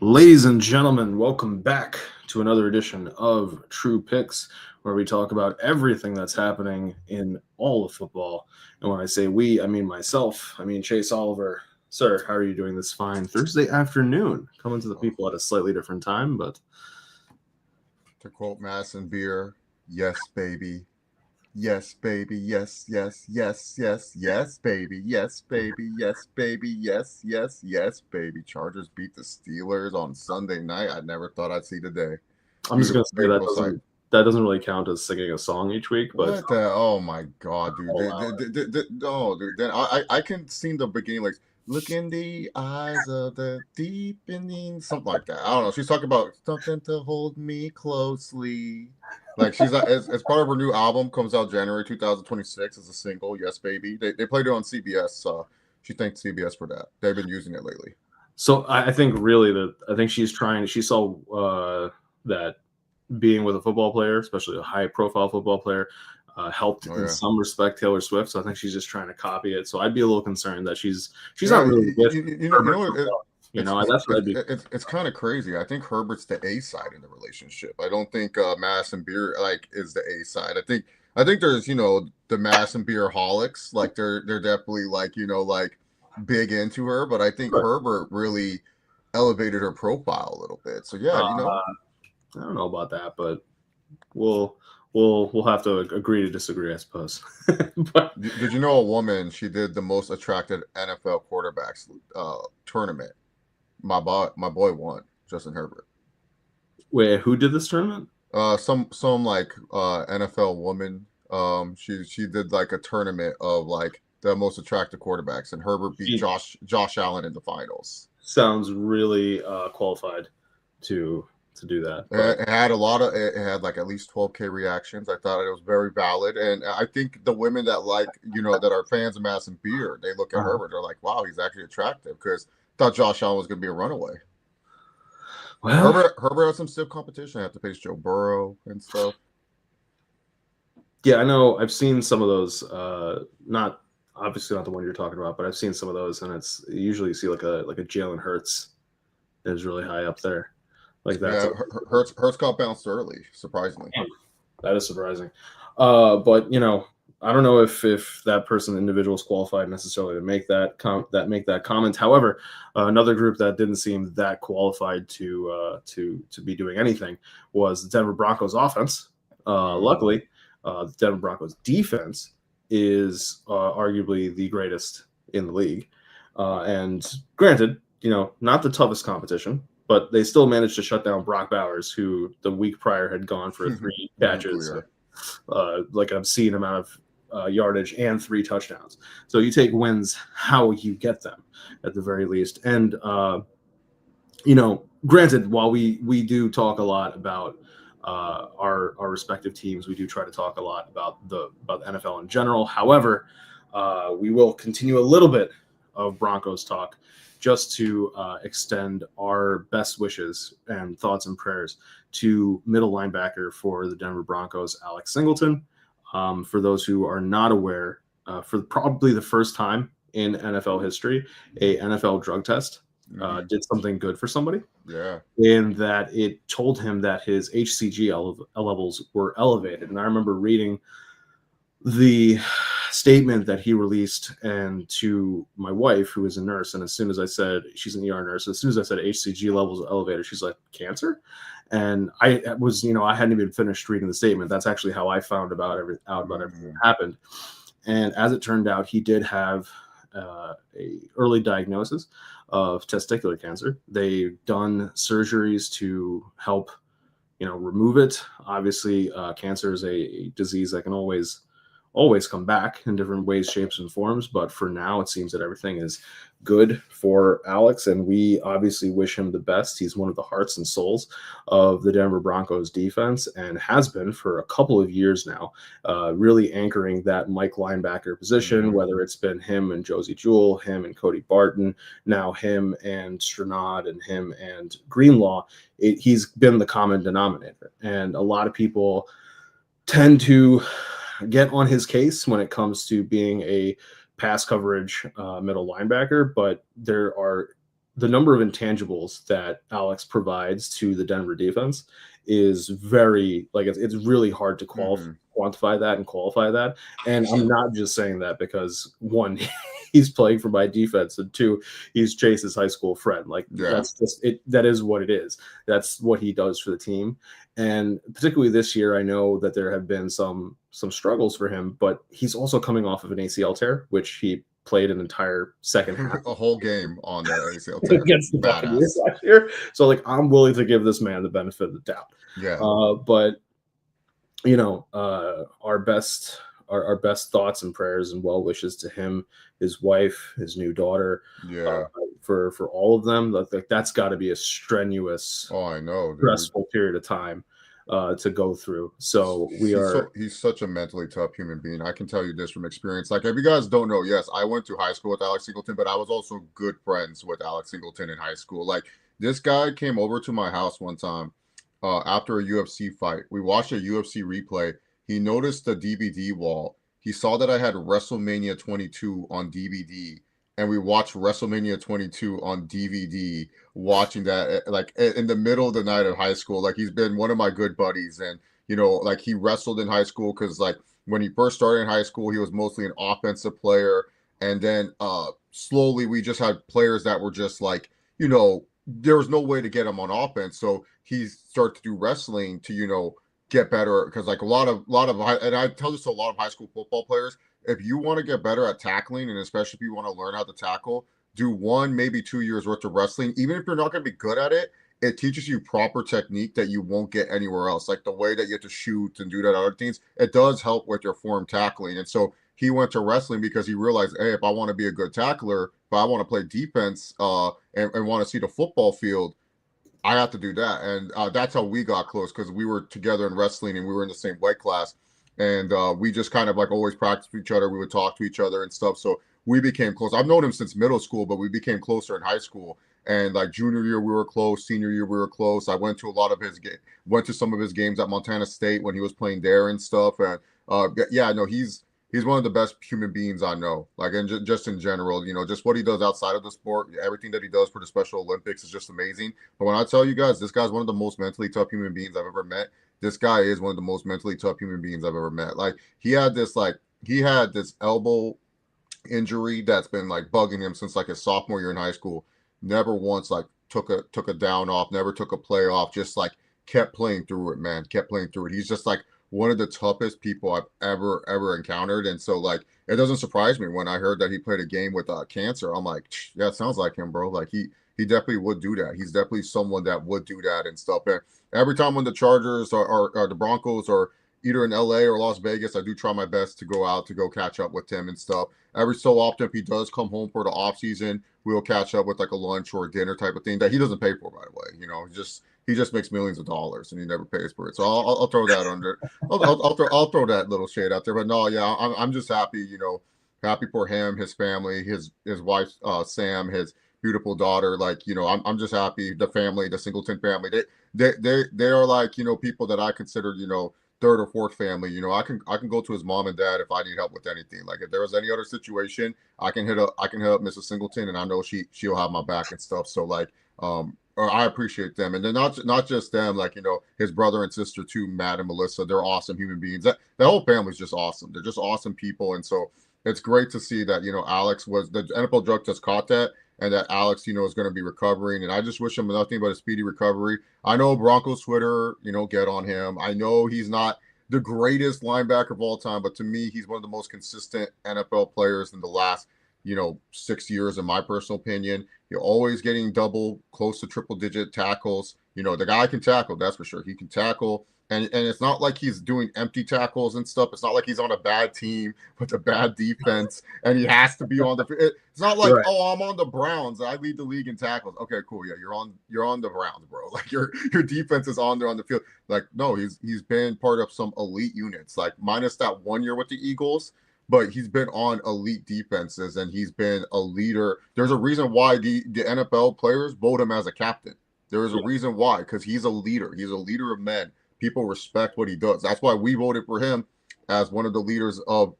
Ladies and gentlemen, welcome back to another edition of True Picks, where we talk about everything that's happening in all of football. And when I say we, I mean myself. I mean Chase Oliver. Sir, how are you doing this fine Thursday afternoon? Coming to the people at a slightly different time, but To quote Madison Beer, yes, baby. Yes, baby. Yes, yes, yes, yes, yes, baby. Yes, baby. Yes, baby. Yes, yes, yes, baby. Chargers beat the Steelers on Sunday night. I never thought I'd see the day. I'm just gonna Beautiful, say that beautiful sight. doesn't really count as singing a song each week, but What the? Oh my God, dude! I'll allow it. Oh, dude. Then I can see the beginning, like look in the eyes of the deepening, something like that. I don't know. She's talking about something to hold me closely. Like she's as part of her new album comes out January 2026 as a single. Yes, baby. They played it on CBS. She thanked CBS for that. They've been using it lately. So I think really that I think she's trying. She saw that being with a football player, especially a high-profile football player, helped Oh in yeah. some respect Taylor Swift. So I think she's just trying to copy it. So I'd be a little concerned that she's Yeah, not really with you Herbert know what? herself. You know, that's what I'd be. It's kind of crazy. I think Herbert's the A side in the relationship. I don't think Mass and Beer like is the A side. I think there's the Mass and Beer holics. Like they're definitely like like big into her. But I think But, Herbert really elevated her profile a little bit. So yeah, I don't know about that, but we'll we'll have to agree to disagree, I suppose. But did you know a woman? She did the most attractive NFL quarterbacks tournament. My boy won. Justin Herbert. wait, who did this tournament? Some like NFL woman. She did like a tournament of like the most attractive quarterbacks, and Herbert beat She Josh Allen in the finals. sounds really qualified to do that, but It had a lot of it had like at least 12K reactions. I thought it was very valid, and I think the women that like that are fans of Mass and Beer, they look at uh, Herbert, they're like, wow, he's actually attractive because thought Josh Allen was going to be a runaway. well, Herbert has some stiff competition. I have to face Joe Burrow and stuff. yeah, I know. I've seen some of those. Not obviously not the one you're talking about, but I've seen some of those, and it's usually you see like a Jalen Hurts is really high up there. Like that's Yeah, Hurts got bounced early, surprisingly. that is surprising. But I don't know if that person individual is qualified necessarily to make that comment. However, another group that didn't seem that qualified to be doing anything was the Denver Broncos offense. Luckily, the Denver Broncos defense is arguably the greatest in the league. And granted, not the toughest competition, but they still managed to shut down Brock Bowers, who the week prior had gone for three catches, Nuclear. like an obscene amount of yardage and 3 touchdowns. So you take wins how you get them at the very least. And granted, while we do talk a lot about our respective teams, we do try to talk a lot about the NFL in general. However, we will continue a little bit of Broncos talk just to extend our best wishes and thoughts and prayers to middle linebacker for the Denver Broncos, Alex Singleton. For those who are not aware, for probably the first time in NFL history, a NFL drug test did something good for somebody Yeah. in that it told him that his HCG levels were elevated. And I remember reading the statement that he released and to my wife, who is a nurse, and as soon as I said, she's an ER nurse, as soon as I said HCG levels elevated, she's like, cancer? And I I hadn't even finished reading the statement. That's actually how I found out about everything that happened. And as it turned out, he did have a early diagnosis of testicular cancer. They've done surgeries to help remove it. Obviously, cancer is a disease that can always come back in different ways, shapes, and forms. But for now, it seems that everything is good for Alex, and we obviously wish him the best. He's one of the hearts and souls of the Denver Broncos defense and has been for a couple of years now, really anchoring that Mike linebacker position, whether it's been him and Josie Jewell, him and Cody Barton, now him and Stranad, and him and Greenlaw. He's been the common denominator. And a lot of people tend to get on his case when it comes to being a pass coverage middle linebacker, but there are the number of intangibles that Alex provides to the Denver defense is very like it's really hard to Hmm. quantify that and qualify that. And I'm not just saying that because one, he's playing for my defense, and two, he's Chase's high school friend. Like Yeah. that's just it. That is what it is. That's what he does for the team. And particularly this year, I know that there have been some struggles for him, but he's also coming off of an ACL tear, which he played an entire second half A whole game on the ACL tear. against the Buccaneers Badass. last year. So like I'm willing to give this man the benefit of the doubt. Yeah. But our best thoughts and prayers and well wishes to him, his wife, his new daughter, uh, Yeah. for all of them. Like that's got to be a strenuous, Oh, I know, dude. stressful period of time to go through. So we are. He's such a mentally tough human being. I can tell you this from experience. Like if you guys don't know, yes, I went to high school with Alex Singleton, but I was also good friends with Alex Singleton in high school. Like this guy came over to my house one time after a UFC fight. We watched a UFC replay. He noticed the DVD wall. He saw that I had WrestleMania 22 on DVD, and we watched WrestleMania 22 on DVD. Watching that like in the middle of the night of high school. Like he's been one of my good buddies, and like he wrestled in high school because like when he first started in high school, he was mostly an offensive player, and then slowly we just had players that were just like there was no way to get him on offense, so he started to do wrestling to get better because like and I tell this to a lot of high school football players, if you want to get better at tackling and especially if you want to learn how to tackle, do 1 maybe 2 years worth of wrestling. Even if you're not going to be good at it, it teaches you proper technique that you won't get anywhere else, like the way that you have to shoot and do that other things. It does help with your form tackling. And so he went to wrestling because he realized, hey, if I want to be a good tackler, if I want to play defense and want to see the football field, I have to do that. And that's how we got close because we were together in wrestling and we were in the same weight class. And we just kind of like always practiced with each other. We would talk to each other and stuff. So we became close. I've known him since middle school, but we became closer in high school. And like junior year, we were close. Senior year, we were close. I went to a lot of went to some of his games at Montana State when he was playing there and stuff. And yeah, no, he's one of the best human beings I know. Like, and just in general, just what he does outside of the sport, everything that he does for the Special Olympics is just amazing. But when I tell you guys, this guy's one of the most mentally tough human beings I've ever met. This guy is one of the most mentally tough human beings I've ever met. Like, he had this elbow injury that's been like bugging him since like his sophomore year in high school. Never once like took a down off, never took a play off, just like kept playing through it, man. Kept playing through it. He's just like one of the toughest people I've ever encountered. And so like it doesn't surprise me when I heard that he played a game with cancer. I'm like, yeah, it sounds like him, bro. Like he definitely would do that. He's definitely someone that would do that and stuff. And every time when the Chargers or the Broncos are either in LA or Las Vegas, I do try my best to go out to go catch up with him and stuff. Every so often, if he does come home for the off season, we'll catch up with like a lunch or a dinner type of thing that he doesn't pay for, by the way. He just makes millions of dollars and he never pays for it. So I'll throw that under. I'll throw that little shade out there. But no, yeah, I'm just happy. Happy for him, his family, his wife Sam, his beautiful daughter. Like I'm just happy. The family, the Singleton family, they are like people that I consider third or fourth family. I can go to his mom and dad if I need help with anything. Like if there was any other situation, I can hit up Mrs. Singleton, and I know she'll have my back and stuff. So like, or I appreciate them, and then not just them. Like his brother and sister too, Matt and Melissa. They're awesome human beings. That whole family's just awesome. They're just awesome people, and so it's great to see that Alex was the NFL drug test caught that. And that Alex, is going to be recovering. And I just wish him nothing but a speedy recovery. I know Broncos Twitter, get on him. I know he's not the greatest linebacker of all time, but to me, he's one of the most consistent NFL players in the last, 6 years, in my personal opinion. You're always getting double, close to triple digit tackles. The guy can tackle, that's for sure. He can tackle. And it's not like he's doing empty tackles and stuff. It's not like he's on a bad team with a bad defense and he has to be on the. It's not like, Right. oh, I'm on the Browns. I lead the league in tackles. Okay, cool. Yeah, you're on the Browns, bro. Like your defense is on there on the field. Like no, he's been part of some elite units. Like minus that 1 year with the Eagles, but he's been on elite defenses and he's been a leader. There's a reason why the NFL players vote him as a captain. There is a reason why, because he's a leader. He's a leader of men. People respect what he does. That's why we voted for him as one of the leaders of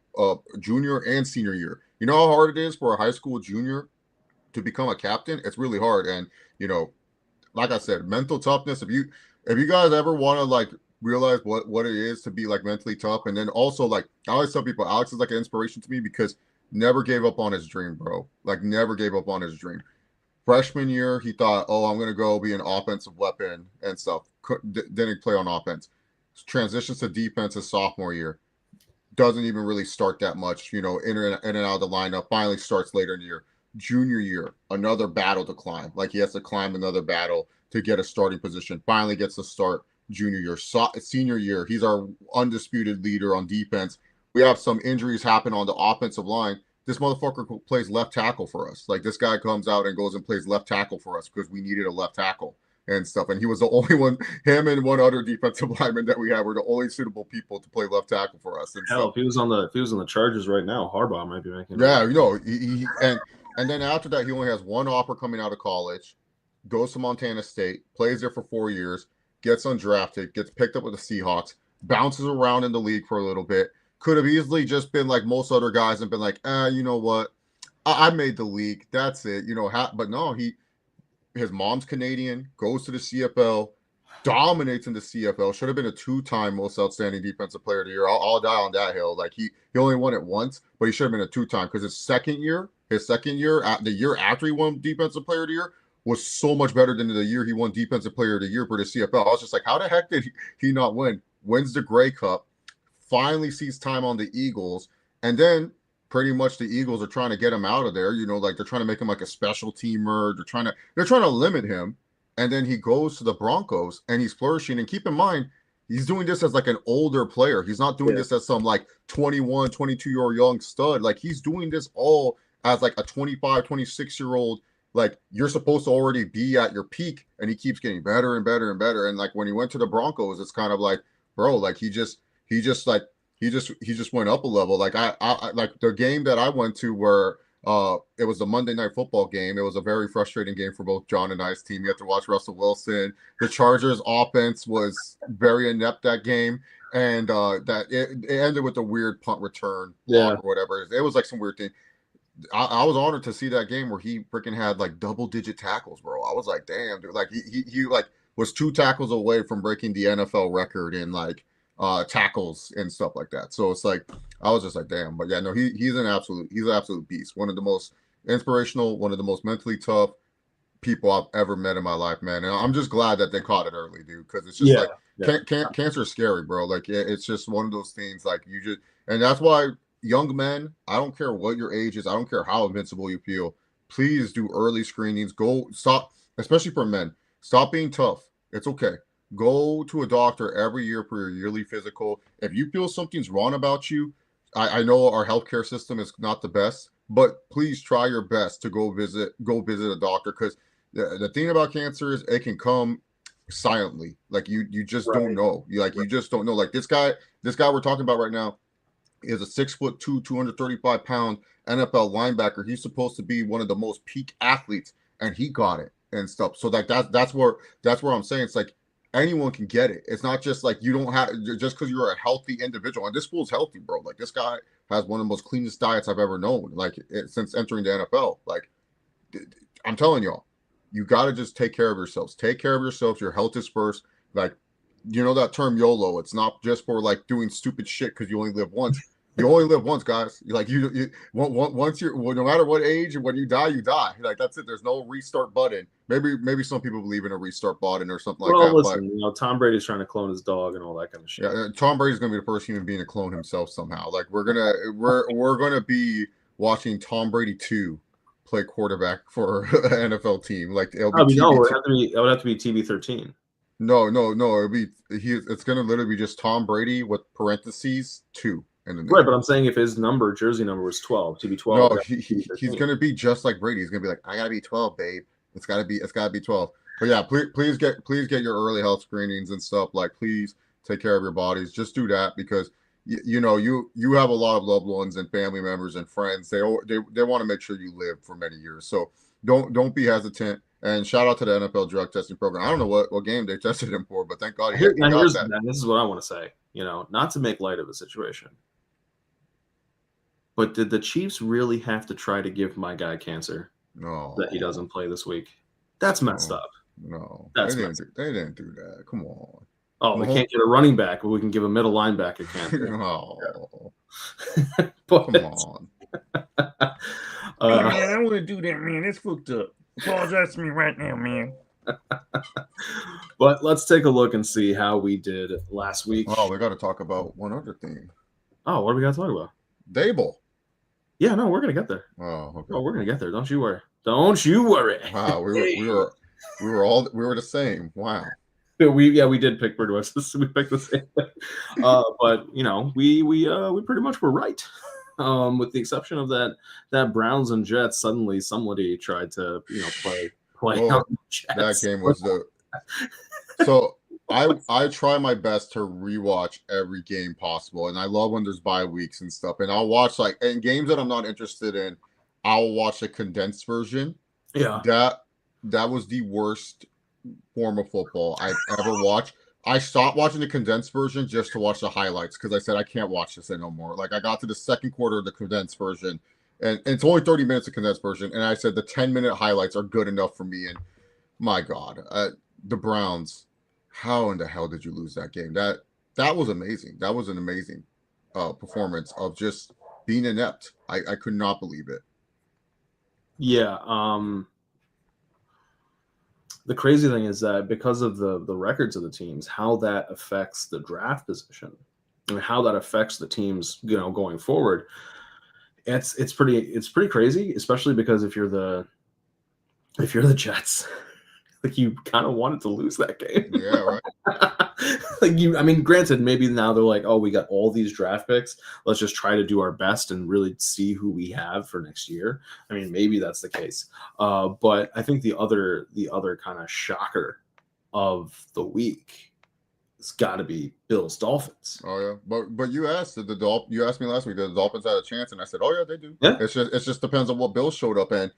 junior and senior year. You know how hard it is for a high school junior to become a captain, it's really hard. And like I said, mental toughness. If you guys ever want to like realize what it is to be like mentally tough, and then also like I always tell people, Alex is like an inspiration to me because never gave up on his dream, bro. Like never gave up on his dream. Freshman year, he thought, "Oh, I'm gonna go be an offensive weapon and stuff." Didn't play on offense. Transitions to defense his sophomore year. Doesn't even really start that much, in and out of the lineup. Finally starts later in the year. Junior year, another battle to climb. Like he has to climb another battle to get a starting position. Finally gets to start junior year. Senior year, he's our undisputed leader on defense. We have some injuries happen on the offensive line. This motherfucker plays left tackle for us. Like this guy comes out and goes and plays left tackle for us because we needed a left tackle and stuff. And he was the only one, him and one other defensive lineman that we had were the only suitable people to play left tackle for us. And Hell, stuff. if he was on the Chargers right now, Harbaugh might be making. Yeah, and then after that, he only has one offer coming out of college, goes to Montana State, plays there for 4 years, gets undrafted, gets picked up with the Seahawks, bounces around in the league for a little bit. Could have easily just been like most other guys and been like, you know what? I made the league. That's it. But no, his mom's Canadian, goes to the CFL, dominates in the CFL. Should have been a 2-time most outstanding defensive player of the year. I'll die on that hill. Like he only won it once, but he should have been a 2-time because his second year, the year after he won defensive player of the year, was so much better than the year he won defensive player of the year for the CFL. I was just like, how the heck did he not win? Wins the Grey Cup, finally sees time on the Eagles, and then pretty much the Eagles are trying to get him out of there. Like they're trying to make him like a special teamer. They're trying to limit him. And then he goes to the Broncos and he's flourishing. And keep in mind, he's doing this as like an older player. He's not doing this as some like 21, 22-year-old young stud. Like he's doing this all as like a 25, 26-year-old. Like you're supposed to already be at your peak, and he keeps getting better and better and better. And like when he went to the Broncos, it's kind of like, bro, like he just went up a level. Like I like the game that I went to where it was a Monday Night Football game. It was a very frustrating game for both John and I's team. You have to watch Russell Wilson. The Chargers offense was very inept that game. And that it ended with a weird punt return block or whatever. It was like some weird thing. I was honored to see that game where he freaking had like double-digit tackles, bro. I was like, damn, dude. Like he like was 2 tackles away from breaking the NFL record in like tackles and stuff like that. So it's like I was just like, damn. But yeah, no, he's an absolute beast. One of the most inspirational, one of the most mentally tough people I've ever met in my life, man. And I'm just glad that they caught it early, dude, because it's just cancer is scary, bro. Like it's just one of those things. Like and that's why young men, I don't care what your age is, I don't care how invincible you feel, please do early screenings. Stop, especially for men. Stop being tough. It's okay. Go to a doctor every year for your yearly physical. If you feel something's wrong about you, I know our healthcare system is not the best, but please try your best to go visit a doctor, because the thing about cancer is it can come silently. Like you just don't know. You just don't know. Like this guy we're talking about right now is a 6'2", 235-pound NFL linebacker. He's supposed to be one of the most peak athletes, and he got it and stuff. So like that's where I'm saying it's like anyone can get it. It's not just like you don't have just because you're a healthy individual. And this fool's healthy, bro. Like this guy has one of the most cleanest diets I've ever known. Like since entering the NFL. Like I'm telling y'all, you got to just take care of yourselves. Take care of yourselves. Your health is first. Like that term YOLO. It's not just for like doing stupid shit because you only live once. You only live once, guys. Like once you're no matter what age, when you die, you die. Like that's it. There's no restart button. Maybe some people believe in a restart button or something like that. Listen, but Tom Brady's trying to clone his dog and all that kind of shit. Yeah, Tom Brady's gonna be the first human being to clone himself somehow. Like we're gonna be watching Tom Brady 2 play quarterback for an NFL team. Like it'll be it would have to be TB13. No. It's gonna literally be just Tom Brady with parentheses 2. Right, but I'm saying if his jersey number was 12, TB12. No, he's gonna be just like Brady. He's gonna be like, I gotta be 12, babe. It's gotta be 12. But yeah, please get your early health screenings and stuff. Like, please take care of your bodies. Just do that because you have a lot of loved ones and family members and friends. They want to make sure you live for many years. So don't be hesitant. And shout out to the NFL drug testing program. I don't know what game they tested him for, but thank God he got that. And this is what I want to say. Not to make light of the situation, but did the Chiefs really have to try to give my guy cancer? that he No, doesn't play this week. That's messed no, up. no. That's messed up. They didn't do that. Come on. Oh, we Mahomes. can't get a running back, but we can give a middle linebacker cancer. No, come But on. Hey uh, man, I want to do that, man. That's fucked up. Apologize to me right now, man. but let's take a look and see how we did last week. Oh, we got to talk about one other thing. Oh, what do we got to talk about? Dable. Yeah, no, we're gonna get there. Oh, okay. Oh, we're gonna get there. Don't you worry. Don't you worry. Wow, we were the same. Wow. We did pick pretty much this. We picked the same thing. But you know, we pretty much were right. With the exception of that Browns and Jets. Suddenly, somebody tried to play Oh, on the Jets. that game was the. So I try my best to rewatch every game possible, and I love when there's bye weeks and stuff. And I'll watch like in games that I'm not interested in, I'll watch a condensed version. Yeah. That was the worst form of football I've ever watched. I stopped watching the condensed version just to watch the highlights because I said I can't watch this anymore. Like I got to the second quarter of the condensed version, and it's only 30 minutes of condensed version, and I said the 10-minute highlights are good enough for me. And my God, the Browns, how in the hell did you lose that game? That was amazing. That was an amazing performance of just being inept. I could not believe it. Yeah. The crazy thing is that because of the records of the teams, how that affects the draft position and how that affects the teams, going forward, it's pretty crazy, especially because if you're the Jets, like you kind of wanted to lose that game. Yeah, right. Granted, maybe now they're like, oh, we got all these draft picks. Let's just try to do our best and really see who we have for next year. I mean, maybe that's the case. But I think the other kind of shocker of the week has got to be Bills Dolphins. Oh yeah, but you asked you asked me last week, did the Dolphins had a chance, and I said, oh yeah, they do. Yeah. It just depends on what Bills showed up, and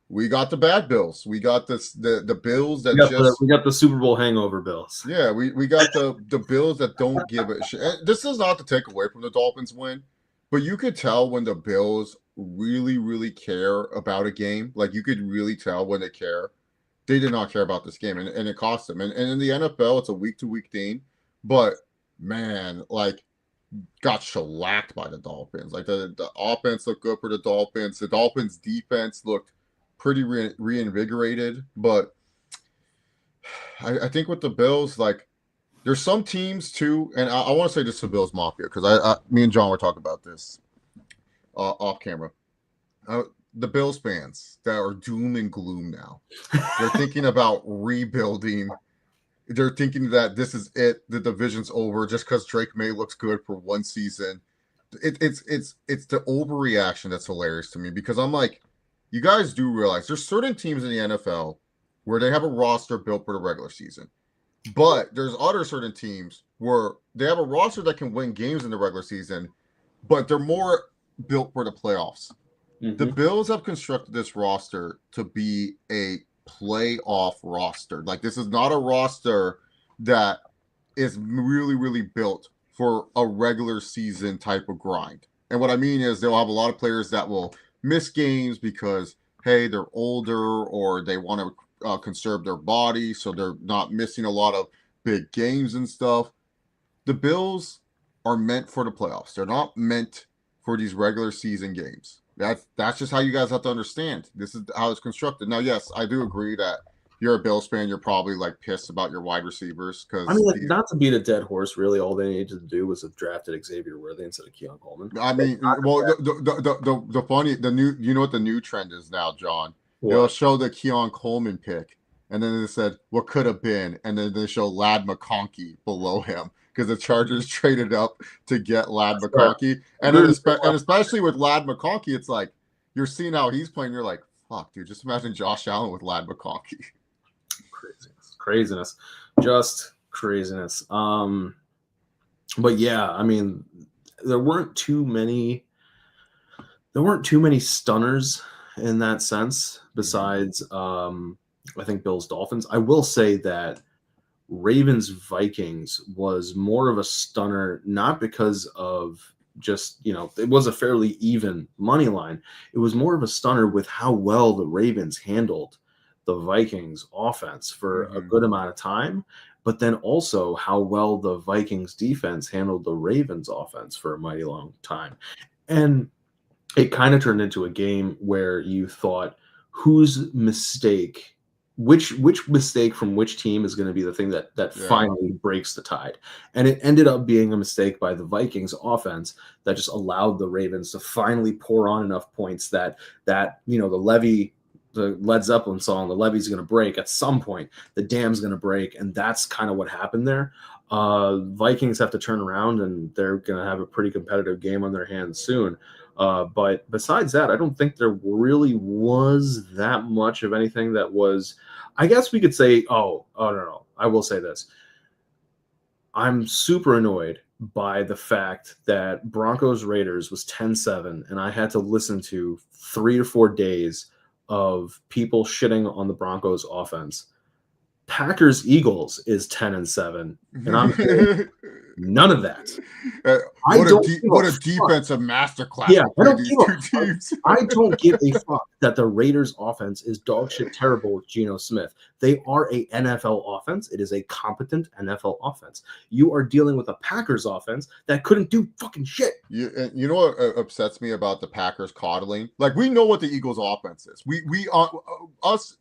we got the bad Bills. We got the Bills that we got the Super Bowl hangover Bills. Yeah, we got the Bills that don't give a shit. And this is not to take away from the Dolphins win, but you could tell when the Bills really, really care about a game. Like you could really tell when they care. They did not care about this game, and it cost them. And in the NFL, it's a week-to-week thing. But man, like got shellacked by the Dolphins. Like the offense looked good for the Dolphins. The Dolphins defense looked pretty reinvigorated, but I think with the Bills, like there's some teams too, and I want to say this to Bills Mafia because me and John were talking about this off camera. The Bills fans that are doom and gloom now, they're thinking about rebuilding. They're thinking that this is it, the division's over just because Drake May looks good for one season. It's the overreaction that's hilarious to me because I'm like, you guys do realize there's certain teams in the NFL where they have a roster built for the regular season. But there's other certain teams where they have a roster that can win games in the regular season, but they're more built for the playoffs. Mm-hmm. The Bills have constructed this roster to be a playoff roster. Like this is not a roster that is really, really built for a regular season type of grind. And what I mean is they'll have a lot of players that will miss games because, hey, they're older or they want to conserve their body, so they're not missing a lot of big games and stuff. The Bills are meant for the playoffs. They're not meant for these regular season games. That's just how you guys have to understand. This is how it's constructed. Now, yes, I do agree that you're a Bills fan. You're probably like pissed about your wide receivers because not to beat a dead horse. Really, all they needed to do was have drafted Xavier Worthy instead of Keon Coleman. I mean, well, the funny you know what the new trend is now, John. What? They'll show the Keon Coleman pick, and then they said what could have been, and then they show Ladd McConkey below him because the Chargers traded up to get Ladd McConkey, and especially with Ladd McConkey, it's like you're seeing how he's playing. You're like, fuck, dude, just imagine Josh Allen with Ladd McConkey. Craziness, just craziness. But yeah, I mean, there weren't too many stunners in that sense. Besides, I think Bills Dolphins. I will say that Ravens Vikings was more of a stunner, not because of just, it was a fairly even money line. It was more of a stunner with how well the Ravens handled the Vikings offense for a good amount of time, but then also how well the Vikings defense handled the Ravens offense for a mighty long time. And it kind of turned into a game where you thought, whose mistake, which mistake from which team is going to be the thing that finally breaks the tide. And it ended up being a mistake by the Vikings offense that just allowed the Ravens to finally pour on enough points that the Led Zeppelin song, the levee's going to break at some point, the dam's going to break. And that's kind of what happened there. Vikings have to turn around, and they're going to have a pretty competitive game on their hands soon. But besides that, I don't think there really was that much of anything that was, I guess we could say, no. I will say this. I'm super annoyed by the fact that Broncos Raiders was 10-7, and I had to listen to 3 to 4 days of people shitting on the Broncos offense. Packers Eagles is 10-7, and I'm saying none of that. What a defensive masterclass! Yeah, I don't give a fuck that the Raiders offense is dog shit terrible with Geno Smith. They are a NFL offense. It is a competent NFL offense. You are dealing with a Packers offense that couldn't do fucking shit. You know what upsets me about the Packers coddling? Like, we know what the Eagles offense is.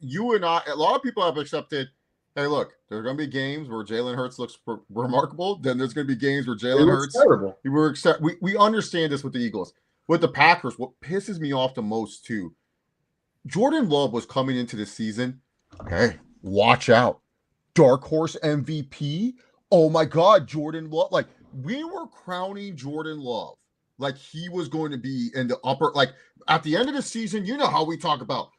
You and I, a lot of people have accepted. Hey, look, there are going to be games where Jalen Hurts looks remarkable. Then there's going to be games where Jalen Hurts terrible. We understand this with the Eagles. With the Packers, what pisses me off the most too, Jordan Love was coming into the season. Hey, watch out. Dark horse MVP. Oh my God, Jordan Love. Like, we were crowning Jordan Love like he was going to be in the upper, like at the end of the season, you know how we talk about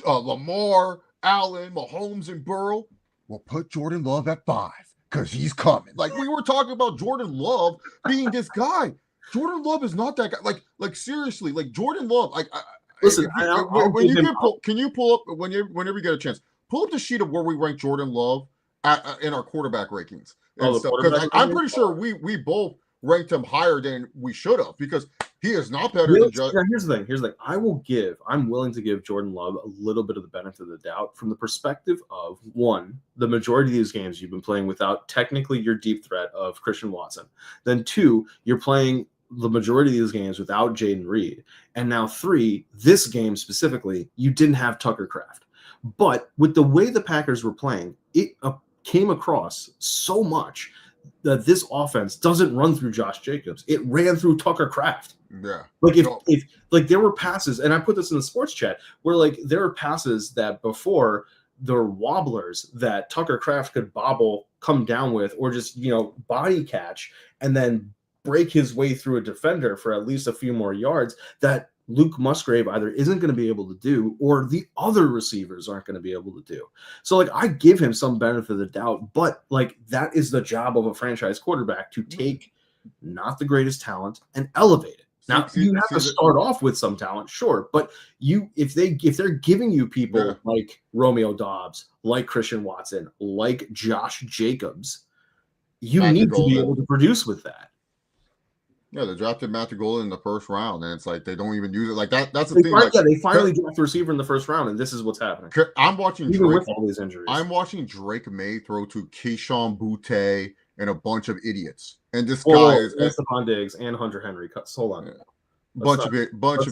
Lamar, Allen, Mahomes, and Burrow. We'll put Jordan Love at 5 because he's coming. Like, we were talking about Jordan Love being this guy. Jordan Love is not that guy. Like seriously, like Jordan Love. Like, listen, can you pull up whenever you get a chance? Pull up the sheet of where we rank Jordan Love in our quarterback rankings and stuff. Because I'm pretty sure we both ranked him higher than we should have, because he is not better than just. Here's the thing. I'm willing to give Jordan Love a little bit of the benefit of the doubt from the perspective of, one, the majority of these games you've been playing without technically your deep threat of Christian Watson. Then 2, you're playing the majority of these games without Jaden Reed. And now 3, this game specifically, you didn't have Tucker Kraft. But with the way the Packers were playing, it came across so much that this offense doesn't run through Josh Jacobs. It ran through Tucker Kraft. Yeah. Like, if like there were passes, and I put this in the sports chat, where like there are passes that before, there were wobblers that Tucker Kraft could bobble, come down with, or just, body catch and then break his way through a defender for at least a few more yards, that Luke Musgrave either isn't going to be able to do, or the other receivers aren't going to be able to do. So, like, I give him some benefit of the doubt, but like, that is the job of a franchise quarterback, to take not the greatest talent and elevate it. Now, you have to start off with some talent, sure, but if they're giving you people like Romeo Doubs, like Christian Watson, like Josh Jacobs, you need to be able to produce with that. Yeah, they drafted Matthew Golden in the first round, and it's like they don't even use it. Like that. That's the thing. They finally draft a receiver in the first round, and this is what's happening. I'm watching even with all these injuries. I'm watching Drake May throw to Keyshawn Butte and a bunch of idiots. And this guy is Stephon Diggs and Hunter Henry. Hold on, bunch of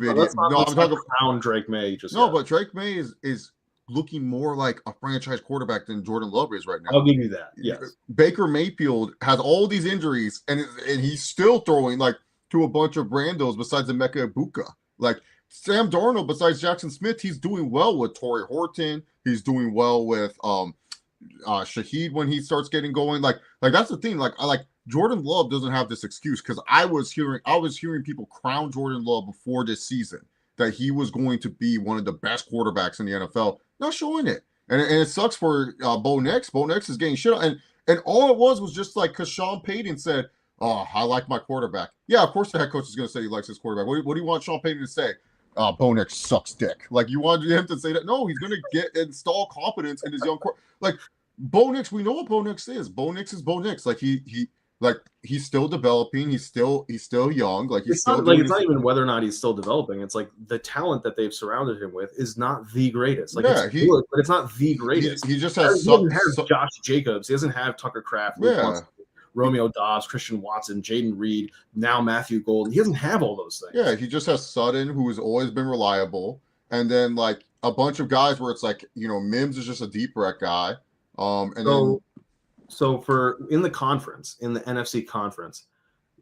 idiots. No, I'm talking about Drake May. But Drake May is looking more like a franchise quarterback than Jordan Love is right now. I'll give you that. Yes. Baker Mayfield has all these injuries, and he's still throwing like to a bunch of randos besides Emeka Egbuka. Like Sam Darnold, besides Jackson Smith, he's doing well with Torrey Horton. He's doing well with Shaheed when he starts getting going. Like that's the thing. Like Jordan Love doesn't have this excuse, because I was hearing people crown Jordan Love before this season that he was going to be one of the best quarterbacks in the NFL. Not showing it. And it sucks for Bo Nix. Bo Nix is getting shit on. And all it was just like, because Sean Payton said, "Oh, I like my quarterback." Yeah, of course the head coach is going to say he likes his quarterback. What do you want Sean Payton to say? Bo Nix sucks dick. Like, you wanted him to say that? No, he's going to install confidence in his young quarterback. Like, Bo Nix, we know what Bo Nix is. Bo Nix is Bo Nix. Like, he Like he's still developing. He's still young. Like he's It's still not doing. like it's not even whether or not he's still developing. It's like the talent that they've surrounded him with is not the greatest. Like Yeah, it's good, but it's not the greatest. he just He has doesn't have Josh Jacobs. He doesn't have Tucker Kraft, Luke yeah. Munson, Romeo Dobbs, Christian Watson, Jaden Reed, now Matthew Golden. He doesn't have all those things. Yeah, he just has Sutton, who has always been reliable, and then like a bunch of guys where it's like, you know, Mims is just a deep threat guy. So for in the conference, in the NFC conference,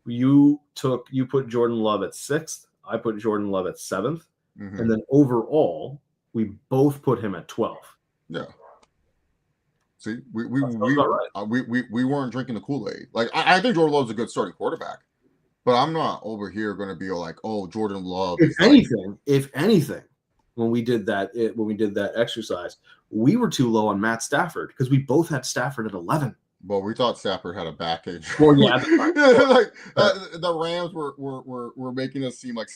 you put Jordan Love at 6th. I put Jordan Love at 7th, and then overall we both put him at 12th. Yeah. See, we weren't drinking the Kool-Aid. Like I think Jordan Love's a good starting quarterback, but I'm not over here going to be like, oh, Jordan Love. If anything, when we did that exercise, we were too low on Matt Stafford because we both had Stafford at 11. Well, we thought Stafford had a back injury. Well, yeah, the Rams were making us seem like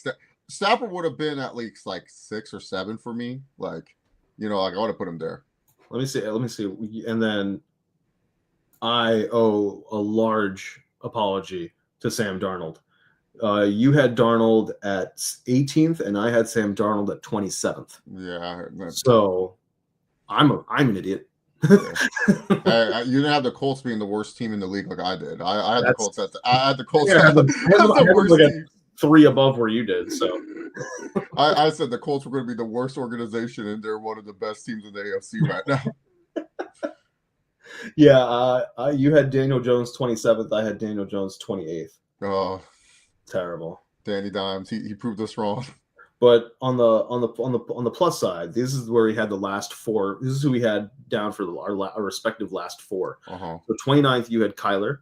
Stafford would have been at least like 6 or 7 for me. Like, you know, like I would have put him there. Let me see. And then I owe a large apology to Sam Darnold. You had Darnold at 18th, and I had Sam Darnold at 27th. Yeah. So I'm an idiot. You didn't have the Colts being the worst team in the league like I did. I had the Colts at the worst team. 3 above where you did. So I said the Colts were going to be the worst organization, and they're one of the best teams in the AFC right now. Yeah, you had Daniel Jones 27th. I had Daniel Jones 28th. Oh, terrible. Danny Dimes, he proved us wrong. But on the plus side, this is where we had the last 4. This is who we had down for our respective last 4. Uh-huh. So 29th, you had Kyler.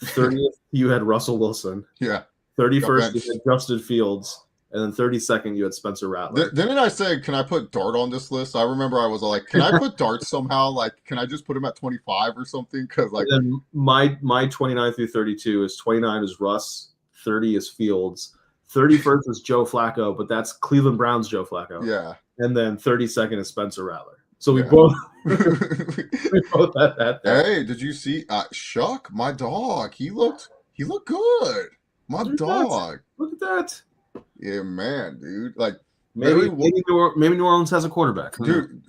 30th, you had Russell Wilson. Yeah. 31st, you had Justin Fields. And then 32nd, you had Spencer Rattler. Didn't I say, can I put Dart on this list? I remember I was like, can I put Dart somehow? Like, can I just put him at 25 or something? Because like, and then my 29 through 32 is 29 is Russ, 30 is Fields, 31st is Joe Flacco, but that's Cleveland Browns Joe Flacco. Yeah. And then 32nd is Spencer Rattler. So we both we both had that. Hey, did you see Shuck, my dog? He looked good. My dog. Look at that. Yeah, man, dude. Like maybe New Orleans has a quarterback. Dude,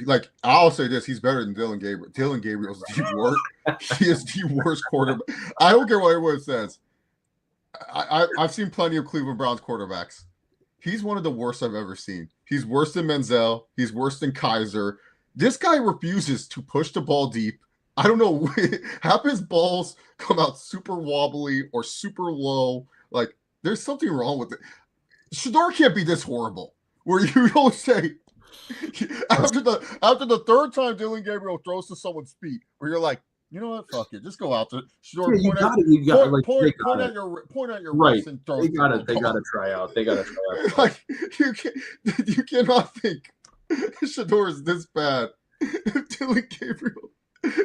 like I'll say this, he's better than Dylan Gabriel. Dylan Gabriel's the worst. He is the worst quarterback. I don't care what everyone says. I've seen plenty of Cleveland Browns quarterbacks. He's one of the worst I've ever seen. He's worse than Menzel. He's worse than Kaiser. This guy refuses to push the ball deep. I don't know. Half his balls come out super wobbly or super low. Like, there's something wrong with it. Shador can't be this horrible. Where you don't say after the third time Dylan Gabriel throws to someone's feet, where you're like, you know what? Fuck it. Just go out there. Shador, point out your right. and throw. They got to try out. Like you cannot think Shador is this bad. If Dylan Gabriel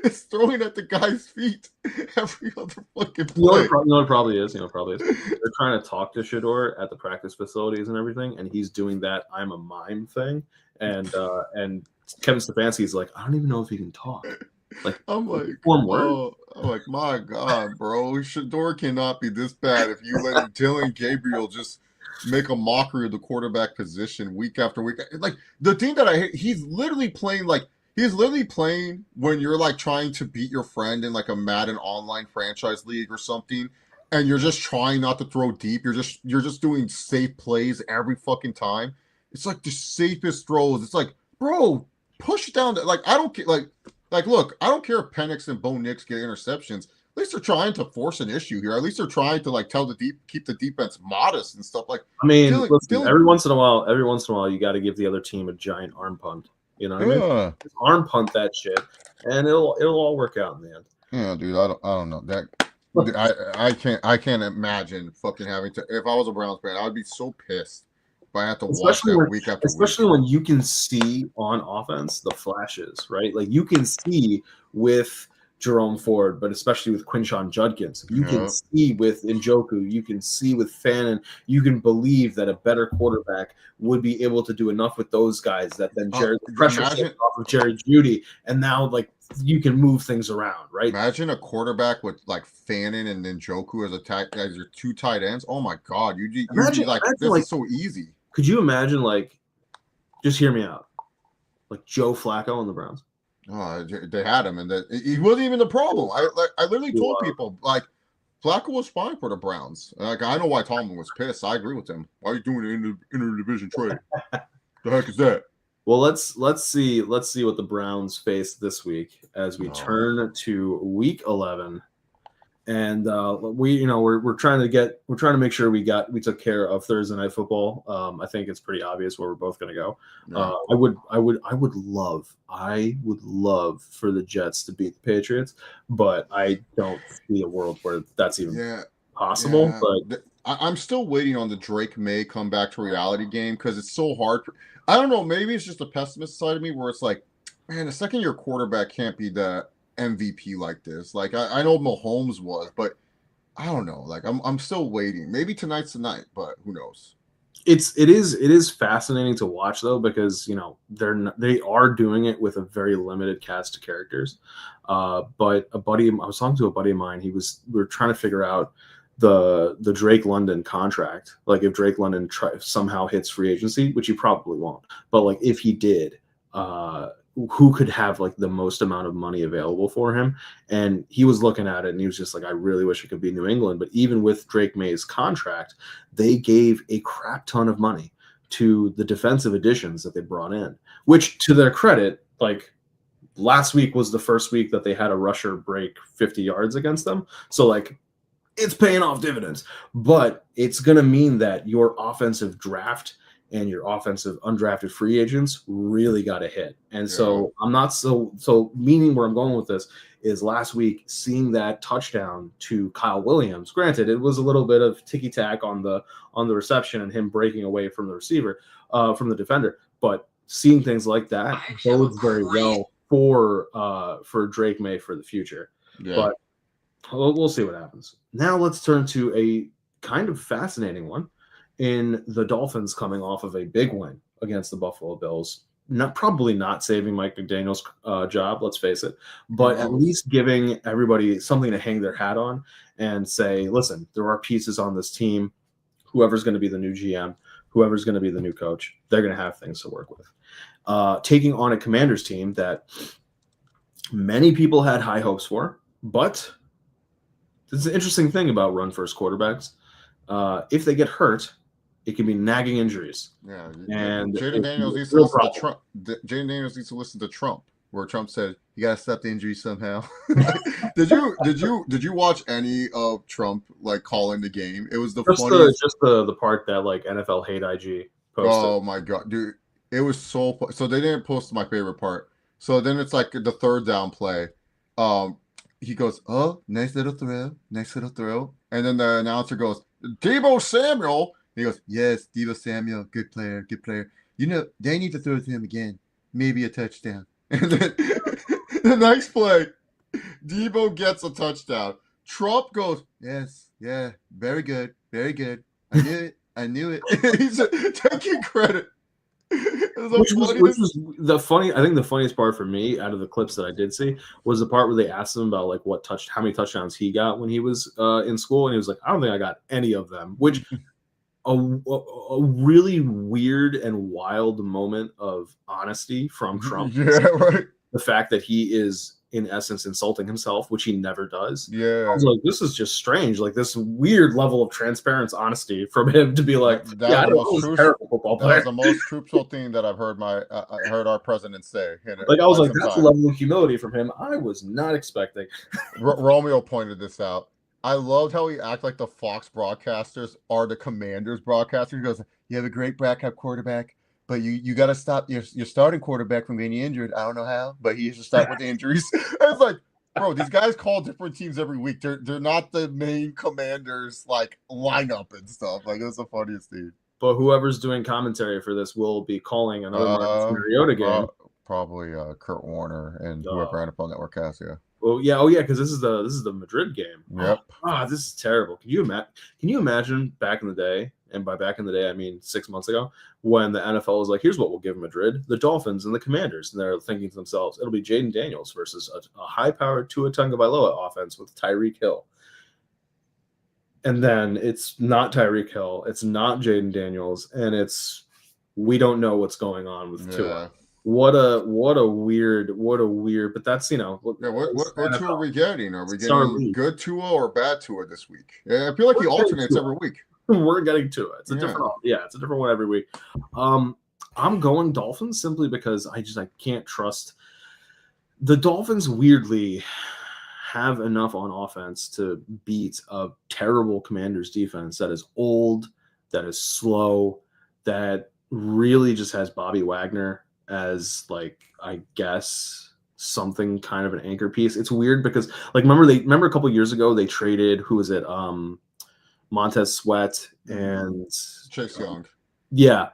is throwing at the guy's feet every other fucking play. You know what probably is? They're trying to talk to Shador at the practice facilities and everything, and he's doing that I'm a mime thing. And Kevin Stefanski's like, I don't even know if he can talk. Like, I'm like, my God, bro. Shador cannot be this bad if you let Dylan Gabriel just make a mockery of the quarterback position week after week. Like, the thing that I hate, he's literally playing when you're like trying to beat your friend in like a Madden online franchise league or something, and you're just trying not to throw deep. You're just doing safe plays every fucking time. It's like the safest throws. It's like, bro, push down. Like, I don't care. Like, look, I don't care if Penix and Bo Nix get interceptions. At least they're trying to force an issue here. At least they're trying to like keep the defense modest and stuff. Like, I mean, every once in a while, you got to give the other team a giant arm punt. You know what I mean? Just arm punt that shit, and it'll all work out in the end. Yeah, dude. I don't know that. I can't imagine fucking having to. If I was a Browns fan, I'd be so pissed. I have to watch that week after week. Especially when you can see on offense the flashes, right? Like you can see with Jerome Ford, but especially with Quinshon Judkins. You can see with Njoku. You can see with Fannin. You can believe that a better quarterback would be able to do enough with those guys that then the pressure takes off of Jerry Jeudy. And now, like you can move things around, right? Imagine a quarterback with like Fannin and then Njoku as your two tight ends. Oh my God, you'd be like, this like, is so easy. Could you imagine, like, just hear me out, like Joe Flacco on the Browns? They had him, and he wasn't even the problem. I literally told people like Flacco was fine for the Browns. Like I know why Tomlin was pissed. I agree with him. Why are you doing an interdivision trade? The heck is that? Well, let's see what the Browns face this week as we turn to Week 11, and we're trying to make sure we took care of Thursday Night Football. I think it's pretty obvious where we're both going to go. Yeah. I would love for the Jets to beat the Patriots, but I don't see a world where that's even possible. Yeah. But I'm still waiting on the Drake May come back to reality game because it's so hard. I don't know. Maybe it's just a pessimist side of me where it's like, man, the second-year quarterback can't be the MVP like this. Like I know Mahomes was, but I don't know. Like I'm still waiting. Maybe tonight's the night, but who knows? It is fascinating to watch though, because they are doing it with a very limited cast of characters. But I was talking to a buddy of mine. We were trying to figure out the Drake London contract. Like if Drake London somehow hits free agency, which he probably won't, but like if he did, who could have like the most amount of money available for him? And he was looking at it and he was just like, I really wish it could be New England. But even with Drake May's contract, they gave a crap ton of money to the defensive additions that they brought in, which to their credit, like last week was the first week that they had a rusher break 50 yards against them. So like it's paying off dividends, but it's going to mean that your offensive draft and your offensive undrafted free agents really got a hit. And so I'm not so meaning where I'm going with this is last week seeing that touchdown to Kyle Williams. Granted, it was a little bit of ticky-tack on the reception and him breaking away from the receiver, from the defender, but seeing things like that bodes very well for Drake May for the future. Yeah. But we'll see what happens. Now let's turn to a kind of fascinating one. In the Dolphins coming off of a big win against the Buffalo Bills, probably not saving Mike McDaniel's job, let's face it, but at least giving everybody something to hang their hat on and say, listen, there are pieces on this team. Whoever's going to be the new GM, whoever's going to be the new coach, they're going to have things to work with. Taking on a Commanders team that many people had high hopes for, but this is an interesting thing about run-first quarterbacks. If they get hurt, it can be nagging injuries. Yeah, and Jaden Daniels needs to listen to Trump. Jaden Daniels needs to listen to Trump, where Trump said you got to stop the injuries somehow. Did you watch any of Trump like calling the game? It was the funniest. Just the part that like NFL Hate IG posted. Oh my god, dude! It was so. So they didn't post my favorite part. So then it's like the third down play. He goes, "Oh, nice little throw, and then the announcer goes, "Deebo Samuel." He goes, yes, Deebo Samuel, good player. You know, they need to throw to him again. Maybe a touchdown. And then the next play, Deebo gets a touchdown. Trump goes, yes, yeah, very good. I knew it. He's taking credit. Which was the funny. I think the funniest part for me out of the clips that I did see was the part where they asked him about like how many touchdowns he got when he was in school, and he was like, I don't think I got any of them, which a really weird and wild moment of honesty from Trump. Yeah, right. The fact that he is, in essence, insulting himself, which he never does. Yeah. I was like, this is just strange. Like this weird level of transparent honesty from him to be like, that was the most truthful thing that I've heard I heard our president say. Like I was like, that's a level of humility from him I was not expecting. Romeo pointed this out. I loved how he acted like the Fox broadcasters are the Commanders broadcasters. He goes, you have a great backup quarterback, but you got to stop your starting quarterback from getting injured. I don't know how, but he has to stop with the injuries. It's like, bro, these guys call different teams every week. They're not the main Commanders like lineup and stuff. Like, it was the funniest thing. But whoever's doing commentary for this will be calling another Marcus Mariota game. Probably Kurt Warner and whoever NFL Network has. Yeah. Oh yeah, because this is the Madrid game. Yep. This is terrible. Can you imagine back in the day and by back in the day, I mean 6 months ago, when the NFL was like, here's what we'll give Madrid, the Dolphins and the Commanders. And they're thinking to themselves, it'll be Jaden Daniels versus a high-powered Tua Tagovailoa offense with Tyreek Hill. And then it's not Tyreek Hill, it's not Jaden Daniels, and we don't know what's going on with Tua. What a weird, but that's, what Tua are we getting? Are we getting good Tua or bad Tua this week? Yeah, I feel like he alternates every week. We're getting Tua. It's a different one every week. I'm going Dolphins simply because I can't trust the Dolphins. Weirdly have enough on offense to beat a terrible Commanders defense that is old, that is slow, that really just has Bobby Wagner as I guess something kind of an anchor piece. It's weird because remember a couple years ago they traded Montez Sweat and Chase Young.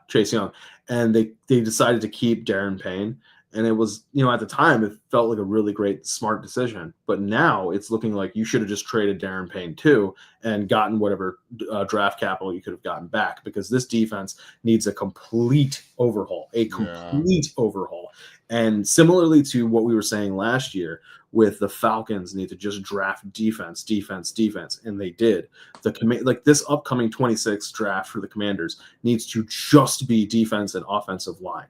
Chase Young. And they decided to keep Darren Payne. And it was, at the time, it felt like a really great, smart decision. But now it's looking like you should have just traded Darren Payne too and gotten whatever draft capital you could have gotten back, because this defense needs a complete overhaul, overhaul. And similarly to what we were saying last year with the Falcons need to just draft defense. And they did. This upcoming 26 draft for the Commanders needs to just be defense and offensive line.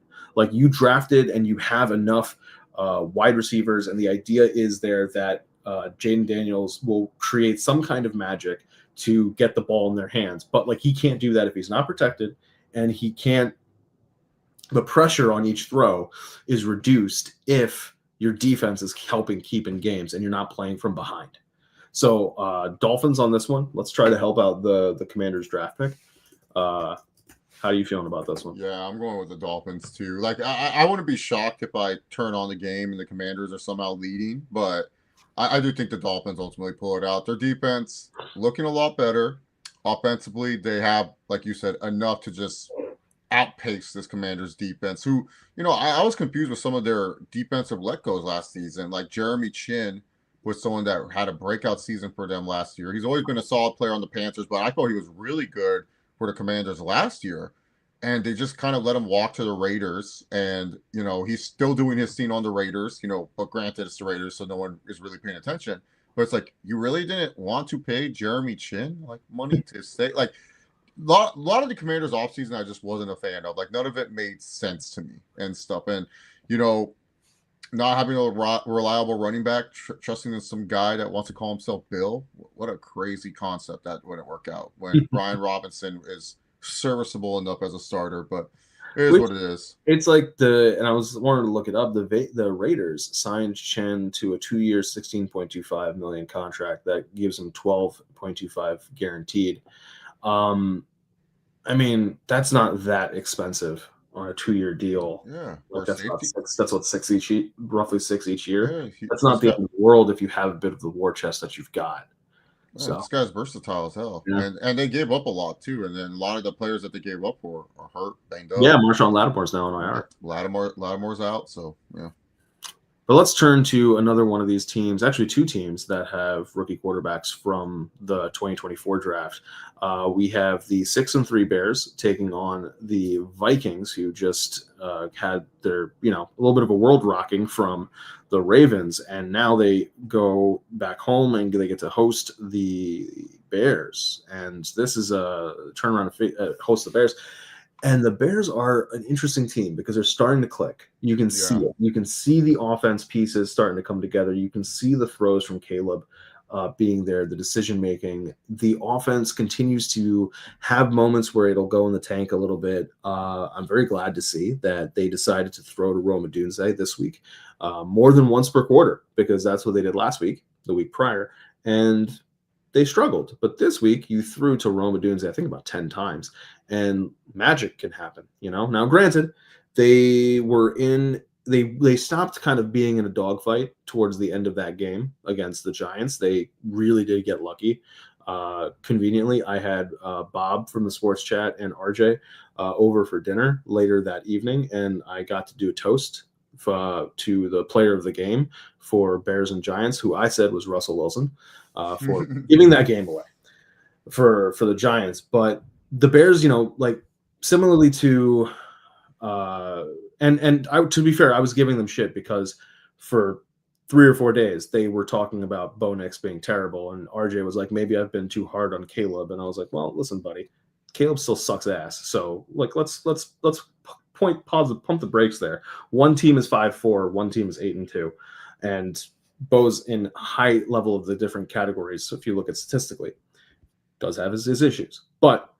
You drafted and you have enough wide receivers, and the idea is there that Jaden Daniels will create some kind of magic to get the ball in their hands. But he can't do that if he's not protected, and he can't. The pressure on each throw is reduced if your defense is helping keep in games and you're not playing from behind. So Dolphins on this one. Let's try to help out the Commanders draft pick. How are you feeling about this one? Yeah, I'm going with the Dolphins too. I wouldn't be shocked if I turn on the game and the Commanders are somehow leading, but I do think the Dolphins ultimately pull it out. Their defense looking a lot better. Offensively, they have, like you said, enough to just outpace this Commanders defense, who, I was confused with some of their defensive let-goes last season. Like Jeremy Chin was someone that had a breakout season for them last year. He's always been a solid player on the Panthers, but I thought he was really good for the Commanders last year, and they just kind of let him walk to the Raiders. And he's still doing his thing on the Raiders, but granted it's the Raiders, so no one is really paying attention. But it's you really didn't want to pay Jeremy Chin money to stay. A lot of the Commanders offseason I just wasn't a fan of. None of it made sense to me and stuff. And not having a reliable running back, trusting in some guy that wants to call himself Bill. What a crazy concept. That wouldn't work out when Brian Robinson is serviceable enough as a starter, but it is what it is. It's and I wanted to look it up. The Raiders signed Chen to a 2-year, $16.25 million contract that gives him $12.25 guaranteed. I mean, that's not that expensive on a 2-year deal. Yeah, that's what roughly six each year. Yeah, that's not the end of the world if you have a bit of the war chest that you've got. Yeah, so this guy's versatile as hell, and they gave up a lot too. And then a lot of the players that they gave up for are hurt, banged up. Yeah, Marshawn Lattimore's now in IR. Lattimore's out, so yeah. But let's turn to another one of these teams, actually two teams that have rookie quarterbacks from the 2024 draft. We have the 6-3 Bears taking on the Vikings, who just had their, a little bit of a world rocking from the Ravens. And now they go back home and they get to host the Bears. And this is a turnaround to host the Bears. And the Bears are an interesting team because they're starting to click. You can see it. You can see the offense pieces starting to come together. You can see the throws from Caleb being there, the decision-making. The offense continues to have moments where it'll go in the tank a little bit. I'm very glad to see that they decided to throw to Rome Odunze this week more than once per quarter, because that's what they did last week, the week prior. And they struggled. But this week, you threw to Rome Odunze, I think, about 10 times. And magic can happen, Now, granted, they stopped kind of being in a dogfight towards the end of that game against the Giants. They really did get lucky. Conveniently, I had Bob from the sports chat and RJ over for dinner later that evening, and I got to do a toast to the player of the game for Bears and Giants, who I said was Russell Wilson, for giving that game away for the Giants. But the Bears, like similarly to to be fair, I was giving them shit because for 3 or 4 days they were talking about Bo Nix being terrible, and RJ was like, maybe I've been too hard on Caleb, and I was like, well, listen, buddy, Caleb still sucks ass. So like let's pump the brakes there. One team is 5-4, one team is 8-2, and Bo's in high level of the different categories. So if you look at statistically, does have his issues, but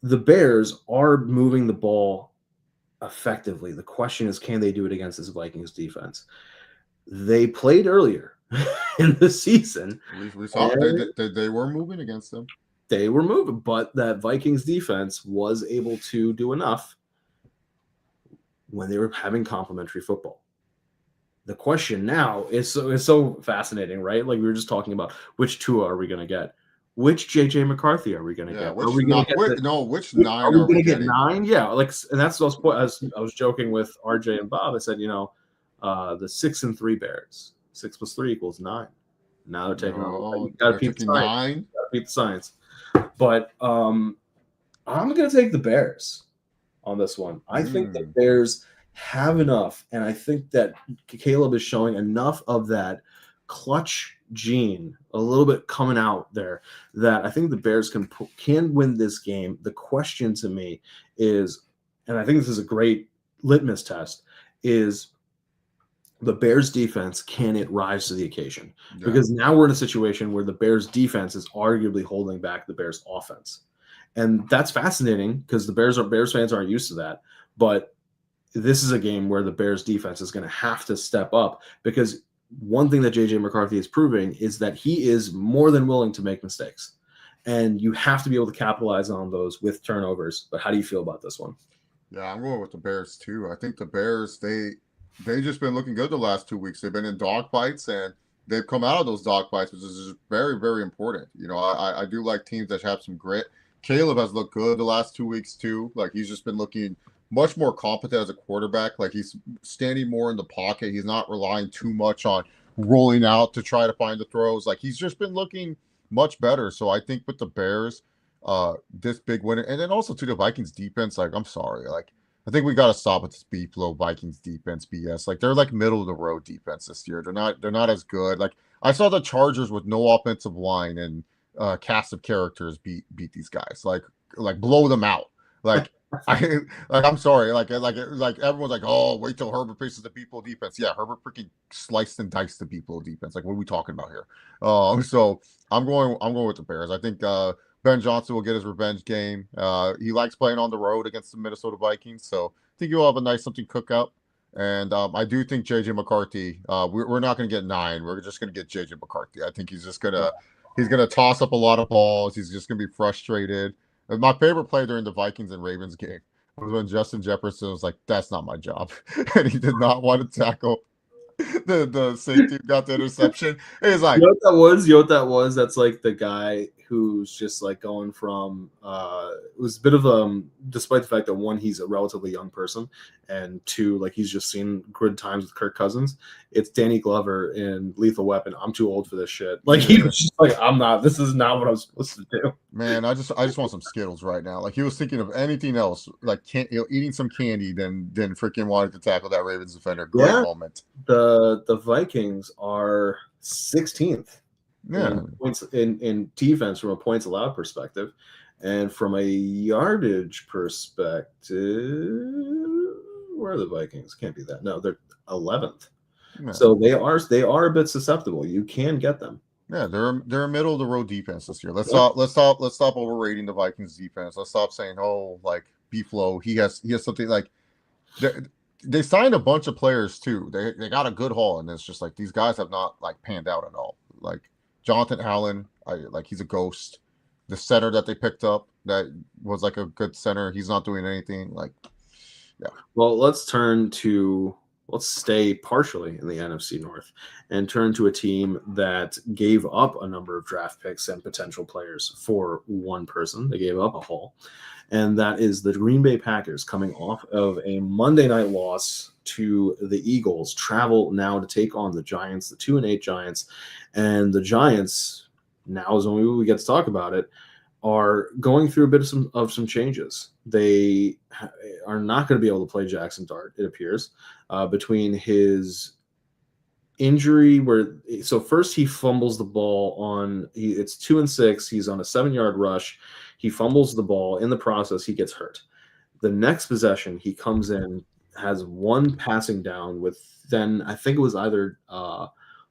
the Bears are moving the ball effectively. The question is, can they do it against this Vikings defense? They played earlier in the season. We saw they were moving against them. They were moving, but that Vikings defense was able to do enough when they were having complimentary football. The question now is so fascinating, right? Like we were just talking about, which Tua are we going to get? Which JJ McCarthy are we going to get? Which 9 are we going to get getting? 9? Yeah, and that's what I was joking with RJ and Bob. I said, the 6-3 Bears, 6 + 3 = 9. Now they're taking on. Got to keep the science. 9. Got to keep the science. But I'm going to take the Bears on this one. I think the Bears have enough, and I think that Caleb is showing enough of that clutch gene a little bit coming out there that I think the Bears can win this game. The question to me is, and I think this is a great litmus test, is the Bears defense, can it rise to the occasion? Yeah. Because now we're in a situation where the Bears defense is arguably holding back the Bears offense. And that's fascinating because the Bears fans aren't used to that. But this is a game where the Bears defense is going to have to step up, because one thing that JJ McCarthy is proving is that he is more than willing to make mistakes, and you have to be able to capitalize on those with turnovers. But how do you feel about this one? Yeah, I'm going with the Bears too. I think the Bears, they just been looking good the last 2 weeks. They've been in dogfights, and they've come out of those dogfights, which is very, very important. I do like teams that have some grit. Caleb has looked good the last 2 weeks too. Like he's just been looking much more competent as a quarterback. Like he's standing more in the pocket. He's not relying too much on rolling out to try to find the throws. Like he's just been looking much better. So I think with the Bears, this big winner, and then also to the Vikings defense, like I'm sorry, like I think we got to stop with this B-flow Vikings defense BS. Like they're like middle of the road defense this year. They're not as good. Like I saw the Chargers with no offensive line and cast of characters beat these guys. Like blow them out. Like I'm sorry. Like everyone's like, oh, wait till Herbert faces the B-flow defense. Yeah, Herbert freaking sliced and diced the B-flow defense. Like what are we talking about here? So I'm going with the Bears. I think Ben Johnson will get his revenge game. He likes playing on the road against the Minnesota Vikings, so I think he'll have a nice something cook up. And I do think JJ McCarthy. We're not going to get 9. We're just going to get JJ McCarthy. I think he's gonna toss up a lot of balls. He's just going to be frustrated. And my favorite play during the Vikings and Ravens game was when Justin Jefferson was like, "That's not my job," and he did not want to tackle the safety, got the interception. He's like, you know what that was? That's like the guy who's just like going from it was a bit of despite the fact that one, he's a relatively young person, and two, like he's just seen good times with Kirk Cousins. It's Danny Glover in Lethal Weapon. I'm too old for this shit. Like he was just like, this is not what I'm supposed to do. Man, I just want some Skittles right now. Like he was thinking of anything else, like eating some candy than freaking wanting to tackle that Ravens defender. Great moment. The Vikings are 16th in defense from a points allowed perspective, and from a yardage perspective, where are the Vikings? Can't be that. No, they're 11th. Yeah. So they are a bit susceptible. You can get them. Yeah, they're a middle of the road defense this year. Let's stop overrating the Vikings defense. Let's stop saying, oh, like B-flow, he has something like they signed a bunch of players too. They got a good haul, and it's just like these guys have not like panned out at all. Like Jonathan Allen, he's a ghost. The center that they picked up that was like a good center, he's not doing anything. Like, yeah. Well, let's stay partially in the NFC North and turn to a team that gave up a number of draft picks and potential players for one person. They gave up a haul, and that is the Green Bay Packers, coming off of a Monday night loss to the Eagles, travel now to take on the Giants, the 2-8 Giants. And the Giants, now is when we get to talk about it, are going through a bit of some changes. They are not going to be able to play Jackson Dart, it appears, between his injury so first he fumbles the ball it's 2-6. He's on a 7-yard rush. He fumbles the ball. In the process, he gets hurt. The next possession, he comes in, has one passing down with then I think it was either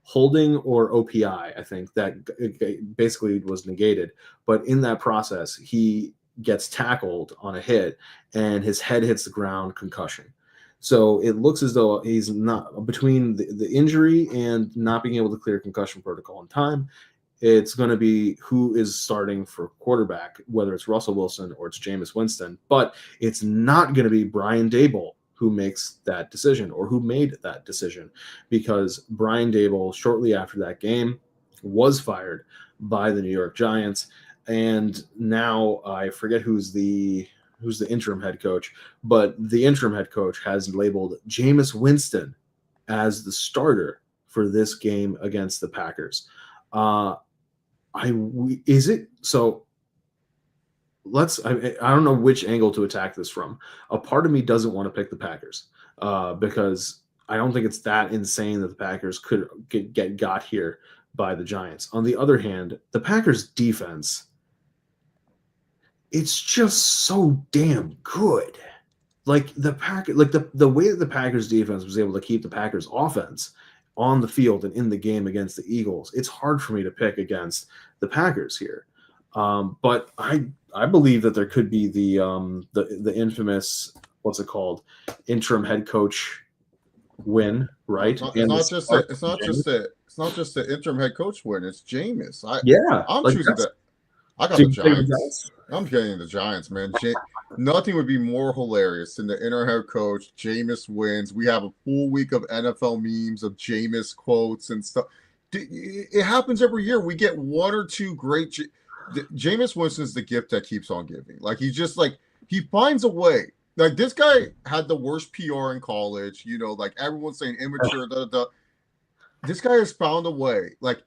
holding or OPI. I think that it basically was negated. But in that process, he gets tackled on a hit and his head hits the ground, concussion. So it looks as though he's not, between the injury and not being able to clear concussion protocol in time, it's going to be who is starting for quarterback, whether it's Russell Wilson or it's Jameis Winston. But it's not going to be Brian Daboll who makes that decision or who made that decision, because Brian Daboll, shortly after that game, was fired by the New York Giants. And now I forget who's the interim head coach, but the interim head coach has labeled Jameis Winston as the starter for this game against the Packers. Is it so? I don't know which angle to attack this from. A part of me doesn't want to pick the Packers because I don't think it's that insane that the Packers could get got here by the Giants. On the other hand, the Packers defense, it's just so damn good. Like the way that the Packers defense was able to keep the Packers offense on the field and in the game against the Eagles, it's hard for me to pick against the Packers here. But I believe that there could be the infamous, what's it called, interim head coach win, right? It's not just the interim head coach win. It's Jameis. I'm like choosing that. I got the Giants. I'm getting the Giants, man. Nothing would be more hilarious than the interim head coach. Jameis wins. We have a full week of NFL memes of Jameis quotes and stuff. It happens every year. We get one or two great. Jameis Winston's the gift that keeps on giving. Like he finds a way. Like this guy had the worst PR in college. Like everyone's saying immature. This guy has found a way. Like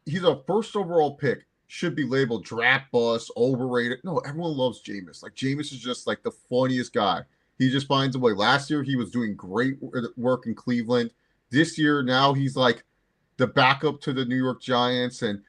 he's a first overall pick. Should be labeled draft bust, overrated. No, everyone loves Jameis. Like Jameis is just like the funniest guy. He just finds a way. Last year he was doing great work in Cleveland. This year now he's like the backup to the New York Giants, and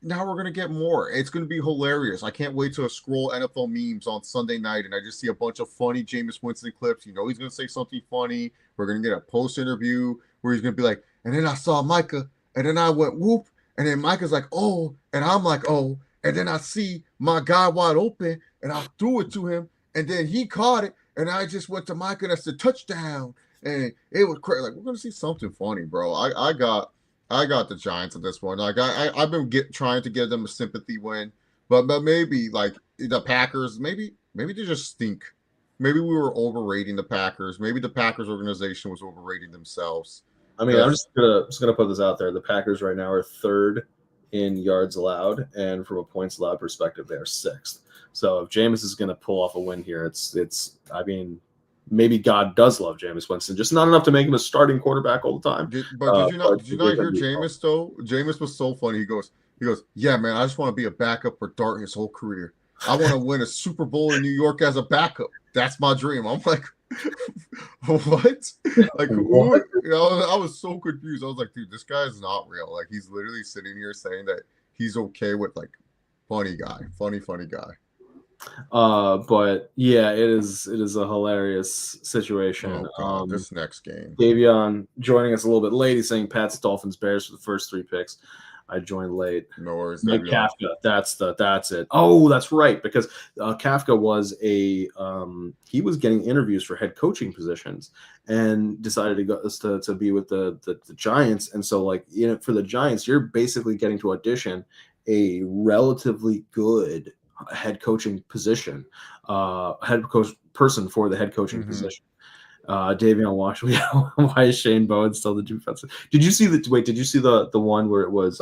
now we're gonna get more. It's gonna be hilarious. I can't wait to scroll NFL memes on Sunday night, and I just see a bunch of funny Jameis Winston clips. He's gonna say something funny. We're gonna get a post interview where he's gonna be like, and then I saw Micah, and then I went whoop. And then Micah's like, oh, and I'm like, oh, and then I see my guy wide open, and I threw it to him, and then he caught it, and I just went to Micah, and that's the touchdown, and it was crazy. Like we're gonna see something funny, bro. I got the Giants at this one. Like I've been trying to give them a sympathy win, but maybe like the Packers, maybe they just stink. Maybe we were overrating the Packers. Maybe the Packers organization was overrating themselves. I mean, I'm just gonna put this out there. The Packers right now are third in yards allowed, and from a points allowed perspective, they are sixth. So if Jameis is gonna pull off a win here, it's. I mean, maybe God does love Jameis Winston, just not enough to make him a starting quarterback all the time. Did you not hear Jameis though? Jameis was so funny. He goes, yeah, man, I just want to be a backup for Dart his whole career. I want to win a Super Bowl in New York as a backup. That's my dream. I'm like, what? Like, who? I was so confused. I was like, dude, this guy is not real. Like, he's literally sitting here saying that he's okay with like funny guy. But yeah, it is a hilarious situation. Oh God, this next game. Davion joining us a little bit late. He's saying Pats, Dolphins, Bears for the first 3 picks. I joined late. No worries. Mike Kafka, that's it. Oh, that's right, because Kafka was he was getting interviews for head coaching positions and decided to go to be with the Giants. And so, like, for the Giants, you're basically getting to audition a relatively good head coaching position, head coach person for the head coaching position. Davion Wash, why is Shane Bowen still the defensive? Did you see the one where it was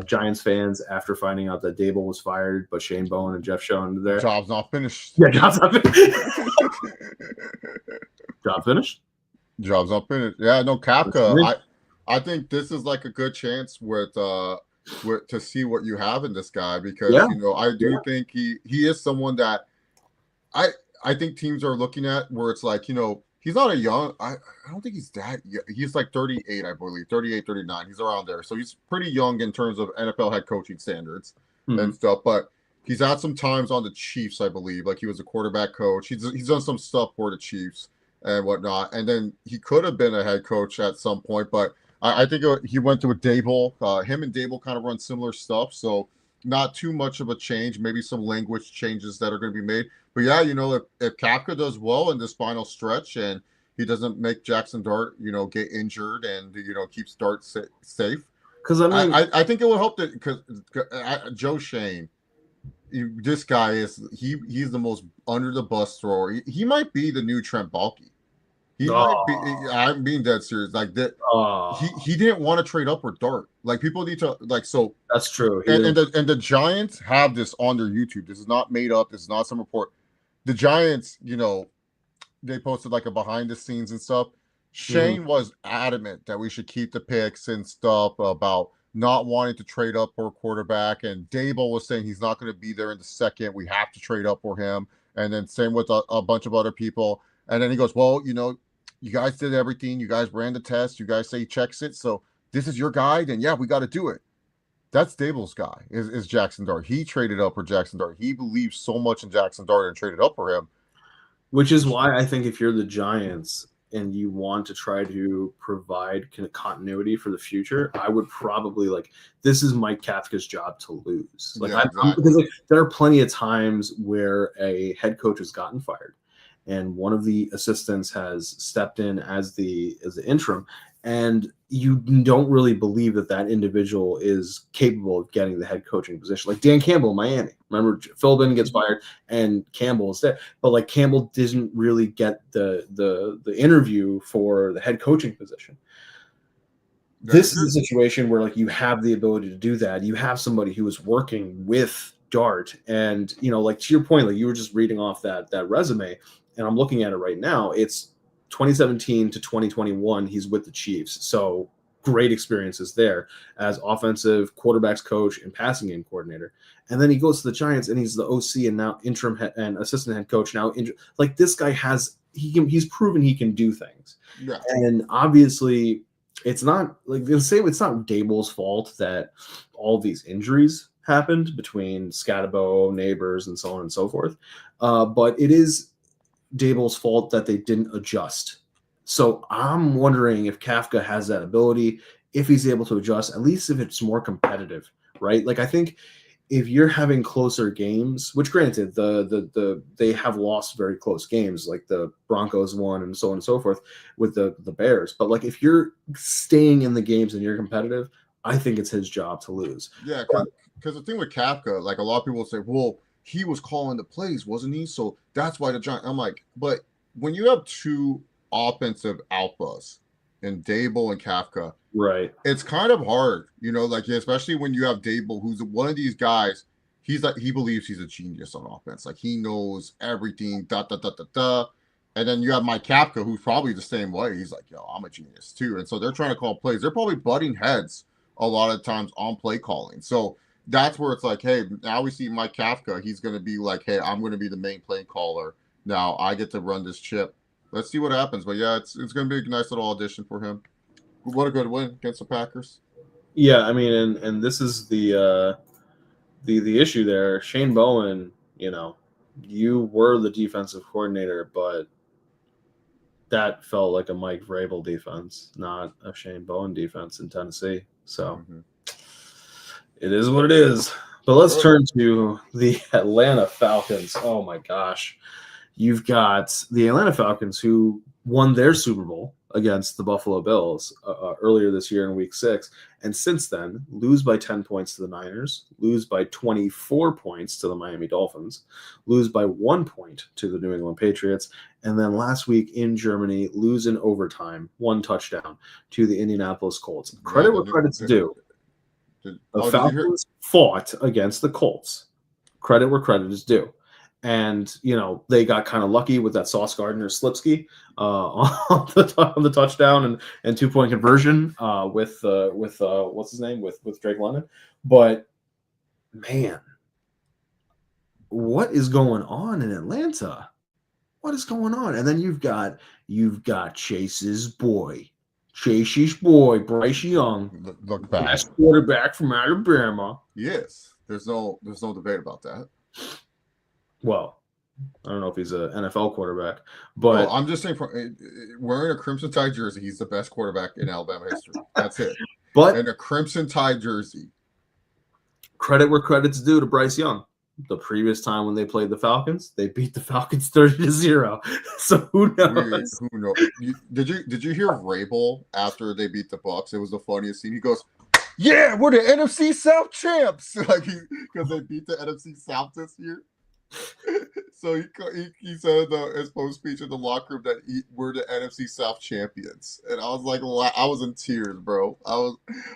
Giants fans after finding out that Daboll was fired, but Shane Bowen and Jeff Schoen there? Job's not finished. Yeah, job's not finished. Job finished? Job's not finished. Yeah, no, Kafka. I think this is like a good chance with to see what you have in this guy, because Yeah. I do think he is someone that I I think teams are looking at, where it's like, he's not a young, I don't think he's that young. He's like 38, I believe, 38, 39. He's around there. So he's pretty young in terms of NFL head coaching standards and stuff. But he's had some times on the Chiefs, I believe. Like, he was a quarterback coach. He's done some stuff for the Chiefs and whatnot. And then he could have been a head coach at some point, but I think he went to a Dable. Him and Dable kind of run similar stuff. So not too much of a change, maybe some language changes that are going to be made. But yeah, if Kafka does well in this final stretch and he doesn't make Jackson Dart, get injured, and keeps Dart safe, Because I mean, I think it will help that, because Joe Shane, this guy he's the most under the bus thrower. He might be the new Trent Baalke. He might be. I'm being dead serious. Like that, he didn't want to trade up with Dart. Like, people need to so. That's true. And the Giants have this on their YouTube. This is not made up. This is not some report. The Giants, they posted like a behind the scenes and stuff. Shane was adamant that we should keep the picks and stuff, about not wanting to trade up for a quarterback. And Dable was saying he's not going to be there in the second. We have to trade up for him. And then same with a bunch of other people. And then he goes, well, you guys did everything. You guys ran the test. You guys say he checks it. So this is your guy. Then yeah, we got to do it. That's Dable's guy, is Jackson Dart. He traded up for Jackson Dart. He believes so much in Jackson Dart and traded up for him. Which is why I think if you're the Giants and you want to try to provide continuity for the future, I would probably this is Mike Kafka's job to lose. Because there are plenty of times where a head coach has gotten fired and one of the assistants has stepped in as the interim, and you don't really believe that individual is capable of getting the head coaching position. Like Dan Campbell in Miami. Remember, Philbin gets fired and Campbell is there. But Campbell didn't really get the interview for the head coaching position. This is a situation where you have the ability to do that. You have somebody who is working with Dart, and to your point, you were just reading off that resume, and I'm looking at it right now. It's 2017 to 2021, he's with the Chiefs. So great experiences there as offensive quarterbacks coach and passing game coordinator. And then he goes to the Giants and he's the OC and now interim and assistant head coach. Now, this guy he's proven he can do things. Yeah. And obviously it's not it's not Dable's fault that all these injuries happened between Scatabo, Neighbors, and so on and so forth. But it is Dable's fault that they didn't adjust. So I'm wondering if Kafka has that ability, if he's able to adjust, at least if it's more competitive, right? I think if you're having closer games, which granted they have lost very close games, like the Broncos won and so on and so forth with the Bears. But if you're staying in the games and you're competitive, I think it's his job to lose. Yeah, because the thing with Kafka, a lot of people say, well, he was calling the plays, wasn't he? So that's why the Giants. I'm like, but when you have two offensive alphas in Dable and Kafka, right, it's kind of hard, especially when you have Dable, who's one of these guys. He believes he's a genius on offense. He knows everything. And then you have Mike Kafka, who's probably the same way. He's like, yo, I'm a genius too. And so they're trying to call plays. They're probably butting heads a lot of times on play calling. So that's where it's hey, now we see Mike Kafka. He's going to be hey, I'm going to be the main play caller. Now I get to run this chip. Let's see what happens. But yeah, it's going to be a nice little audition for him. What a good win against the Packers. Yeah, I mean, and this is the issue there. Shane Bowen, you were the defensive coordinator, but that felt like a Mike Vrabel defense, not a Shane Bowen defense in Tennessee. So It is what it is. But let's turn to the Atlanta Falcons. Oh my gosh. You've got the Atlanta Falcons who won their Super Bowl against the Buffalo Bills earlier this year in week 6. And since then, lose by 10 points to the Niners, lose by 24 points to the Miami Dolphins, lose by 1 point to the New England Patriots. And then last week in Germany, lose in overtime, 1 touchdown to the Indianapolis Colts. Credit where credit's due. The Falcons fought against the Colts. Credit where credit is due. And they got kind of lucky with that Sauce Gardner Slipsky on the touchdown and 2-point conversion with what's his name with Drake London. But man, what is going on in Atlanta? What is going on? And then you've got Chase's boy, Bryce Young, Look back. best quarterback from Alabama. Yes, there's no debate about that. Well, I don't know if he's an NFL quarterback, but I'm just saying, wearing a Crimson Tide jersey, he's the best quarterback in Alabama history. That's it. But and a Crimson Tide jersey. Credit where credit's due to Bryce Young. The previous time when they played the Falcons, they beat the Falcons 30-0. So who knows? Who knows? Did you hear Vrabel after they beat the Bucs? It was the funniest scene. He goes, "Yeah, we're the NFC South champs," like because they beat the NFC South this year. So he said in his post speech in the locker room that we're the NFC South champions, and I was like, I was in tears, bro. I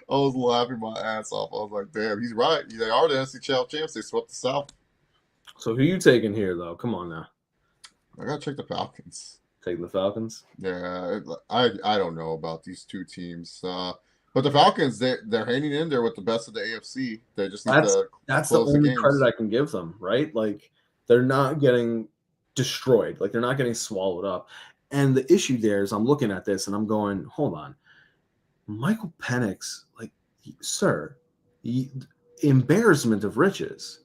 was laughing my ass off. I was like, damn, he's right. They are the NFC South champs. They swept the South. So who you taking here, though? Come on now. I gotta check the Falcons. Take the Falcons. Yeah, I don't know about these two teams, but the Falcons they're hanging in there with the best of the AFC. They just need that's the only credit I can give them, right? Like they're not getting destroyed, like they're not getting swallowed up. And the issue there is I'm looking at this and I'm going, hold on, Michael Penix, like, sir, embarrassment of riches.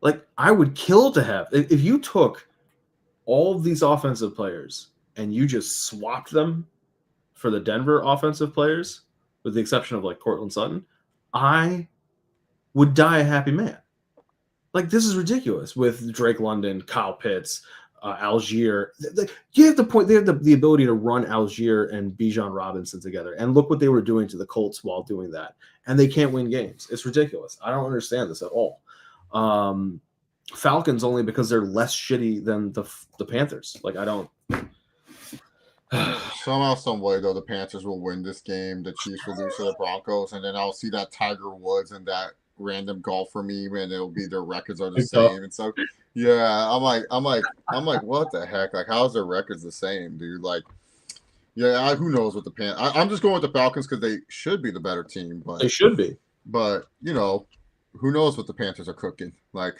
Like I would kill to have if you took all of these offensive players and you just swapped them for the Denver offensive players, with the exception of like Cortland Sutton, I would die a happy man. Like this is ridiculous with Drake London, Kyle Pitts, Algier. You have the point. They have the ability to run Algier and Bijan Robinson together, and look what they were doing to the Colts while doing that, and they can't win games. It's ridiculous. I don't understand this at all. Falcons only because they're less shitty than the Panthers. Like I don't. Somehow, some way, though, the Panthers will win this game. The Chiefs will lose to the Broncos, and then I'll see that Tiger Woods and that random golfer meme, and it'll be their records are the same. And so, yeah, I'm like, what the heck? Like, how's their records the same, dude? Like, yeah, who knows what the Panthers? I'm just going with the Falcons because they should be the better team, but they should be. But who knows what the Panthers are cooking? Like,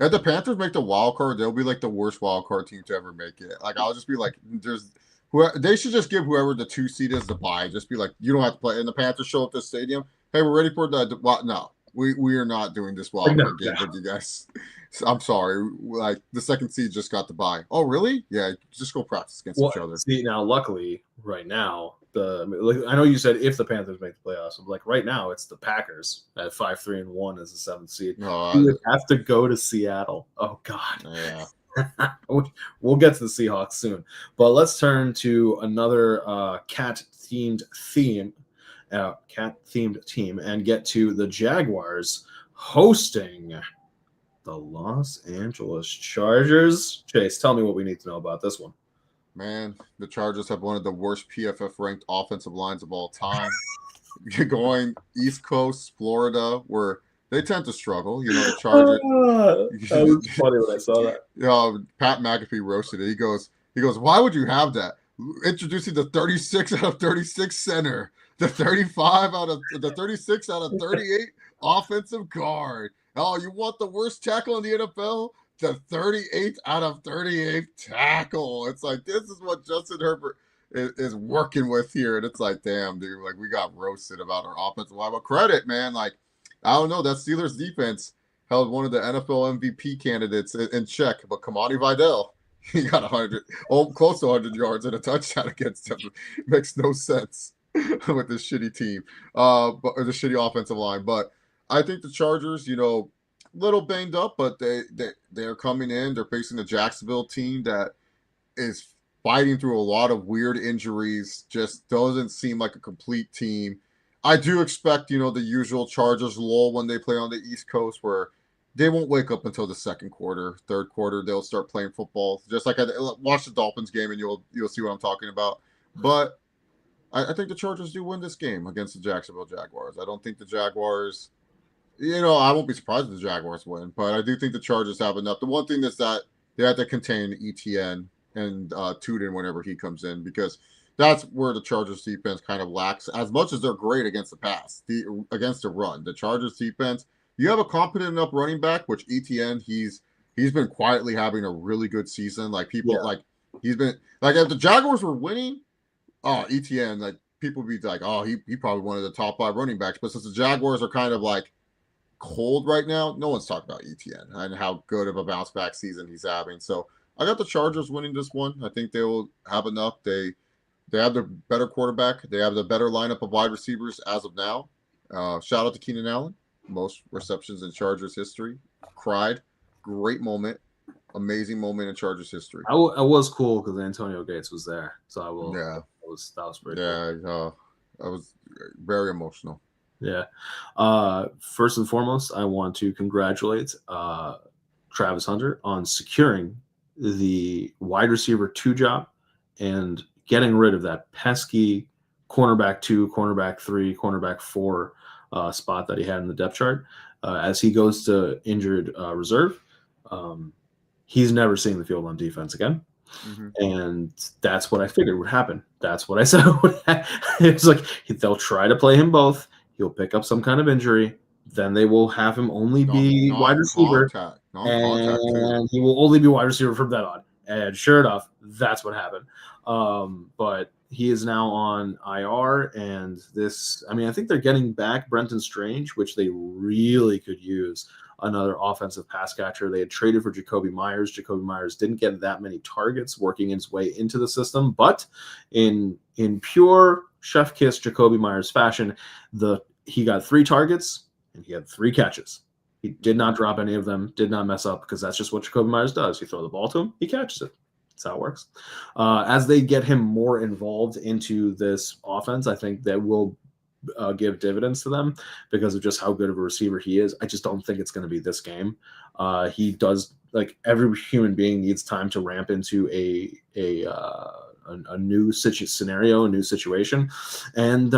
if the Panthers make the wild card, they'll be like the worst wild card team to ever make it. Like, I'll just be like, they should just give whoever the 2 seed is the bye. Just be like, you don't have to play. And the Panthers show up to the stadium. Hey, we're ready for the no. We are not doing this wild card game with you guys. I'm sorry. Like the 2nd seed just got the bye. Oh, really? Yeah, just go practice against each other. See, now, luckily, right now, I know you said if the Panthers make the playoffs, but like right now, it's the Packers at 5-3-1 as the 7th seed. You would have to go to Seattle. Oh God. Yeah. We'll get to the Seahawks soon, but let's turn to another cat-themed team and get to the Jaguars hosting the Los Angeles Chargers. Chase, tell me what we need to know about this one. Man, the Chargers have one of the worst PFF-ranked offensive lines of all time. Going East Coast, Florida, where they tend to struggle. The Chargers. That was funny when I saw that. Pat McAfee roasted it. He goes, why would you have that? Introducing the 36 out of 36 center, the 35 out of the 36 out of 38 offensive guard. Oh, you want the worst tackle in the NFL? The 38th out of 38 tackle. It's like, this is what Justin Herbert is working with here. And it's like, damn, dude, like we got roasted about our offensive line. But credit, man, like, I don't know, that Steelers defense held one of the NFL MVP candidates in check. But Kamani Vidal, he got close to 100 yards and a touchdown against them. Makes no sense with this shitty team, but the shitty offensive line. But I think the Chargers, little banged up, but they're coming in. They're facing the Jacksonville team that is fighting through a lot of weird injuries. Just doesn't seem like a complete team. I do expect, the usual Chargers lull when they play on the East Coast, where they won't wake up until the 2nd quarter, 3rd quarter. They'll start playing football. Just like watch the Dolphins game, and you'll see what I'm talking about. But I think the Chargers do win this game against the Jacksonville Jaguars. I don't think the Jaguars I won't be surprised if the Jaguars win, but I do think the Chargers have enough. The one thing is that they have to contain ETN and Tuden whenever he comes in, because that's where the Chargers defense kind of lacks. As much as they're great against the pass, against the run, the Chargers defense, you have a competent enough running back, which ETN, he's been quietly having a really good season. Like people like he's been like if the Jaguars were winning, ETN, like people would be like, oh, he probably one of the top 5 running backs. But since the Jaguars are kind of like cold right now, no one's talking about ETN and how good of a bounce back season he's having. So I got the Chargers winning this one. I think they will have enough. They have the better quarterback. They have the better lineup of wide receivers as of now. Shout out to Keenan Allen, most receptions in Chargers history. Cried, great moment, amazing moment in Chargers history. I was cool because Antonio Gates was there, so I will. Yeah, that was pretty. Cool. I was very emotional. Yeah. First and foremost, I want to congratulate Travis Hunter on securing the wide receiver 2 job and getting rid of that pesky cornerback 2, cornerback 3, cornerback 4 spot that he had in the depth chart. As he goes to injured reserve, he's never seeing the field on defense again. Mm-hmm. And that's what I figured would happen. That's what I said would happen. It's like they'll try to play him both. He'll pick up some kind of injury. Then they will have him only be wide receiver. And he will only be wide receiver from then on. And sure enough, that's what happened. But he is now on IR. And I think they're getting back Brenton Strange, which they really could use another offensive pass catcher. They had traded for Jacoby Myers. Jacoby Myers didn't get that many targets working his way into the system. But in pure chef kiss Jacoby Myers fashion, he got 3 targets and he had 3 catches. He did not drop any of them, did not mess up, because that's just what Jacoby Myers does. You throw the ball to him, he catches it. That's how it works. As they get him more involved into this offense, I think that will give dividends to them because of just how good of a receiver he is. I just don't think it's going to be this game. He does, like every human being needs time to ramp into a new scenario, a new situation. And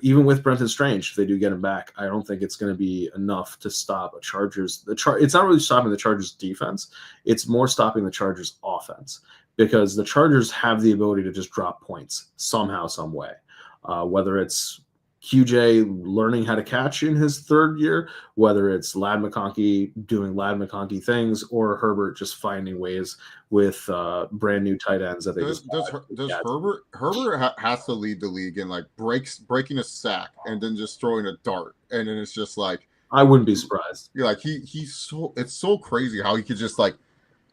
even with Brenton Strange, if they do get him back, I don't think it's going to be enough to stop a Chargers. It's not really stopping the Chargers defense. It's more stopping the Chargers offense, because the Chargers have the ability to just drop points somehow, some way, whether it's QJ learning how to catch in his 3rd year, whether it's Ladd McConkey doing Ladd McConkey things, or Herbert just finding ways with brand new tight ends that they does Herbert has to lead the league in like breaking a sack and then just throwing a dart, and then it's just like, I wouldn't be surprised. Yeah, like it's so crazy how he could just like,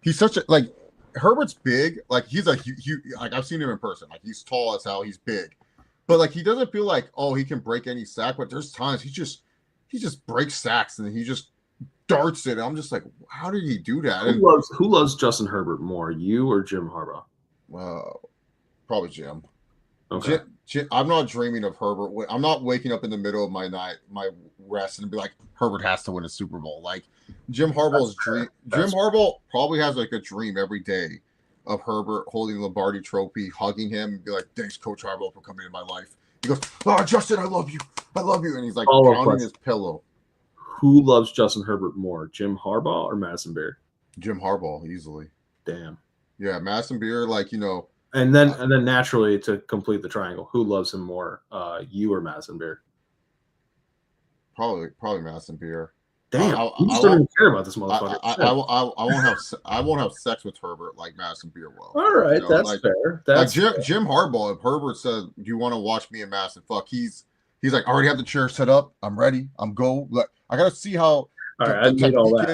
he's such a, like, Herbert's big, like he's a huge, like I've seen him in person, like he's tall as hell, he's big. But like he doesn't feel like, oh, he can break any sack, but there's times he just breaks sacks and he just darts it. I'm just like, how did he do that? Who loves Justin Herbert more, you or Jim Harbaugh? Probably Jim. Okay. Jim, I'm not dreaming of Herbert. I'm not waking up in the middle of my night, my rest, and be like, Herbert has to win a Super Bowl. Like Jim Harbaugh's dream. Jim Harbaugh probably has like a dream every day of Herbert holding the Lombardi trophy, hugging him, and be like, thanks, Coach Harbaugh, for coming in my life. He goes, oh, Justin, I love you. And he's like pounding his pillow. Who loves Justin Herbert more, Jim Harbaugh or Madison Beer? Jim Harbaugh, easily. Damn. Yeah, Madison Beer, like, And then naturally, to complete the triangle, who loves him more, you or Madison Beer? Probably Madison Beer. Damn, you just don't even care about this motherfucker. I won't have sex with Herbert like Madison Beer will. All right, that's like, fair. That's like Jim Harbaugh. If Herbert said, "Do you want to watch me and Madison fuck?" He's like, "I already have the chair set up. I'm ready. I'm go." Like, I gotta see how. All right, I need all that.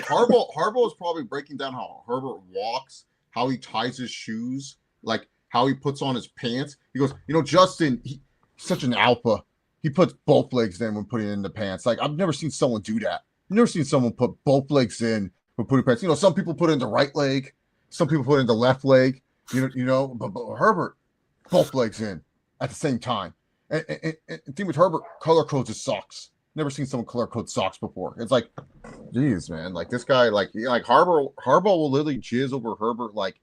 Harbaugh is probably breaking down how Herbert walks, how he ties his shoes, like how he puts on his pants. He goes, Justin, he's such an alpha. He puts both legs in when putting in the pants. Like, I've never seen someone do that. I've never seen someone put both legs in when putting pants. Some people put in the right leg, some people put in the left leg. But Herbert, both legs in at the same time. And the thing with Herbert, color codes his socks. Never seen someone color code socks before. It's like, geez, man. Like this guy, like Harbaugh will literally jizz over Herbert, like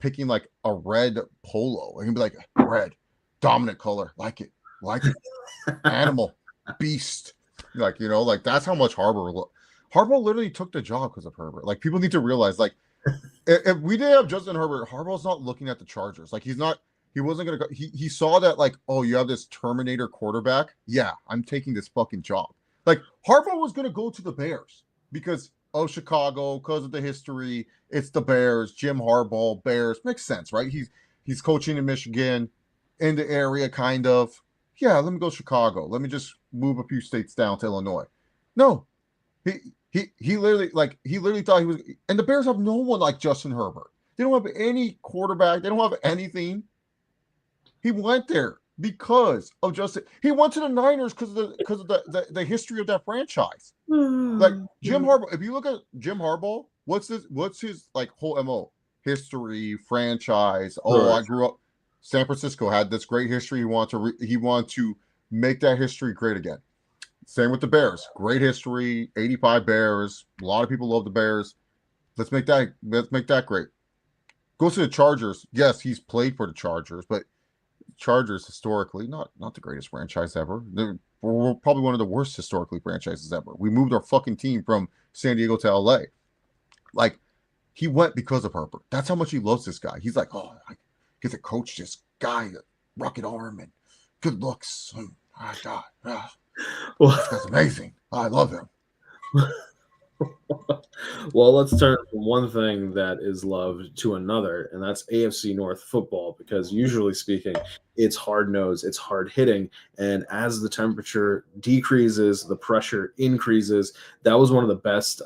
picking like a red polo. And he'll be like, red, dominant color, like it. Animal, beast. Like, like that's how much Harbaugh literally took the job because of Herbert. Like, people need to realize, like, if we didn't have Justin Herbert, Harbaugh's not looking at the Chargers. Like, he wasn't gonna go. He saw that, like, oh, you have this Terminator quarterback. Yeah, I'm taking this fucking job. Like, Harbaugh was gonna go to the Bears because of Chicago, because of the history. It's the Bears, Jim Harbaugh, Bears. Makes sense, right? He's coaching in Michigan, in the area, kind of. Yeah, let me go Chicago. Let me just move a few states down to Illinois. No, he literally thought he was, and the Bears have no one like Justin Herbert. They don't have any quarterback. They don't have anything. He went there because of Justin. He went to the Niners because of the history of that franchise. Like, Jim Harbaugh. If you look at Jim Harbaugh, what's his like whole MO? History, franchise. Oh, I grew up. San Francisco had this great history. He wanted to make that history great again. Same with the Bears. Great history. 85 Bears. A lot of people love the Bears. Let's make that great. Goes to the Chargers. Yes, he's played for the Chargers, but Chargers historically not the greatest franchise ever. We're probably one of the worst historically franchises ever. We moved our fucking team from San Diego to LA. Like, he went because of Herbert. That's how much he loves this guy. He's like, oh, I get to coach this guy, rocket arm and good looks. Oh my God. Well, this guy's amazing. I love him. Well, let's turn from one thing that is loved to another, and that's AFC North football, because usually speaking, it's hard-nosed, it's hard-hitting, and as the temperature decreases, the pressure increases. That was one of the best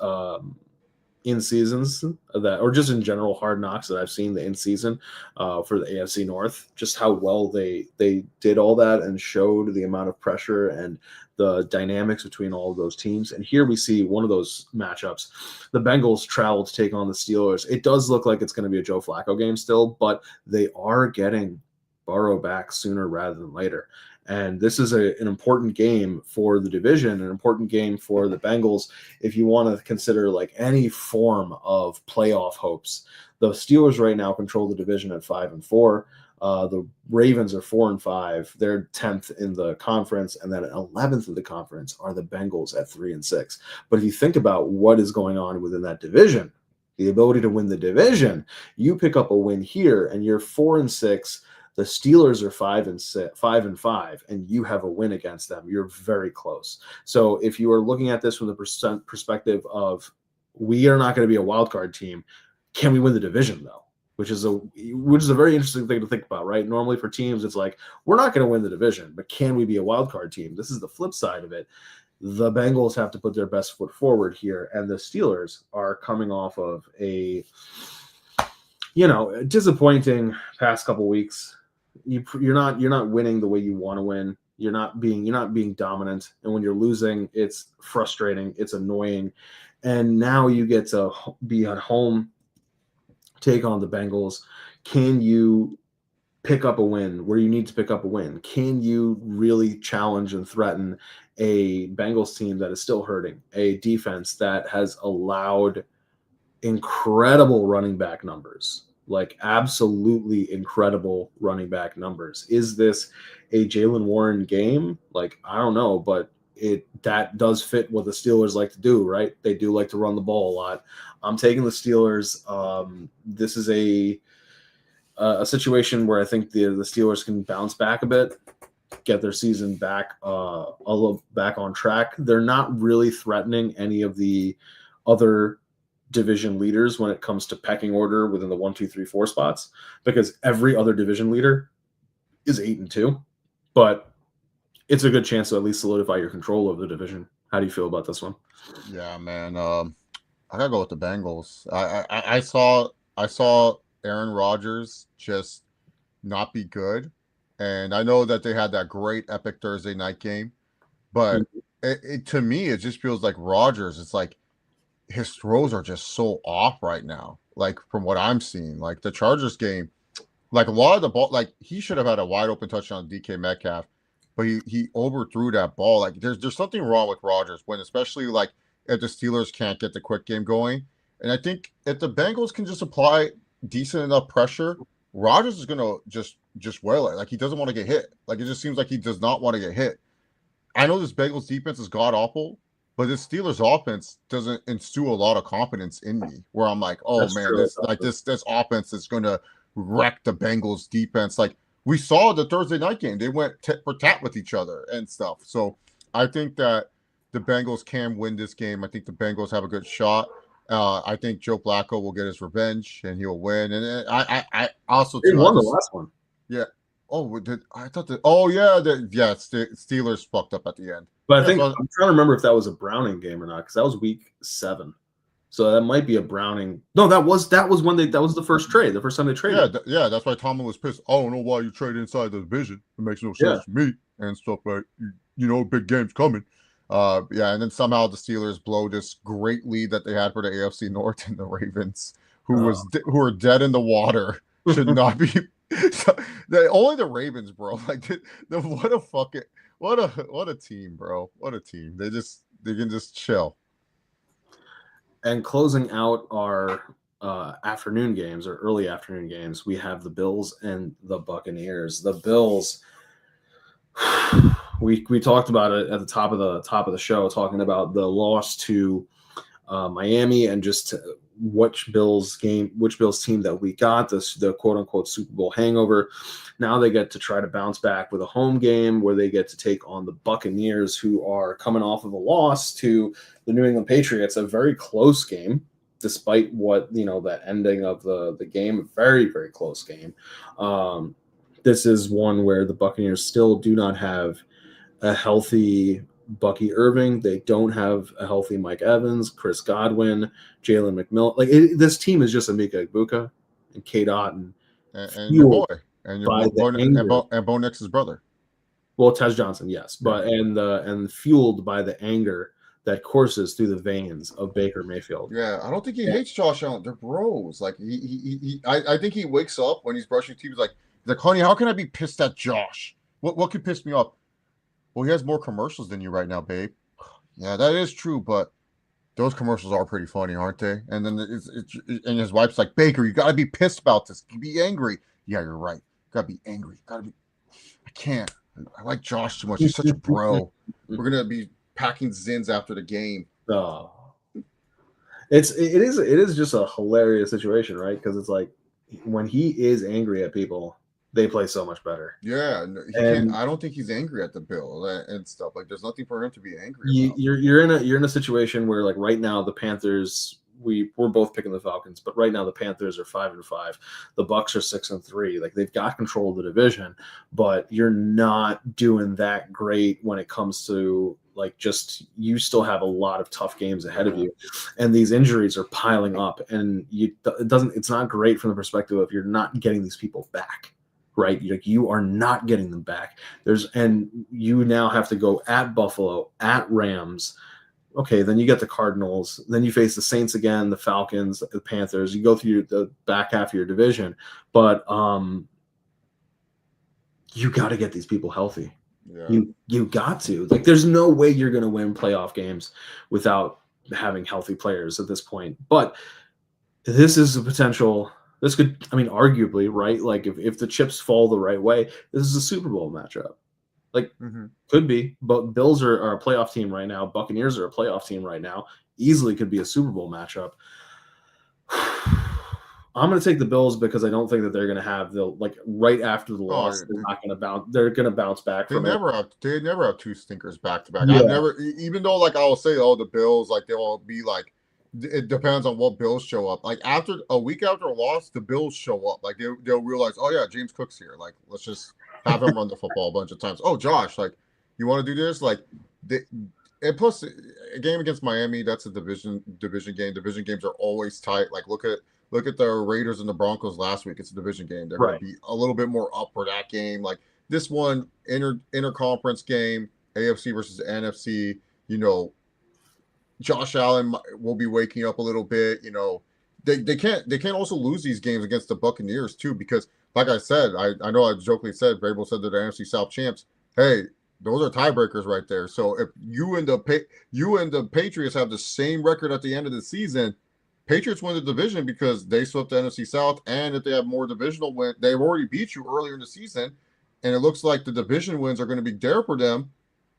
in seasons that, or just in general, hard knocks that I've seen the in season for the AFC North. Just how well they did all that and showed the amount of pressure and the dynamics between all of those teams. And here we see one of those matchups. The Bengals travel to take on the Steelers. It does look like it's going to be a Joe Flacco game still, but they are getting Burrow back sooner rather than later. And this is an important game for the division, an important game for the Bengals. If you want to consider like any form of playoff hopes, the Steelers right now control the division at 5-4. The Ravens are 4-5. They're 10th in the conference, and then 11th in the conference are the Bengals at 3-6. But if you think about what is going on within that division, the ability to win the division, you pick up a win here, and you're 4-6. The Steelers are 5-5, and you have a win against them. You're very close. So if you are looking at this from the perspective of, we are not going to be a wild card team, can we win the division though? Which is a very interesting thing to think about, right? Normally for teams, it's like, we're not going to win the division, but can we be a wild card team? This is the flip side of it. The Bengals have to put their best foot forward here, and the Steelers are coming off of a disappointing past couple weeks. You're not winning the way you want to win. You're not being dominant, and when you're losing, it's frustrating, it's annoying. And now you get to be at home, take on the Bengals. Can you pick up a win where you need to pick up a win? Can you really challenge and threaten a Bengals team that is still hurting, a defense that has allowed incredible running back numbers? Like, absolutely incredible running back numbers. Is this a Jaylen Warren game? Like, I don't know, but that does fit what the Steelers like to do, right? They do like to run the ball a lot. I'm taking the Steelers. This is a situation where I think the Steelers can bounce back a bit, get their season back a little back on track. They're not really threatening any of the other division leaders when it comes to pecking order within the 1, 2, 3, 4 spots, because every other division leader is 8-2, but it's a good chance to at least solidify your control of the division. How do you feel about this one? Yeah, man. I gotta go with the Bengals. I saw Aaron Rodgers just not be good, and I know that they had that great epic Thursday night game, but to me it just feels like Rodgers. It's like his throws are just so off right now. Like, from what I'm seeing, like the Chargers game, like a lot of the ball, like he should have had a wide open touchdown on DK Metcalf, but he overthrew that ball. Like, there's something wrong with Rodgers, when especially like if the Steelers can't get the quick game going. And I think if the Bengals can just apply decent enough pressure, Rodgers is gonna just wail it. Like, he doesn't want to get hit. Like, it just seems like he does not want to get hit. I know this Bengals defense is god awful, but this Steelers offense doesn't instill a lot of confidence in me. Where I'm like, oh That's man, true. this offense is going to wreck the Bengals defense. Like we saw the Thursday night game, they went tit for tat with each other and stuff. So I think that the Bengals can win this game. I think the Bengals have a good shot. I think Joe Flacco will get his revenge and he'll win. And I also They too, I won the just last one. yeah. Oh, I thought that? Oh yeah, the Steelers fucked up at the end. But I Yeah, think so I'm trying to remember if that was a Browning game or not, because that was week 7. So that might be a Browning. No, that was when that was the first trade, the first time they traded. yeah, that's why Tomlin was pissed. I don't know why you trade inside the division. It makes no Yeah. sense to me and stuff like you know, big games coming. Yeah, and then somehow the Steelers blow this great lead that they had for the AFC North, and the Ravens, who are dead in the water, should not be. Only the Ravens, bro. Like what a team, bro. What a team. They can just chill. And closing out our afternoon games or early afternoon games, we have the Bills and the Buccaneers. The Bills, we talked about it at the top of the show, talking about the loss to Miami and just which Bills team that we got, the quote unquote Super Bowl hangover. Now they get to try to bounce back with a home game where they get to take on the Buccaneers, who are coming off of a loss to the New England Patriots, a very close game, despite what, that ending of the game, very, very close game. This is one where the Buccaneers still do not have a healthy Bucky Irving. They don't have a healthy Mike Evans, Chris Godwin, Jalen McMillan. This team is just Emeka Egbuka and Kate Otten. And your boy. And Bo Nix's brother. Well, Tez Johnson, yes. But and fueled by the anger that courses through the veins of Baker Mayfield. Yeah, I don't think he hates Josh Allen. They're bros. Like I think he wakes up when he's brushing teeth. He's like, honey, how can I be pissed at Josh? What could piss me off? Well, he has more commercials than you right now, babe. Yeah, that is true, but those commercials are pretty funny, aren't they? And then and his wife's like, Baker, you gotta be pissed about this. Be angry. Yeah, you're right. Gotta be angry. I can't. I like Josh too much. He's such a bro. We're gonna be packing Zins after the game. Oh. It is just a hilarious situation, right? Because it's like when he is angry at people, they play so much better. Yeah, I don't think he's angry at the Bill and stuff. Like, there's nothing for him to be angry about. You're in a situation where, like, right now the Panthers, we're both picking the Falcons, but right now the Panthers are 5-5. The Bucks are 6-3. Like, they've got control of the division, but you're not doing that great when it comes to, like, just you still have a lot of tough games ahead of you, and these injuries are piling up, and it's not great from the perspective of you're not getting these people back. Right, like you are not getting them back. And you now have to go at Buffalo, at Rams. Okay, then you get the Cardinals. Then you face the Saints again, the Falcons, the Panthers. You go through the back half of your division, but you got to get these people healthy. Yeah. You got to. Like, there's no way you're going to win playoff games without having healthy players at this point. But this is a potential. This could, arguably, right? Like, if the chips fall the right way, this is a Super Bowl matchup. Like, could be. But Bills are a playoff team right now. Buccaneers are a playoff team right now. Easily could be a Super Bowl matchup. I'm going to take the Bills because I don't think that they're going to have right after the loss. They're going to bounce back. They never have two stinkers back to back. Yeah. I've never, even though, like, I will say, the Bills, like, they'll be like. It depends on what Bills show up. Like, after a week after a loss, the Bills show up. Like, they'll realize, oh yeah, James Cook's here. Like, let's just have him run the football a bunch of times. Oh, Josh, like, you want to do this? Like, and plus a game against Miami, that's a division game. Division games are always tight. Like, look at the Raiders and the Broncos last week. It's a division game. They're going to be a little bit more up for that game. Like, this one, interconference game, AFC versus NFC. Josh Allen will be waking up a little bit. They can't also lose these games against the Buccaneers too, because, like I said, I know I jokingly said, Vrabel said they're the NFC South champs. Hey, those are tiebreakers right there. So if you and the Patriots have the same record at the end of the season, Patriots win the division because they swept the NFC South, and if they have more divisional wins, they've already beat you earlier in the season, and it looks like the division wins are going to be there for them.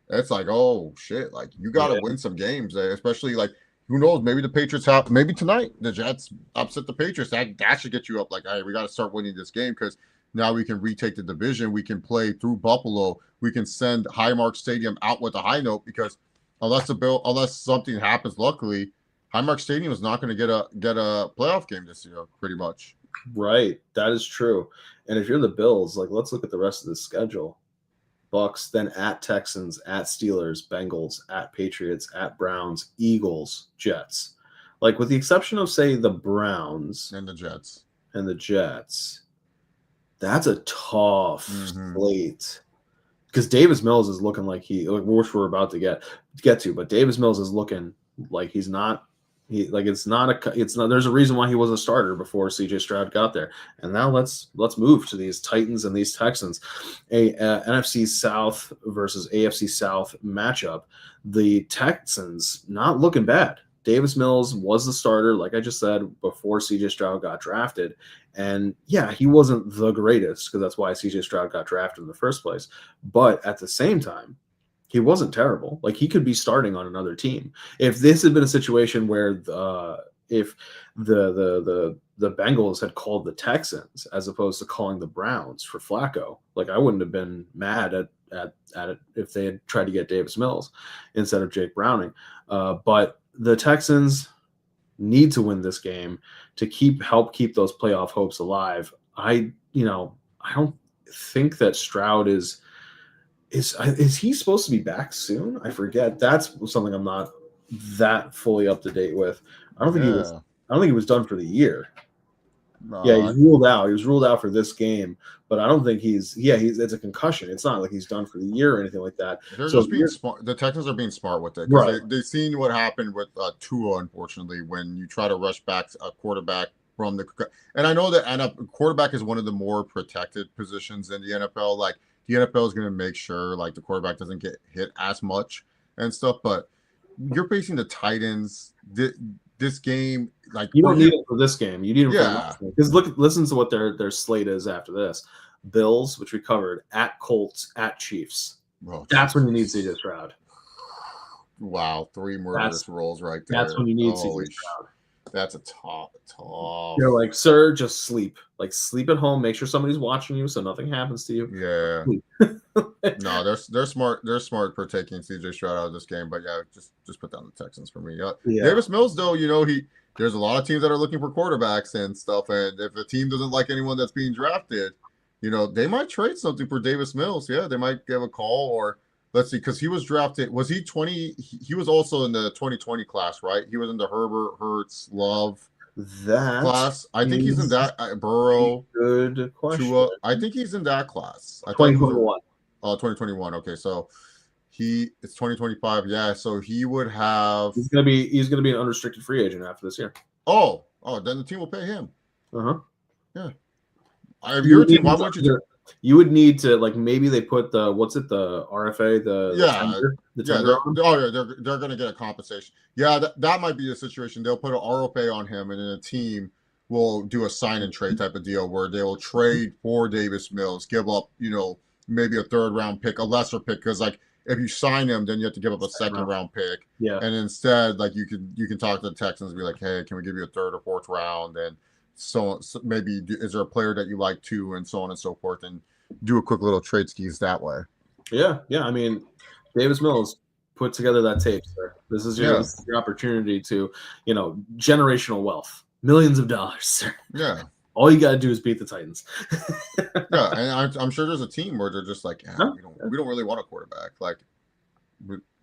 It's like, oh shit, like you got to Yeah. win some games, especially like who knows, maybe the Patriots have maybe tonight the Jets upset the Patriots. That should get you up like, hey, we got to start winning this game because now we can retake the division. We can play through Buffalo. We can send Highmark Stadium out with a high note because unless something happens, luckily, Highmark Stadium is not going to get a playoff game this year, pretty much. Right. That is true. And if you're the Bills, like let's look at the rest of the schedule. Bucks, then at Texans, at Steelers, Bengals, at Patriots, at Browns, Eagles, Jets. Like with the exception of say the Browns And the Jets. and the Jets, that's a tough slate. Because Davis Mills is looking like which we're about to get to, but Davis Mills is looking like he's not. It's not. There's a reason why he was a starter before CJ Stroud got there. And now let's move to these Titans and these Texans, a NFC South versus AFC South matchup. The Texans not looking bad. Davis Mills was the starter, like I just said, before CJ Stroud got drafted. And yeah, he wasn't the greatest because that's why CJ Stroud got drafted in the first place. But at the same time, he wasn't terrible. Like he could be starting on another team. If this had been a situation where if the Bengals had called the Texans as opposed to calling the Browns for Flacco, like I wouldn't have been mad at it if they had tried to get Davis Mills instead of Jake Browning. But the Texans need to win this game to help keep those playoff hopes alive. I don't think that Stroud is he supposed to be back soon? I forget. That's something I'm not that fully up to date with. I don't think he was done for the year. Yeah, he's ruled out. He was ruled out for this game, but I don't think he's it's a concussion. It's not like he's done for the year or anything like that. They're just being smart. The Texans are being smart with it. Right. They've seen what happened with Tua, unfortunately, when you try to rush back a quarterback from the – and I know that a quarterback is one of the more protected positions in the NFL. Like, the NFL is going to make sure, like, the quarterback doesn't get hit as much and stuff, but you're facing the Titans. This game, like you don't need it for this game. You need it for the next game. Because listen to what their slate is after this: Bills, which we covered, at Colts, at Chiefs. Oh, that's when you need CJ Stroud. Wow, 3 murderous rolls right there. That's when you need CJ Stroud. That's a tough. You're like, sir, just sleep. Like, sleep at home. Make sure somebody's watching you so nothing happens to you. Yeah. No, they're smart. They're smart for taking CJ Stroud out of this game. But yeah, just put down the Texans for me. Yeah. Davis Mills, though, there's a lot of teams that are looking for quarterbacks and stuff. And if a team doesn't like anyone that's being drafted, they might trade something for Davis Mills. Yeah, they might give a call or. Let's see, because he was drafted. Was he 20? He was also in the 2020 class, right? He was in the Herbert, Hurts, Love class. I think he's in that. Burrow. Good question. Tua. I think he's in that class. 2021. 2021. Okay, so it's 2025. Yeah, so he would have. He's gonna be an unrestricted free agent after this year. Oh, then the team will pay him. Yeah. If you're a team, why wouldn't you? You would need to, like, maybe they put the RFA, the tender. They're going to get a compensation. Yeah, that might be the situation. They'll put an RFA on him, and then a team will do a sign and trade type of deal where they will trade for Davis Mills, give up, maybe a 3rd round pick, a lesser pick, because like if you sign him, then you have to give up a 2nd round pick. Yeah, and instead, like you can talk to the Texans and be like, hey, can we give you a 3rd or 4th round and. So maybe is there a player that you like too, and so on and so forth, and do a quick little trade skis that way. Yeah. I mean, Davis Mills put together that tape, sir. This is your opportunity to, generational wealth, millions of dollars, sir. Yeah. All you got to do is beat the Titans. Yeah, and I'm sure there's a team where they're just like, we don't really want a quarterback. Like,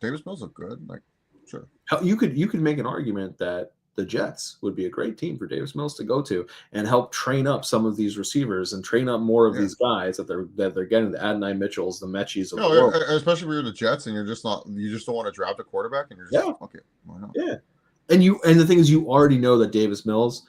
Davis Mills look good. Like, sure. You could make an argument that the Jets would be a great team for Davis Mills to go to and help train up some of these receivers and train up more of these guys that they're getting, the Adonai Mitchells, the Mechis of the world. Especially if you're the Jets and you just don't want to draft a quarterback and you're just okay, why not? Yeah. And the thing is, you already know that Davis Mills,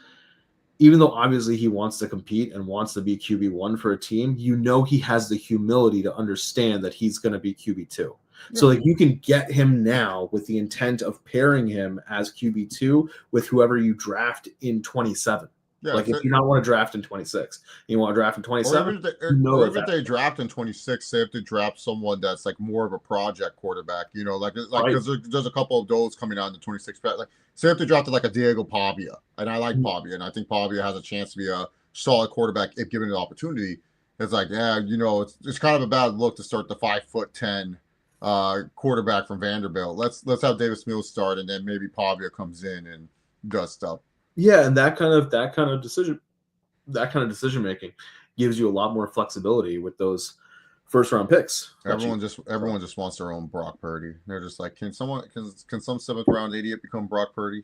even though obviously he wants to compete and wants to be QB1 for a team, he has the humility to understand that he's going to be QB2. So like you can get him now with the intent of pairing him as QB2 with whoever you draft in 27. Yeah, Like, so, if you not want to draft in 26, you want to draft in or 27, even if they, you know or that even if that's they draft in 26, say if they draft someone that's like more of a project quarterback, you know, like right. because there's a couple of those coming out in the 26 draft. Like, say if they drafted like a Diego Pavia, and I like Pavia, and I think Pavia has a chance to be a solid quarterback if given the opportunity. It's like, yeah, you know, it's kind of a bad look to start the 5'10" quarterback from Vanderbilt. Let's have Davis Mills start, and then maybe Pavia comes in and does stuff. Yeah, and that kind of decision making gives you a lot more flexibility with those first round picks. Everyone just wants their own Brock Purdy. They're just like, can some 7th round idiot become Brock Purdy?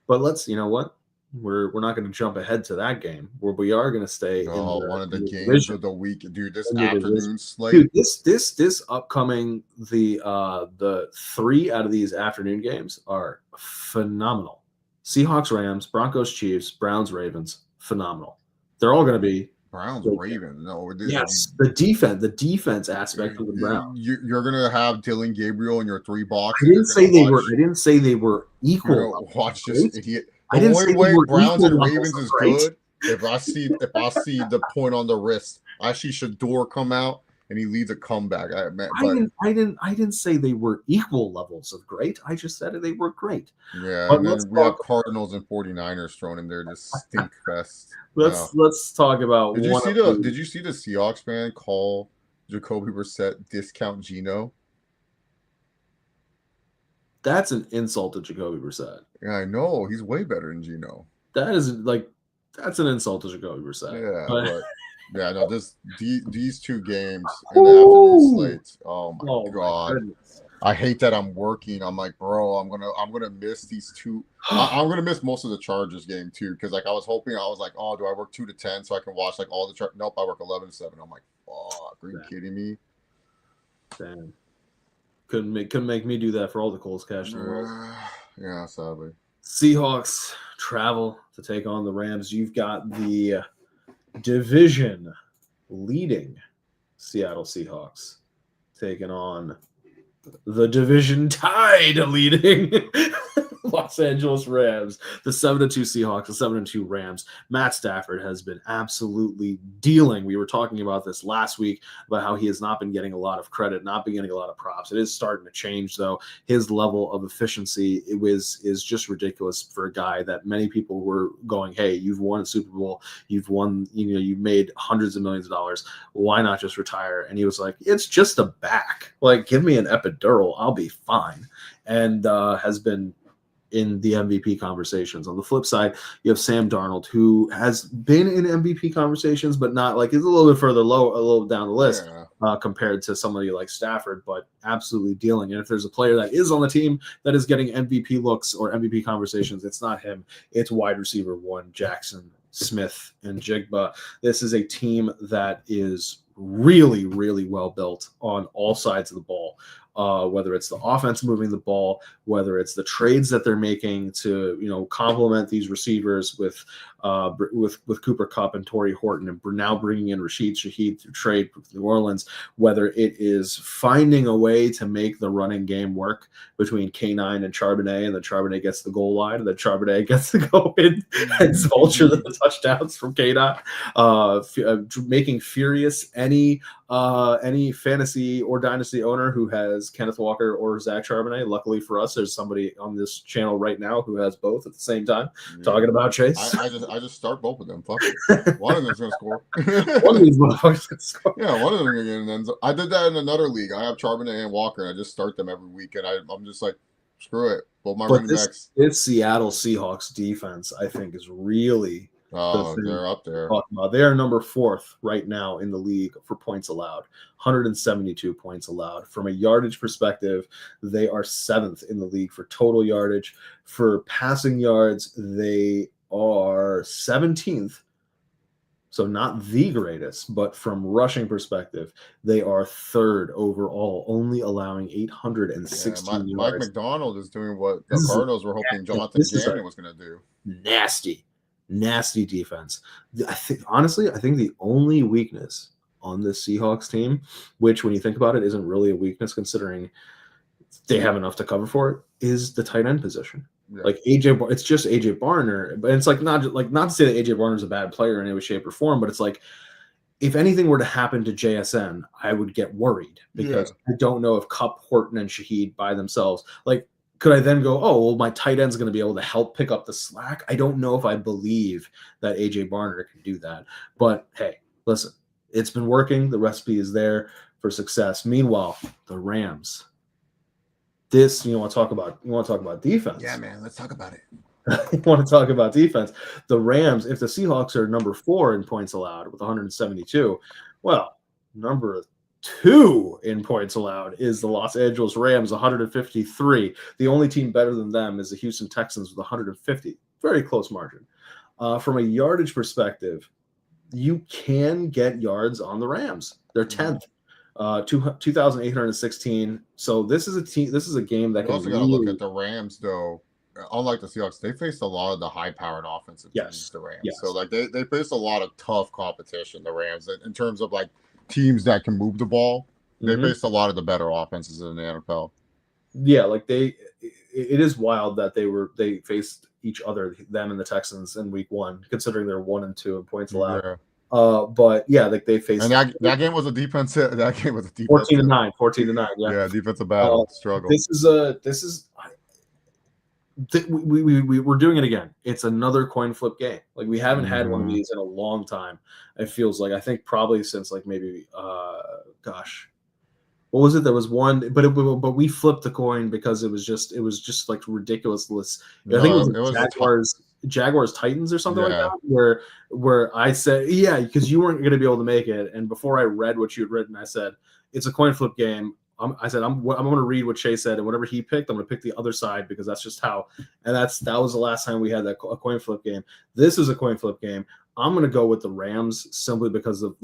But you know what? We're not going to jump ahead to that game. Where we are going to stay One of the games division. of the week, dude. This In the afternoon division. slate, Dude, this upcoming the 3 out of these afternoon games are phenomenal. Seahawks, Rams, Broncos, Chiefs, Browns, Ravens, phenomenal. They're all going to be Browns, great Ravens. No, yes, the defense aspect of the Browns. You're gonna have Dylan Gabriel in your 3 box. I And didn't say they were You're equal. gonna watch this Right? idiot. I The didn't only say they way were Browns equal and levels Ravens of is great. good if I see the point on the wrist. I see Shador come out and he leads a comeback. I didn't say they were equal levels of great. I just said they were great. Yeah, But and let's then we have talk. Cardinals and 49ers thrown in there, just stink fest. Let's talk about Did you one see of Did you see the Seahawks fan call Jacoby Brissett discount Geno? That's an insult to Jacoby Brissett. Yeah, I know. He's way better than Geno. That's an insult to Jacoby Brissett. Yeah, But yeah, no. These 2 games in the afternoon slates. Oh my god. goodness. I hate that I'm working. I'm like, bro, I'm gonna miss these 2. I'm gonna miss most of the Chargers game too, because like I was like, oh, do I work 2 to 10 so I can watch like all the Nope, I work 11 to 7. I'm like, fuck, are you kidding me? Damn. Couldn't make me do that for all the Coles cash in the world. Yeah, sadly. Seahawks travel to take on the Rams. You've got the division leading Seattle Seahawks taking on the division tied leading Los Angeles Rams, the 7-2 Seahawks, the 7-2 Rams. Matt Stafford has been absolutely dealing. We were talking about this last week about how he has not been getting a lot of credit, not been getting a lot of props. It is starting to change, though. His level of efficiency is just ridiculous for a guy that many people were going, hey, you've won a Super Bowl, you've won, you've made hundreds of millions of dollars. Why not just retire? And he was like, it's just a back. Like, give me an epidural, I'll be fine. And has been in the MVP conversations. On the flip side, you have Sam Darnold, who has been in MVP conversations, but not like, it's a little bit further a little down the list compared to somebody like Stafford, but absolutely dealing. And if there's a player that is on the team that is getting MVP looks or MVP conversations, it's not him. It's wide receiver 1, Jackson Smith and Jigba. This is a team that is really, really well built on all sides of the ball. Whether it's the offense moving the ball, whether it's the trades that they're making to complement these receivers with Cooper Kupp and Torrey Horton, and now bringing in Rashid Shaheed through trade with New Orleans, whether it is finding a way to make the running game work between K9 and Charbonnet, and then Charbonnet gets the goal line, and then Charbonnet gets to go in and vulture the touchdowns from K9, making furious any fantasy or dynasty owner who has Kenneth Walker or Zach Charbonnet. Luckily for us, there's somebody on this channel right now who has both at the same time talking about Chase. I just start both of them. Fuck it. One of them's gonna score. One of these motherfuckers gonna score. Yeah, one of them gonna get an end zone. I did that in another league. I have Charbonnet and Walker, and I just start them every week, and I'm just like, screw it. Both my running backs. This Seattle Seahawks defense, I think, is really they're up there. They are number 4th right now in the league for points allowed, 172 points allowed. From a yardage perspective, they are 7th in the league for total yardage. For passing yards, they are 17th. So not the greatest, but from rushing perspective, they are 3rd overall, only allowing 816 yards. Mike McDonald is doing what the Cardinals were hoping Jonathan Gannon was going to do. Nasty defense. I think the only weakness on this Seahawks team, which when you think about it isn't really a weakness considering they have enough to cover for it, is the tight end position. Yeah. Like it's just AJ Barner, but it's like not to say that AJ Barner is a bad player in any way, shape, or form, but it's like if anything were to happen to JSN, I would get worried because I don't know if Cup, Horton, and Shaheed by themselves, like, could I then go, oh, well, my tight end's going to be able to help pick up the slack? I don't know if I believe that AJ Barner can do that. But hey, listen, it's been working. The recipe is there for success. Meanwhile, the Rams. You want to talk about defense? Yeah, man. Let's talk about it. You want to talk about defense? The Rams, if the Seahawks are number 4 in points allowed with 172, well, number 2 in points allowed is the Los Angeles Rams, 153. The only team better than them is the Houston Texans with 150. Very close margin. From a yardage perspective, you can get yards on the Rams. They're 10th. 2,816. So this is a team. This is a game that You can also got to look at the Rams, though. Unlike the Seahawks, they faced a lot of the high-powered offensive teams. The Rams, so like they faced a lot of tough competition. The Rams, in terms of like teams that can move the ball, they faced a lot of the better offenses in the NFL. Yeah, like it is wild that they faced each other, them and the Texans in week 1, considering they're 1 and 2 in points allowed. Yeah. But yeah, like they faced. And that game was a defensive. That game was a defensive. 14-9. Yeah, defensive battle struggle. We're doing it again. It's another coin flip game. Like we haven't had one of these in a long time. It feels like I think probably since like maybe what was it? There was one, but we flipped the coin because it was just like ridiculous. I think it was Jaguars Titans or something like that, where I said, because you weren't going to be able to make it, and before I read what you had written, I said it's a coin flip game. I said I'm going to read what Shay said, and whatever he picked, I'm going to pick the other side because that's just how. And that was the last time we had a coin flip game. This is a coin flip game. I'm going to go with the Rams simply because of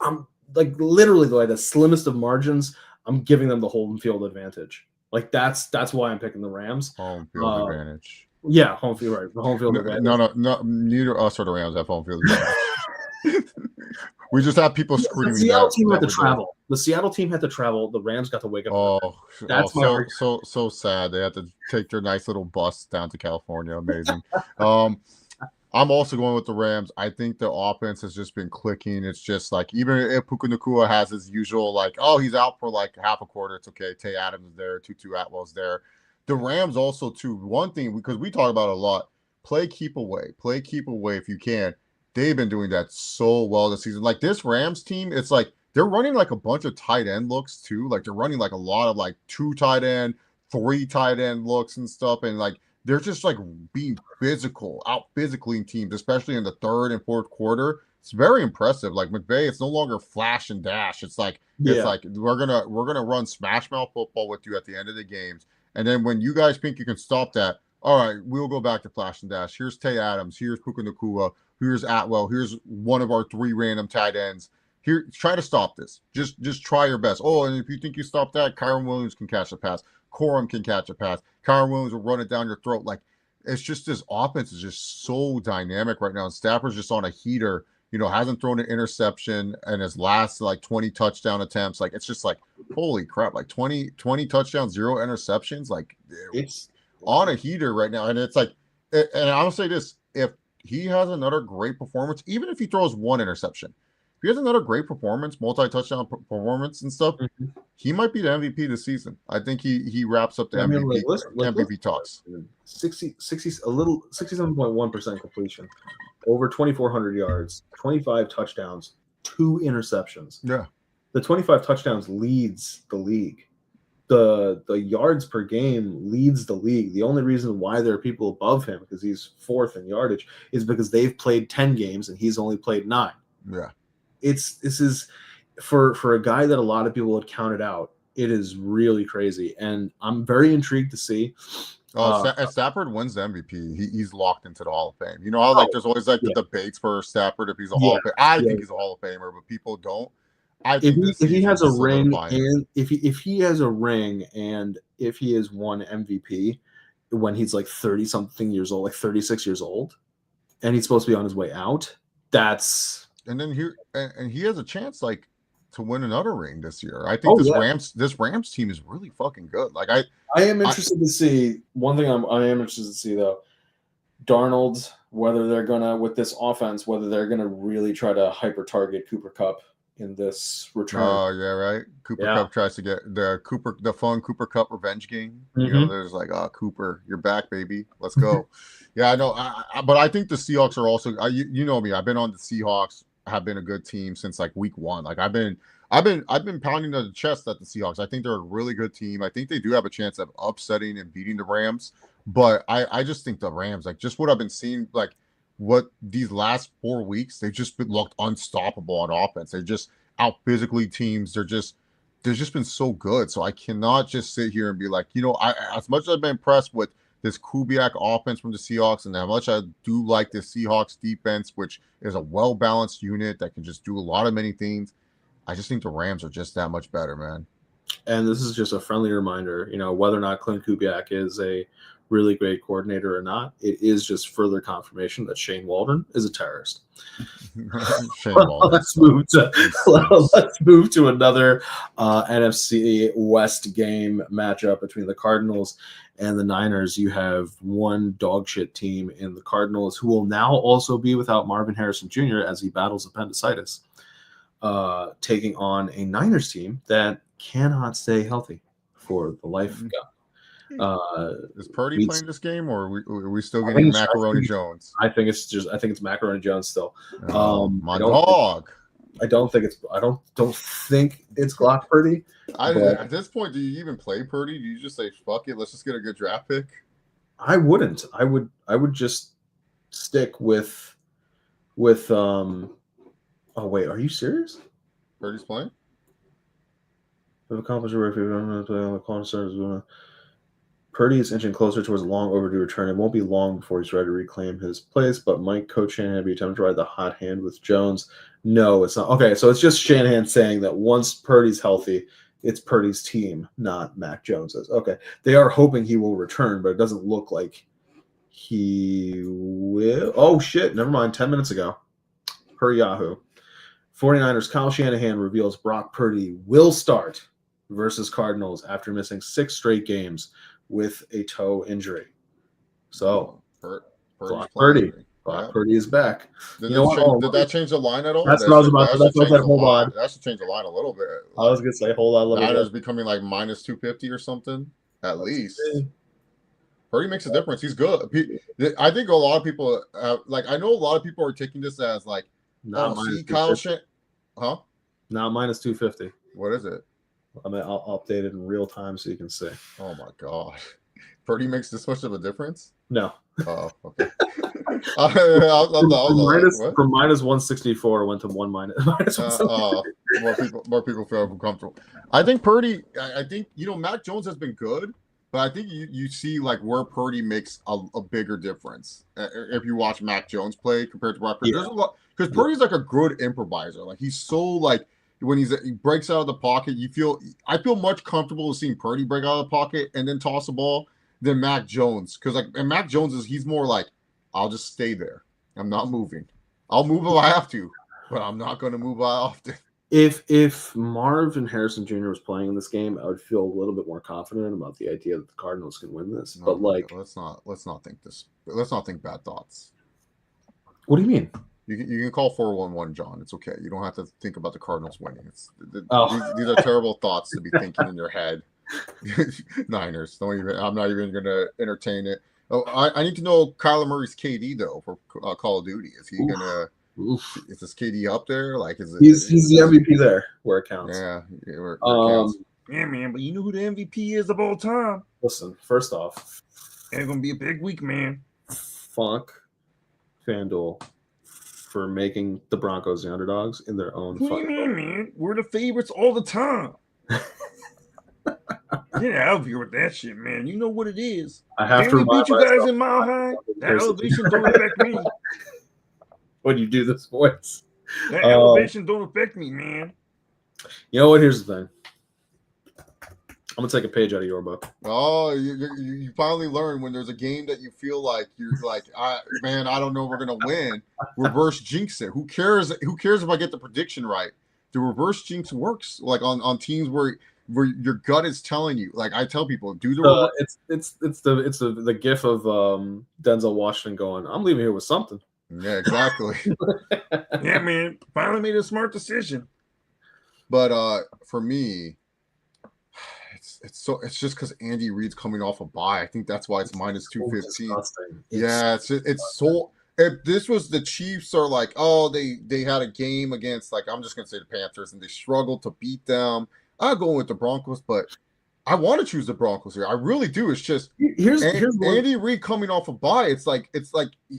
I'm literally the slimmest of margins. I'm giving them the home field advantage. Like that's why I'm picking the Rams. Home field advantage. Yeah, home field, right? The home field advantage. No, neither us or the Rams have home field advantage. We just have people screaming. The Seattle team had to travel. The Seattle team had to travel. The Rams got to wake up. That's so sad. They had to take their nice little bus down to California. Amazing. I'm also going with the Rams. I think the offense has just been clicking. It's just like even if Puka Nacua has his usual he's out for like half a quarter, it's okay. Tay Adams is there, Tutu Atwell's there. The Rams also too. One thing because we talk about it a lot: play keep away if you can. They've been doing that so well this season. Like this Rams team, it's like they're running like a bunch of tight end looks too. Like they're running like a lot of like 2 tight end, 3 tight end looks and stuff. And like they're just like being out physicaling teams, especially in the 3rd and 4th quarter. It's very impressive. Like McVay, it's no longer flash and dash. It's like we're gonna run smash mouth football with you at the end of the games. And then when you guys think you can stop that, all right, we'll go back to flash and dash. Here's Tay Adams. Here's Puka Nacua. Here's Atwell. Here's one of our 3 random tight ends. Here, try to stop this. Just try your best. Oh, and if you think you stop that, Kyron Williams can catch a pass. Corum can catch a pass. Kyron Williams will run it down your throat. Like it's just this offense is just so dynamic right now. And Stafford's just on a heater. Hasn't thrown an interception in his last 20 touchdown attempts. Like it's just like holy crap! Like 20 touchdowns, 0 interceptions. Like it's on a heater right now. And it's like, and I'll say this: if he has another great performance, even if he throws 1 interception, if he has another great performance, multi-touchdown performance and stuff, he might be the MVP this season. I think he wraps up the MVP talks. 67.1% completion, over 2,400 yards, 25 touchdowns, 2 interceptions. Yeah, the 25 touchdowns leads the league. The yards per game leads the league. The only reason why there are people above him, because he's 4th in yardage, is because they've played 10 games and he's only played 9. Yeah. This is for a guy that a lot of people had counted out. It is really crazy, and I'm very intrigued to see. If Stafford wins the MVP, he's locked into the Hall of Fame. You know how there's always the debates for Stafford if he's a Hall of Fame. I think he's a Hall of Famer, but people don't. If he has a ring and if he has a ring and if he has won MVP when he's like 30 something years old, like 36 years old, and he's supposed to be on his way out, that's. And then he has a chance. Like to win another ring this year. I think Oh, this yeah. Rams team is really fucking good. Like I am interested to see one thing. I am interested to see though, Darnold, whether they're gonna with this offense, whether they're gonna really try to hyper target Cooper Cup in this return. Oh yeah, right. Cooper Yeah. Cup tries to get the fun Cooper Cup revenge game. You know, there's like, oh Cooper, you're back, baby. Let's go. Yeah, I know. But I think the Seahawks are also. You know me. I've been on the Seahawks. Have been a good team since like week 1. Like I've been pounding the chest at the Seahawks. I think they're a really good team. I think they do have a chance of upsetting and beating the Rams. But I just think the Rams, like just what I've been seeing, like what these last 4 weeks, they've just been looked unstoppable on offense. They're just out physically teams. They've just been so good. So I cannot just sit here and be like, you know, as much as I've been impressed with this Kubiak offense from the Seahawks and how much I do like the Seahawks defense, which is a well-balanced unit that can just do a lot of many things. I just think the Rams are just that much better, man. And this is just a friendly reminder, you know, whether or not Clint Kubiak is a really great coordinator or not, it is just further confirmation that Shane Waldron is a terrorist. Shane Waldron. Let's move to another NFC West game matchup between the Cardinals and the Niners. You have one dog shit team in the Cardinals who will now also be without Marvin Harrison Jr. as he battles appendicitis, taking on a Niners team that cannot stay healthy for the life of God. Is Purdy playing this game, or are we still getting Macaroni Jones? I think it's Macaroni Jones still. My dog. I don't think it's Glock Purdy. At this point, do you even play Purdy? Do you just say fuck it? Let's just get a good draft pick. I wouldn't. I would just stick with. Oh wait, are you serious? Purdy's playing. Purdy is inching closer towards a long overdue return. It won't be long before he's ready to reclaim his place, but might Coach Shanahan be attempting to ride the hot hand with Jones? No, it's not. Okay, so it's just Shanahan saying that once Purdy's healthy, it's Purdy's team, not Mac Jones's. Okay, they are hoping he will return, but it doesn't look like he will. Oh, shit, never mind. 10 minutes ago, per Yahoo, 49ers Kyle Shanahan reveals Brock Purdy will start versus Cardinals after missing 6 straight games with a toe injury. So, Purdy is back. Did that change the line at all? That's what I was about to say. Hold on. That should change the line a little bit. I was going to say, hold on a little bit. Niners becoming like minus 250 or something, at least. Purdy makes a difference. He's good. I think a lot of people, I know a lot of people are taking this as like, Kyle Shanahan. Huh? Not minus 250. What is it? I mean, I'll update it in real time so you can see. Oh my god, Purdy makes this much of a difference? No. Oh, okay. From minus 164 went to minus 164. More people feel comfortable. I think Purdy. I think Mac Jones has been good, but I think you see like where Purdy makes a bigger difference if you watch Mac Jones play compared to Brock Purdy. There's a lot because Purdy's like a good improviser. Like he's so like. When he breaks out of the pocket, I feel much comfortable seeing Purdy break out of the pocket and then toss the ball than Mac Jones. Because Mac Jones he's more like, I'll just stay there. I'm not moving. I'll move if I have to, but I'm not going to move often. If Marvin Harrison Jr. was playing in this game, I would feel a little bit more confident about the idea that the Cardinals can win this. No, but let's not think this. Let's not think bad thoughts. What do you mean? You can call 411, John. It's okay. You don't have to think about the Cardinals winning. These are terrible thoughts to be thinking in your head. Niners. I'm not even going to entertain it. Oh, I need to know Kyler Murray's KD though for Call of Duty. Is he gonna? Is this KD up there? Like, he's the MVP there where it counts. Yeah, where it counts. Yeah, man. But you know who the MVP is of all time? Listen, first off, it's gonna be a big week, man. Fuck FanDuel for making the Broncos the underdogs in their own. What do you mean, man? We're the favorites all the time. Get out of here with that shit, man. You know what it is. I have to beat you guys in Mile High. That elevation don't affect me. When you do this voice, that elevation don't affect me, man. You know what? Here's the thing. I'm gonna take a page out of your book. Oh, you finally learn when there's a game that you feel like you're like, I don't know if we're gonna win. Reverse jinx it. Who cares? Who cares if I get the prediction right? the reverse jinx works like on teams where your gut is telling you. Like I tell people, do the reverse. It's the gif of Denzel Washington going, "I'm leaving here with something." Yeah, exactly. Yeah, man. Finally made a smart decision. But for me, it's just because Andy Reid's coming off a bye. I think that's why it's minus 215. Yeah, it's so. If this was the Chiefs are like, oh, they had a game against, like, I'm just gonna say the Panthers and they struggled to beat them. I'll go with the Broncos, but I want to choose the Broncos here. I really do. It's just here's Andy Reid coming off a bye. It's like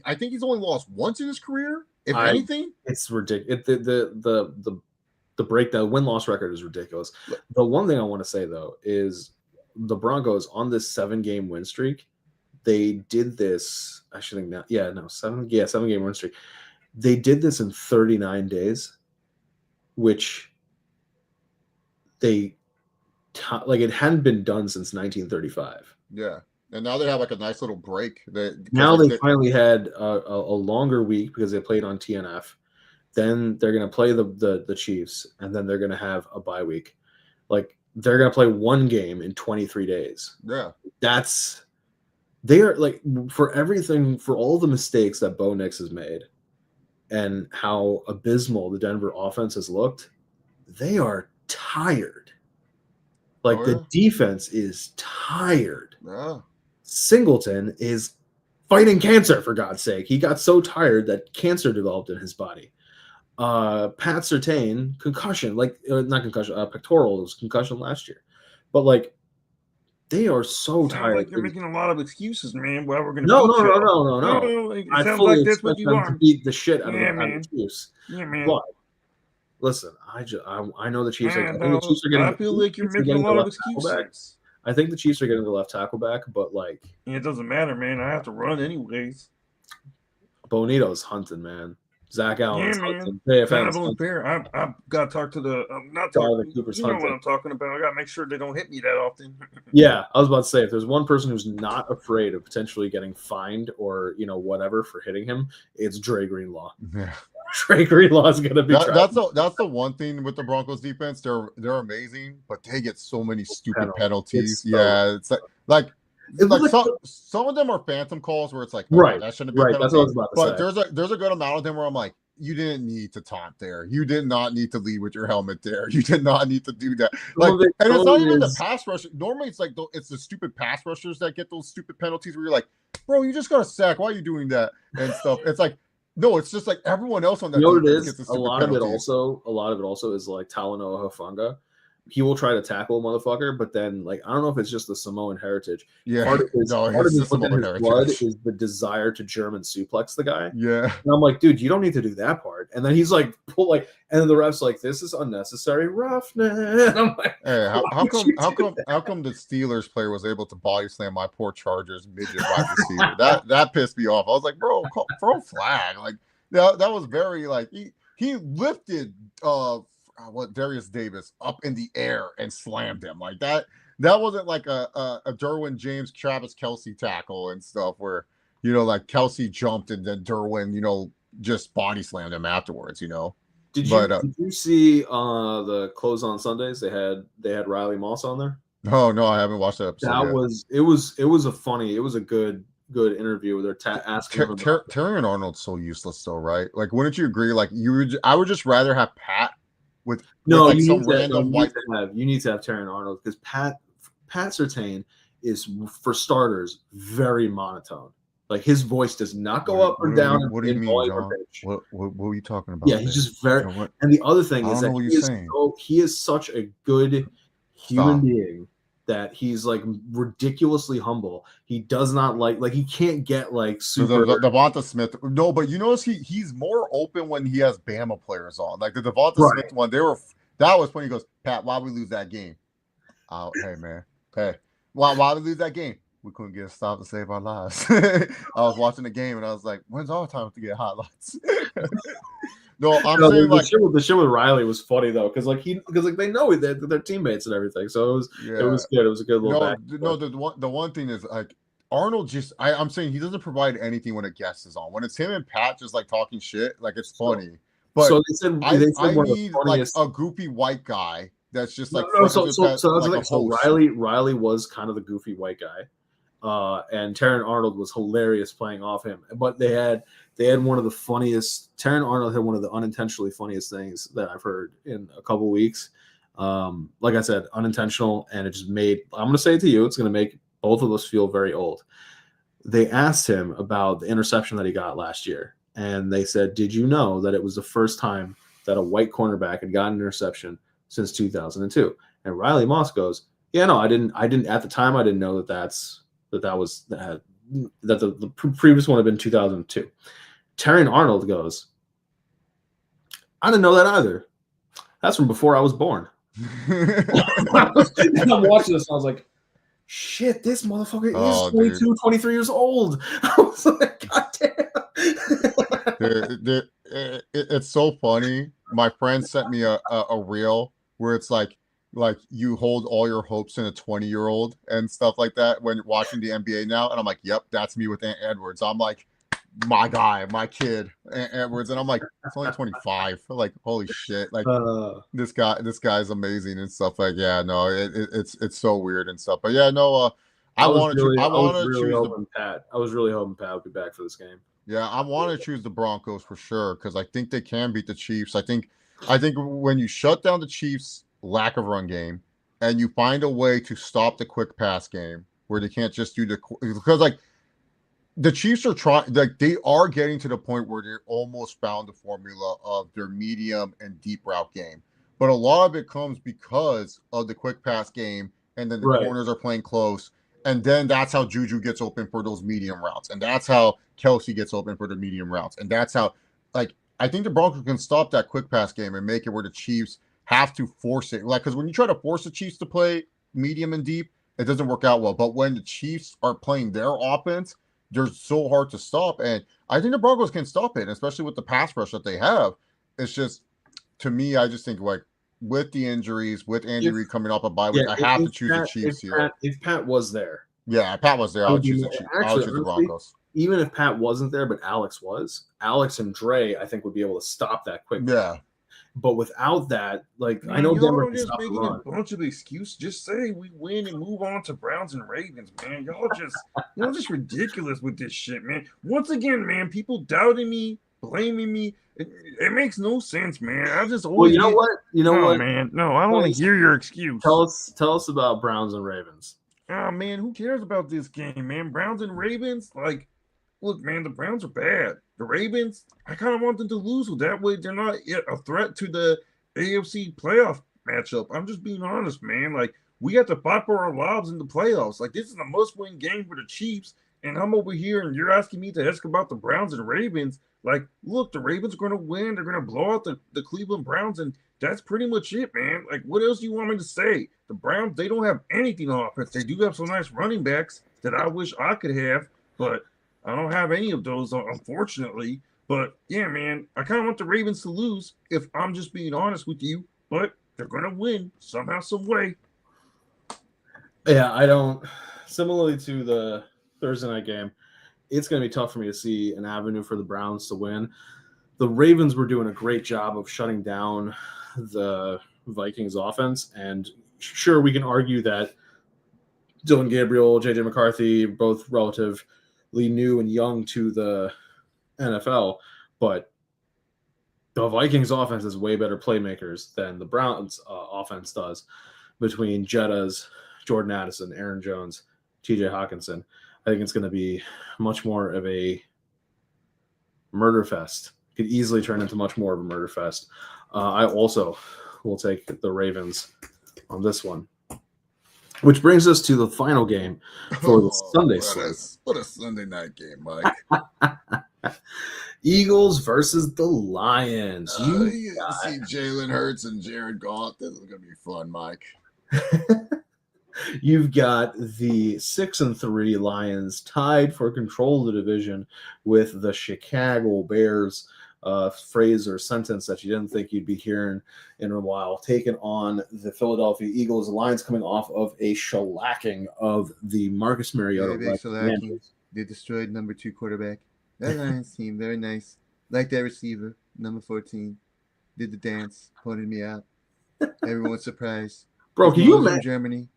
I think he's only lost once in his career, if anything. It's ridiculous. The breakdown win-loss record is ridiculous. The one thing I want to say though is the Broncos on this 7-game win streak, they did this. I should think now. Yeah, no, 7-game win streak. They did this in 39 days, which they like it hadn't been done since 1935. Yeah, and now they have like a nice little break. Now they finally had a longer week because they played on TNF. Then they're going to play the Chiefs, and then they're going to have a bye week. Like they're going to play one game in 23 days. Yeah, they are like for everything, for all the mistakes that Bo Nix has made, and how abysmal the Denver offense has looked. They are tired. Like the defense is tired. Yeah. Singleton is fighting cancer, for God's sake. He got so tired that cancer developed in his body. Pat Surtain, concussion, like not concussion, pectoral. It was concussion last year, but like they are so tired. Like you're making a lot of excuses, man. Well, we're gonna no. I sounds like that's what you are. To beat the shit out of the Chiefs. Yeah, man. But listen, I know the Chiefs. I feel like you're making a lot of excuses. I think the Chiefs are getting the left tackle back, but like it doesn't matter, man. I have to run anyways. Bonito's hunting, man. Zach Allen's hunting. I've got to talk to the not talking. You know what I'm talking about. I got to make sure they don't hit me that often. Yeah, I was about to say if there's one person who's not afraid of potentially getting fined or whatever for hitting him, it's Dre Greenlaw. Yeah. Dre Greenlaw is going to be. That's the one thing with the Broncos defense. They're amazing, but they get so many stupid penalties. It's like some of them are phantom calls where it's like, right, that shouldn't be right. That's what I was about to say. But there's a good amount of them where I'm like, you didn't need to taunt there. You did not need to lead with your helmet there. You did not need to do that. Like, and it's not even the pass rush. Normally, it's like it's the stupid pass rushers that get those stupid penalties where you're like, bro, you just got a sack. Why are you doing that and stuff? It's like, no, it's just like everyone else on that. You know what it is? A lot of it also is like Talanoa Hufanga. He will try to tackle a motherfucker, but then like I don't know if it's just the Samoan heritage. Yeah, part of his blood is the desire to German suplex the guy. Yeah, and I'm like, dude, you don't need to do that part. And then he's like, and then the ref's like, this is unnecessary roughness. And I'm like, hey, how come the Steelers player was able to body slam my poor Chargers midget wide receiver? That pissed me off. I was like, bro, throw a flag. Like that was very like he lifted Darius Davis up in the air and slammed him like that. That wasn't like a Derwin James, Travis Kelce tackle and stuff where like Kelce jumped and then Derwin just body slammed him afterwards. Did you see the Close on Sundays? They had Riley Moss on there. No, I haven't watched that episode. It was a good interview with her asking him about Terrion Arnold's so useless though, right? Like, wouldn't you agree? Like, I would just rather have Pat. You need to have Terrion Arnold because Pat Surtain is, for starters, very monotone. Like his voice does not go up or down. What do you mean, John? What are you talking about? Yeah, he's just very. And the other thing is that he is such a good human being that he's like ridiculously humble. He does not like he can't get like super. Devonta Smith. No, but you notice he's more open when he has Bama players on. Like the Devonta Smith one, that was when he goes, Pat, why we lose that game? Hey man, why we lose that game? We couldn't get a stop to save our lives. I was watching the game and I was like, when's our time to get highlights? No, saying the shit with Riley was funny though, because they know that they're teammates and everything. So it was good. It was a good little back. No, the one thing is like Arnold I'm saying he doesn't provide anything when a guest is on. When it's him and Pat just like talking shit, like it's funny. But so they said I one of the need like funniest. a goofy white guy that's just like No, friends with Pat, so that's like the a thing. So host. Riley was kind of the goofy white guy, and Taron Arnold was hilarious playing off him. But they had one of the funniest. Taron Arnold had one of the unintentionally funniest things that I've heard in a couple weeks. Like I said, unintentional, and it just made. I'm going to say it to you. It's going to make both of us feel very old. They asked him about the interception that he got last year, and they said, "Did you know that it was the first time that a white cornerback had gotten an interception since 2002?" And Riley Moss goes, "Yeah, no, I didn't at the time. I didn't know that the previous one had been 2002." Terry Arnold goes, "I didn't know that either. That's from before I was born." And I'm watching this, and I was like, shit, this motherfucker is 22, dude. 23 years old. I was like, God damn. It's so funny. My friend sent me a reel where it's like you hold all your hopes in a 20-year-old and stuff like that when you're watching the NBA now. And I'm like, yep, that's me with Ant Edwards. I'm like, my guy, my kid, Ant Edwards. And I'm like, it's only 25. I'm like, holy shit. Like this guy's amazing and stuff. Like, yeah, no, it's so weird and stuff. But yeah, no, I was really hoping Pat would be back for this game. Yeah, I want to choose the Broncos for sure because I think they can beat the Chiefs. I think when you shut down the Chiefs' lack of run game and you find a way to stop the quick pass game where they can't just do because like the Chiefs are trying, like they are getting to the point where they're almost found the formula of their medium and deep route game. But a lot of it comes because of the quick pass game, and then the corners are playing close. And then that's how Juju gets open for those medium routes. And that's how Kelsey gets open for the medium routes. And that's how, like, I think the Broncos can stop that quick pass game and make it where the Chiefs have to force it. Like, because when you try to force the Chiefs to play medium and deep, it doesn't work out well. But when the Chiefs are playing their offense, they're so hard to stop. And I think the Broncos can stop it, especially with the pass rush that they have. It's just, to me, I just think, like, with the injuries, with Andy Reid coming off a bye week, I have to choose the Chiefs here. If Pat was there. Yeah, Pat was there. I would choose the Chiefs. I would choose the Broncos. Even if Pat wasn't there, but Alex was, Alex and Dre, I think, would be able to stop that quick. Yeah. But without that, like, man, I know Denver can stop making a bunch of excuses. Just say we win and move on to Browns and Ravens, man. Y'all just ridiculous with this shit, man. Once again, man, people doubting me, blaming me. It makes no sense, man. I just always. Well, you know what, man. No, I don't want to hear your excuse. Tell us about Browns and Ravens. Oh man, who cares about this game, man? Browns and Ravens, like, look, man, the Browns are bad. The Ravens, I kind of want them to lose, so that way they're not a threat to the AFC playoff matchup. I'm just being honest, man. Like, we got to fight for our lives in the playoffs. Like, this is a must-win game for the Chiefs, and I'm over here, and you're asking me to ask about the Browns and Ravens. Like, look, the Ravens are going to win. They're going to blow out the Cleveland Browns, and that's pretty much it, man. Like, what else do you want me to say? The Browns, they don't have anything on offense. They do have some nice running backs that I wish I could have, but I don't have any of those, unfortunately. But, yeah, man, I kind of want the Ravens to lose, if I'm just being honest with you. But they're going to win somehow, some way. Yeah, I don't. Similarly to the Thursday night game, it's going to be tough for me to see an avenue for the Browns to win. The Ravens were doing a great job of shutting down the Vikings offense. And sure, we can argue that Dylan Gabriel, JJ McCarthy, both relatively new and young to the NFL, but the Vikings offense is way better playmakers than the Browns offense does between Jettas, Jordan Addison, Aaron Jones, TJ Hawkinson. I think it's going to be much more of a murder fest. Could easily turn into much more of a murder fest. I also will take the Ravens on this one. Which brings us to the final game for the Sunday slate. What a Sunday night game, Mike. Eagles versus the Lions. You see Jalen Hurts and Jared Goff. This is going to be fun, Mike. You've got the 6-3 Lions tied for control of the division with the Chicago Bears. Phrase or sentence that you didn't think you'd be hearing in a while, taking on the Philadelphia Eagles. The Lions coming off of a shellacking of the Marcus Mariota. They destroyed number 2 quarterback. That Lions team, very nice. Like that receiver, number 14. did the dance, pointed me out. Everyone's surprised. Bro, His can you mom's from imagine? Germany.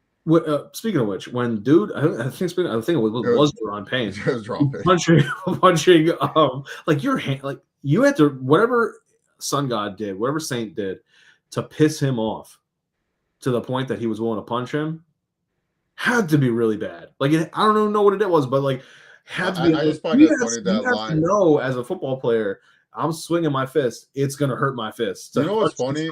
Speaking of which, when dude, I think it was Deron Payne It was dropping. punching, like your hand, like you had to whatever sun god did, whatever saint did, to piss him off to the point that he was willing to punch him, had to be really bad. Like I don't even know what it was, but like had to be. I Like, just find it funny you that have to line. know as a football player, I'm swinging my fist, it's gonna hurt my fist. You know what's funny?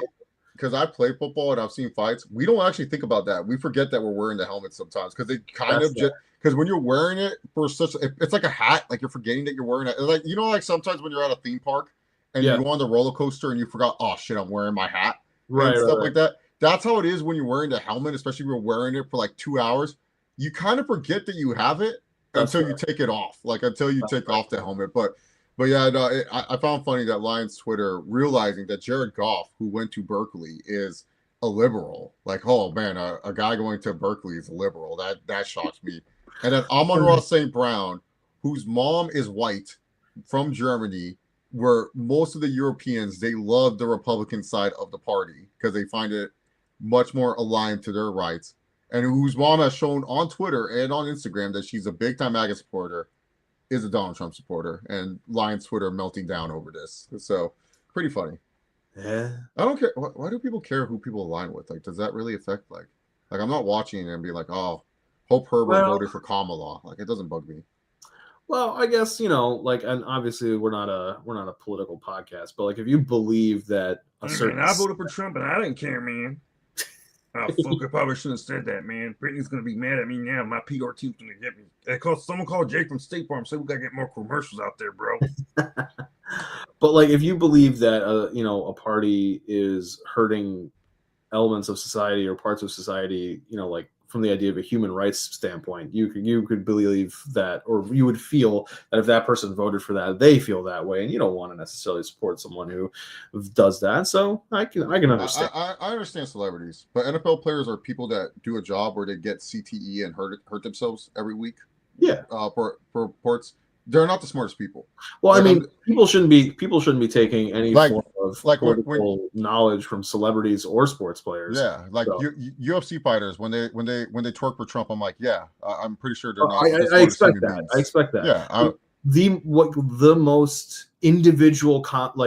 Because I play football and I've seen fights. We don't actually think about that. We forget that we're wearing the helmet sometimes because they kind of just because when you're wearing it for such, it's like a hat. Like you're forgetting that you're wearing it. Like like sometimes when you're at a theme park and you go on the roller coaster and you forgot, oh shit, I'm wearing my hat and stuff like that. That's how it is when you're wearing the helmet, especially if you're wearing it for like 2 hours. You kind of forget that you have it until you take it off. Like until you take off the helmet, But yeah, no, I found funny that Lions Twitter realizing that Jared Goff, who went to Berkeley, is a liberal. Like, oh man, a guy going to Berkeley is a liberal. That shocks me. And then Amon-Ra St. Brown, whose mom is white from Germany, where most of the Europeans, they love the Republican side of the party because they find it much more aligned to their rights. And whose mom has shown on Twitter and on Instagram that she's a big time MAGA supporter, is a Donald Trump supporter, and Lions Twitter melting down over this. So pretty funny. Yeah. I don't care. Why do people care who people align with? Like, does that really affect like I'm not watching and be like, oh, Hope Herbert voted for Kamala. Like, it doesn't bug me. Well, I guess, like, and obviously we're not a political podcast, but like if you believe that a certain I voted for Trump and I didn't care, man. Oh, fuck, I probably shouldn't have said that, man. Brittany's going to be mad at me now. My PR team's going to get me. Someone called Jake from State Farm, said we got to get more commercials out there, bro. But, like, if you believe that, a party is hurting elements of society or parts of society, like from the idea of a human rights standpoint, you could believe that, or you would feel that if that person voted for that, they feel that way, and you don't want to necessarily support someone who does that. So I can understand. I understand celebrities, but NFL players are people that do a job where they get CTE and hurt themselves every week. Yeah. For reports. They're not the smartest people. Well, like, I mean, people shouldn't be taking any form of political knowledge from celebrities or sports players. Yeah, like UFC fighters when they twerk for Trump, I'm like, yeah, I'm pretty sure they're not. I expect that. Beings. I expect that. Yeah, the most individual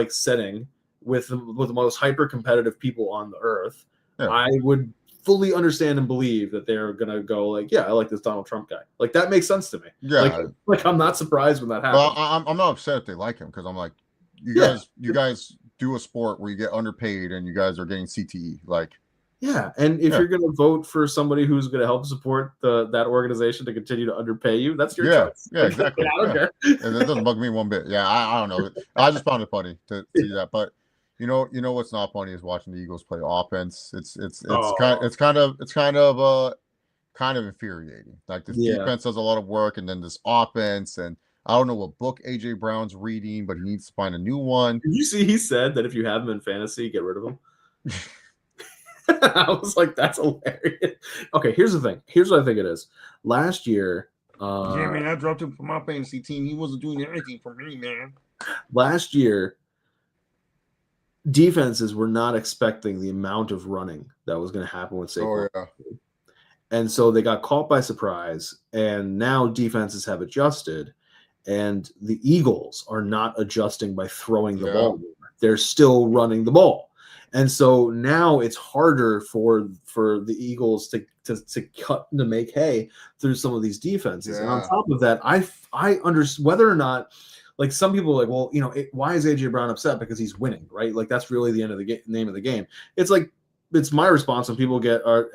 setting with the most hyper competitive people on the earth, yeah. I would fully understand and believe that they're gonna go like, yeah, I like this Donald Trump guy. Like that makes sense to me. Yeah, like I'm not surprised when that happens. Well, I'm not upset if they like him because I'm like, you guys do a sport where you get underpaid and you guys are getting CTE. Like, yeah, and if you're gonna vote for somebody who's gonna help support that organization to continue to underpay you, that's your choice. Yeah, exactly. I don't care. And it doesn't bug me one bit. Yeah, I don't know. I just found it funny to see that, but. You know what's not funny is watching the Eagles play offense. It's kind of infuriating. Like this defense does a lot of work, and then this offense, and I don't know what book AJ Brown's reading, but he needs to find a new one. Did you see he said that if you have him in fantasy, get rid of him? I was like, that's hilarious. Okay, here's the thing. Here's what I think it is. Last year, yeah, man, I dropped him for my fantasy team. He wasn't doing anything for me, man. Last year, defenses were not expecting the amount of running that was going to happen with Saquon. Oh, yeah. And so they got caught by surprise, and now defenses have adjusted, and the Eagles are not adjusting by throwing the ball. They're still running the ball. And so now it's harder for the Eagles to make hay through some of these defenses. Yeah. And on top of that, I understand whether or not, like, some people are like, well, why is AJ Brown upset? Because he's winning, right? Like, that's really the end of the name of the game. It's like, it's my response when people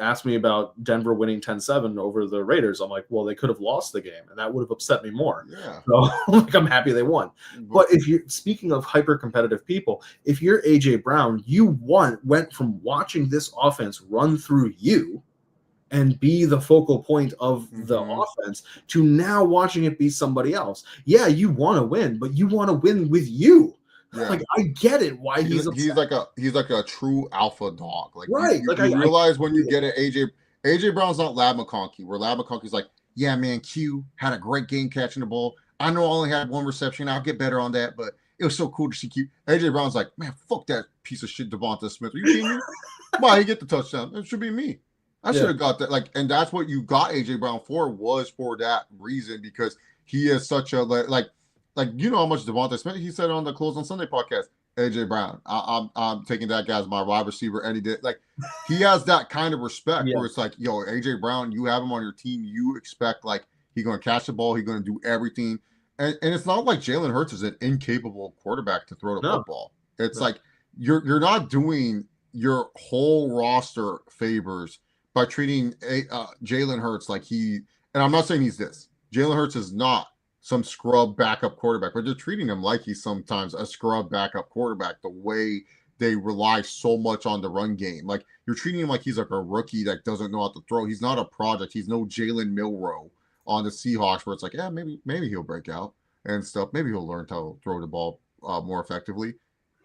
ask me about Denver winning 10-7 over the Raiders. I'm like, well, they could have lost the game, and that would have upset me more. Yeah. So like, I'm happy they won. But if you're speaking of hyper competitive people, if you're AJ Brown, you went from watching this offense run through you and be the focal point of the offense to now watching it be somebody else. Yeah, you want to win, but you want to win with you. Yeah. Like, I get it. Why he's like a true alpha dog. Like, right. You realize when you get it, AJ Brown's not Lab McConkey, where Lab McConkey's like, yeah, man, Q had a great game catching the ball. I know I only had one reception. I'll get better on that, but it was so cool to see AJ Brown's like, man, fuck that piece of shit Devonta Smith. Are you kidding me? Why he get the touchdown? It should be me. I should have got that. Like, and that's what you got AJ Brown for, was for that reason, because he is such a like you know how much Devonta Smith, he said on the Close on Sunday podcast, AJ Brown, I'm taking that guy as my wide receiver, and he did. Like, he has that kind of respect where it's like, yo, AJ Brown, you have him on your team, you expect like he's going to catch the ball, he's going to do everything, and it's not like Jalen Hurts is an incapable quarterback to throw the football. It's like you're not doing your whole roster favors by treating Jalen Hurts like he. And I'm not saying he's this. Jalen Hurts is not some scrub backup quarterback, but they're treating him like he's sometimes a scrub backup quarterback, the way they rely so much on the run game. Like, you're treating him like he's like a rookie that doesn't know how to throw. He's not a project. He's no Jalen Milroe on the Seahawks, where it's like, yeah, maybe he'll break out and stuff. Maybe he'll learn to throw the ball more effectively.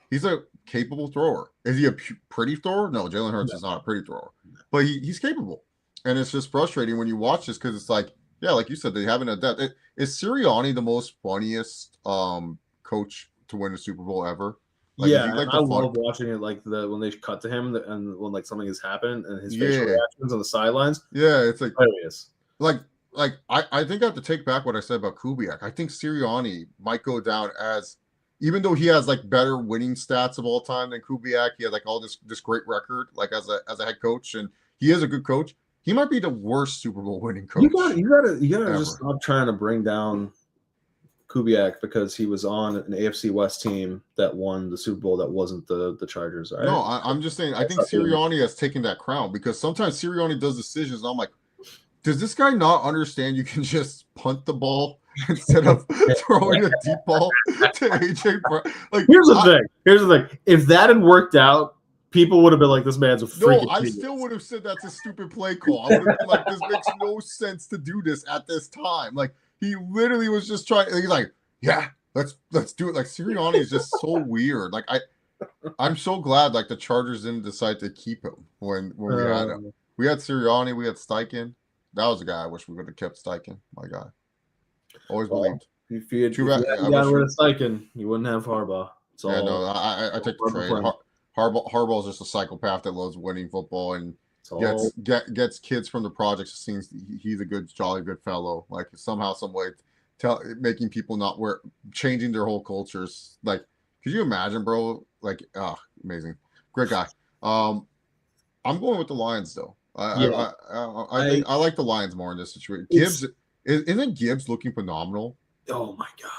He's a capable thrower. Is he a pretty thrower? No, Jalen Hurts is not a pretty thrower, but he's capable. And it's just frustrating when you watch this, because it's like, yeah, like you said, they haven't adapted. Is Sirianni the most funniest coach to win a Super Bowl ever? Like, yeah, like I love watching it, like when they cut to him and when like something has happened and his facial reactions on the sidelines. Yeah, it's like hilarious. Like I think I have to take back what I said about Kubiak. I think Sirianni might go down as, even though he has like better winning stats of all time than Kubiak, he had like all this great record like as a head coach, and he is a good coach. He might be the worst Super Bowl winning coach. You gotta just stop trying to bring down Kubiak because he was on an AFC West team that won the Super Bowl that wasn't the Chargers. Right? No, I'm just saying, I think Sirianni has taken that crown, because sometimes Sirianni does decisions and I'm like, does this guy not understand you can just punt the ball instead of throwing a deep ball to AJ Brown? Like, here's the thing. If that had worked out, people would have been like, this man's a freaking No, I still would have said that's a stupid play call. I would have been like, this makes no sense to do this at this time. Like, he literally was just trying. He's like, yeah, let's do it. Like, Sirianni is just so weird. Like, I'm so glad like the Chargers didn't decide to keep him when we had him. We had Sirianni, we had Steichen. That was a guy I wish we would have kept Steichen. My guy. Always believed. If you got rid of Steichen, you wouldn't have Harbaugh. Yeah, no, I take the trade. Harbaugh's just a psychopath that loves winning football and gets kids from the projects. Seems he's a good, jolly good fellow. Like, somehow, some way, making people not changing their whole cultures. Like, could you imagine, bro? Like, amazing, great guy. I'm going with the Lions though. I think I like the Lions more in this situation. Isn't Gibbs looking phenomenal? Oh my god.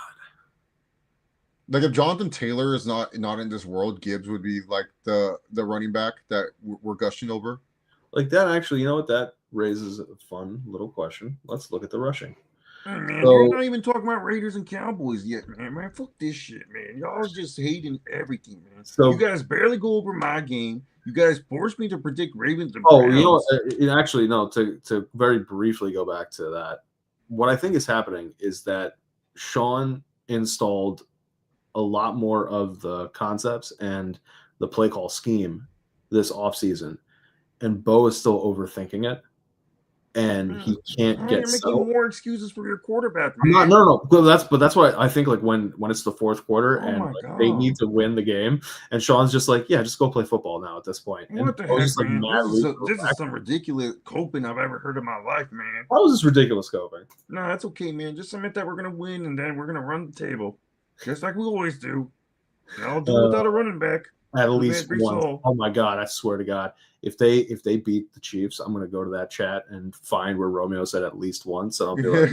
Like, if Jonathan Taylor is not in this world, Gibbs would be like the running back that we're gushing over. Like that, actually, you know what? That raises a fun little question. Let's look at the rushing. Hey, man, you're not even talking about Raiders and Cowboys yet, man. Man, fuck this shit, man. Y'all just hating everything, man. So you guys barely go over my game. You guys forced me to predict Ravens and Browns. You know, actually, no. To very briefly go back to that, what I think is happening is that Sean installed a lot more of the concepts and the play call scheme this offseason, and Bo is still overthinking it, and he can't get. You're making more excuses for your quarterback. No. But that's why I think, like, when it's the fourth quarter and they need to win the game, and Sean's just like, yeah, just go play football now at this point. What the heck, man? This is some ridiculous coping I've ever heard in my life, man. How is this ridiculous coping? No, that's okay, man. Just admit that we're gonna win, and then we're gonna run the table. Just like we always do. And I'll do without a running back. At least once. Oh my god, I swear to God. If they beat the Chiefs, I'm gonna go to that chat and find where Romeo said at least once, and I'll be like,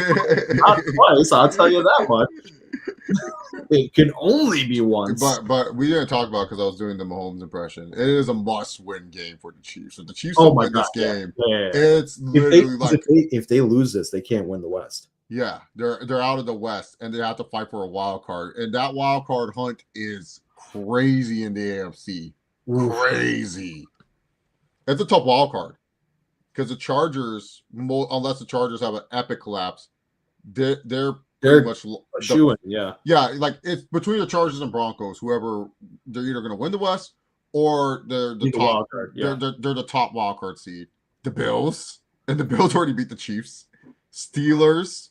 not twice, I'll tell you that much. It can only be once. But we didn't talk about, because I was doing the Mahomes impression. It is a must-win game for the Chiefs. If the Chiefs don't win this game, it's literally if they lose this, they can't win the West. Yeah, they're out of the West, and they have to fight for a wild card. And that wild card hunt is crazy in the AFC. Crazy. It's a tough wild card, because the Chargers, unless the Chargers have an epic collapse, they're pretty much shooing. Yeah, like, it's between the Chargers and Broncos. Whoever, they're either going to win the West or they're the top. Wild card, yeah. They're the top wild card seed. The Bills, and the Bills already beat the Chiefs. Steelers.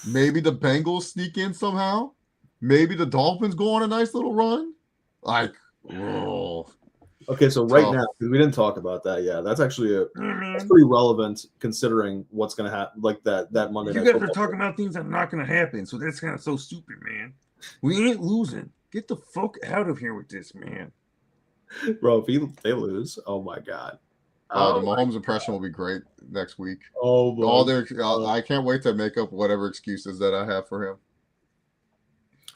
Maybe the Bengals sneak in somehow. maybe the Dolphins go on a nice little run. Like, whoa. Okay, so right Tough. now, because we didn't talk about that, yeah, that's actually that's Man, pretty relevant considering what's going to happen, like that Monday you night guys are football. talking about things that are not going to happen, so that's kind of so stupid, man. We ain't losing. Get the fuck out of here with this, man. Bro, if they lose, oh my god. Oh, the my Mahomes impression will be great next week. Oh my All their, God. I can't wait to make up whatever excuses that I have for him.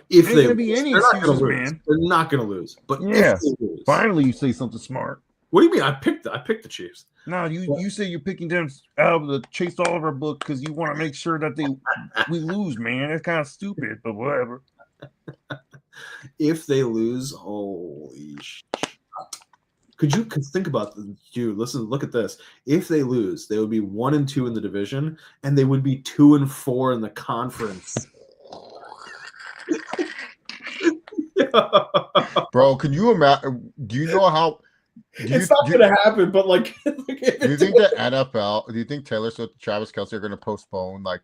If Ain't they gonna be lose, any they're not going excuses, to lose. man. They're not going to lose. But Yeah. if they lose, Finally, you say something smart. what do you mean? I picked the Chiefs. No, you say you're picking them out of the Chase Oliver book because you want to make sure that we lose, man. It's kind of stupid, but whatever. If they lose, holy shit. Could you think about dude? Listen, look at this. If they lose, they would be 1-2 in the division, and they would be 2-4 in the conference. Bro, can you imagine? Do you know how? It's not going to happen, but like, do you think the NFL? Do you think Taylor Swift and Travis Kelce are going to postpone like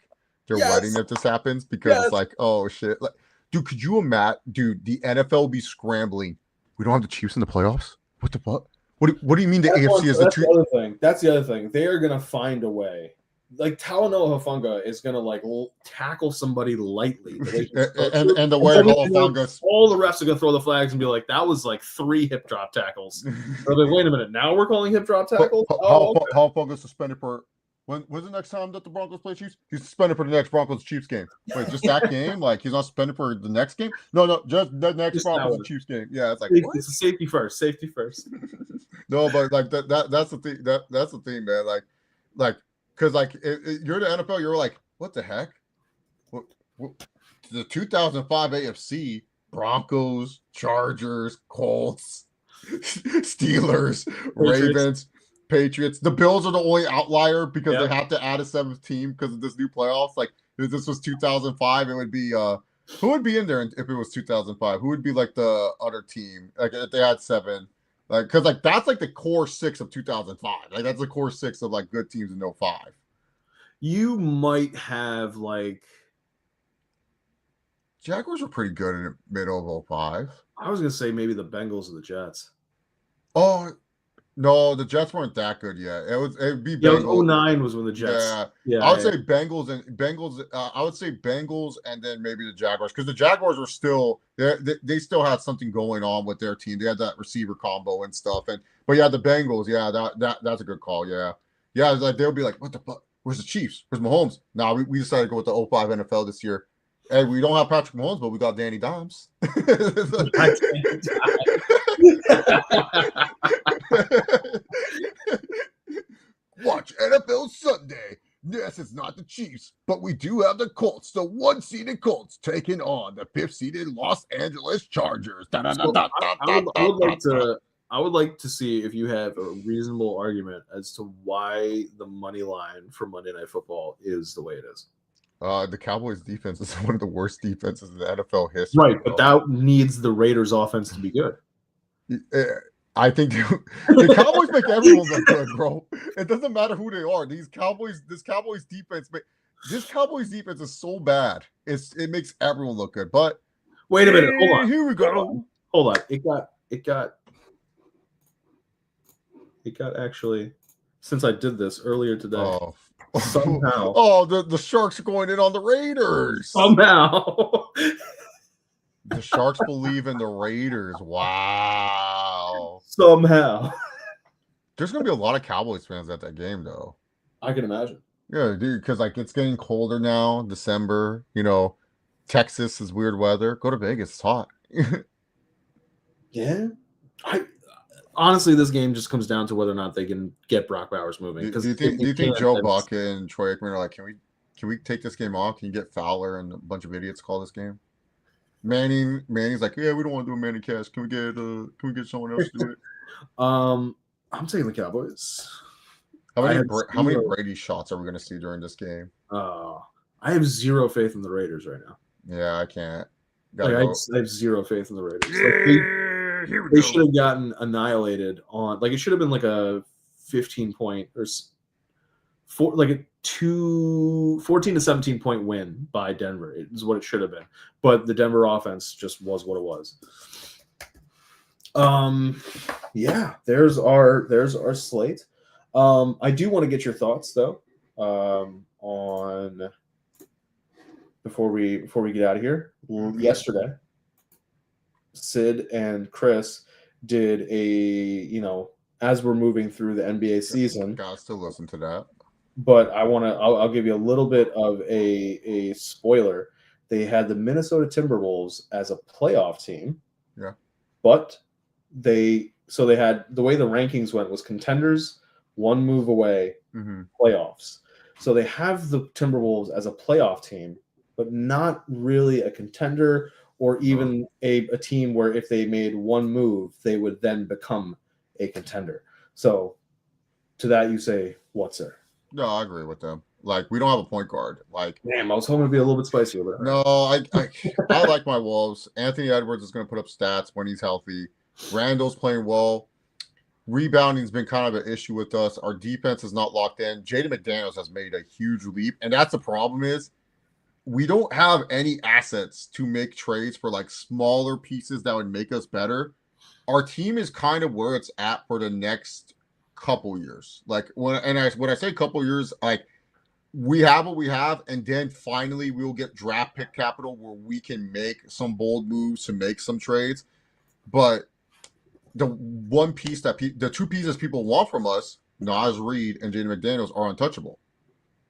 their wedding if this happens because it's like, oh shit, like, dude, could you imagine? Dude, the NFL will be scrambling. We don't have the Chiefs in the playoffs. What the fuck? What do you mean the AFC is the other thing? That's the other thing. They are going to find a way. Like Talanoa Hufanga is going to like tackle somebody lightly, and the way Hufanga, all the refs are going to throw the flags and be like, that was like 3 hip drop tackles. They're like, wait a minute, now we're calling hip drop tackles. Hufanga suspended for when's the next time that the Broncos play Chiefs? He's suspended for the next Broncos Chiefs game. Wait, just that game? Like he's not suspended for the next game? No, just the next Broncos Chiefs game. Yeah, it's like it's a safety first. No, but like that's the thing. That's the thing, man. Like. Because, like, you're the NFL, you're like, what the heck? What, the 2005 AFC, Broncos, Chargers, Colts, Steelers, Ravens, Patriots. The Bills are the only outlier because they have to add a 7th team because of this new playoffs. Like, if this was 2005, it would be who would be in there if it was 2005? Who would be, like, the other team? Like, if they had 7. Like, because like that's like the core 6 of 2005. Like that's the core 6 of like good teams in 05. You might have like Jaguars were pretty good in mid of 05. I was gonna say maybe the Bengals or the Jets. Oh no, the Jets weren't that good yet. It'd be Bengals. Bengals. 09 was when the Jets. Yeah. I would say Bengals. I would say Bengals and then maybe the Jaguars because the Jaguars were still they still had something going on with their team. They had that receiver combo and stuff. But yeah, the Bengals. Yeah, that's a good call. Yeah. Like they'll be like, what the fuck? Where's the Chiefs? Where's Mahomes? Nah, we decided to go with the 05 NFL this year. Hey, we don't have Patrick Mahomes, but we got Danny Dimes. Watch NFL Sunday. Yes, it's not the Chiefs, but we do have the Colts, the 1-seeded Colts, taking on the 5th-seeded Los Angeles Chargers. I would like to see if you have a reasonable argument as to why the money line for Monday Night Football is the way it is. The Cowboys defense is one of the worst defenses in the NFL history. Right, but that needs the Raiders offense to be good. I think the Cowboys make everyone look good, bro. It doesn't matter who they are. This Cowboys defense is so bad. It makes everyone look good. But wait a minute, hold on. Here we go. Hold on. It got actually, since I did this earlier today. Somehow. The Sharks are going in on the Raiders. Somehow. The Sharks believe in the Raiders. Wow. Somehow. There's going to be a lot of Cowboys fans at that game, though. I can imagine. Yeah, dude, because like it's getting colder now, December. Texas is weird weather. Go to Vegas. It's hot. Yeah. Honestly, this game just comes down to whether or not they can get Brock Bowers moving. Do you think Joe Buck and Troy Aikman are like, can we take this game off? Can you get Fowler and a bunch of idiots call this game? Manning's like, yeah, we don't want to do a Manning cast. Can we get someone else to do it? I'm taking the Cowboys. How many Brady shots are we going to see during this game? I have zero faith in the Raiders right now. Yeah, I can't. I have zero faith in the Raiders. Yeah, they should have gotten annihilated on. Like it should have been like a 15 point or 4. Like 14 to 17 point win by Denver. It is what it should have been, but the Denver offense just was what it was. Yeah, there's our slate. I do want to get your thoughts though, on before we get out of here. Yesterday, Sid and Chris did as we're moving through the NBA season. Gotta still listen to that. But I'll give you a little bit of a spoiler. They had the Minnesota Timberwolves as a playoff team. Yeah. But they had, the way the rankings went was contenders, one move away, playoffs. So they have the Timberwolves as a playoff team, but not really a contender or even a team where if they made one move, they would then become a contender. So to that you say, what's there? No, I agree with them. Like, we don't have a point guard. Like, damn, I was hoping to be a little bit spicier. But no, I like my Wolves. Anthony Edwards is going to put up stats when he's healthy. Randall's playing well. Rebounding's been kind of an issue with us. Our defense is not locked in. Jaden McDaniels has made a huge leap, and that's the problem is we don't have any assets to make trades for like smaller pieces that would make us better. Our team is kind of where it's at for the next couple years. Like when I say couple years, like we have what we have, and then finally we'll get draft pick capital where we can make some bold moves to make some trades. But the one piece the two pieces people want from us, Naz Reid and Jaden McDaniels, are untouchable.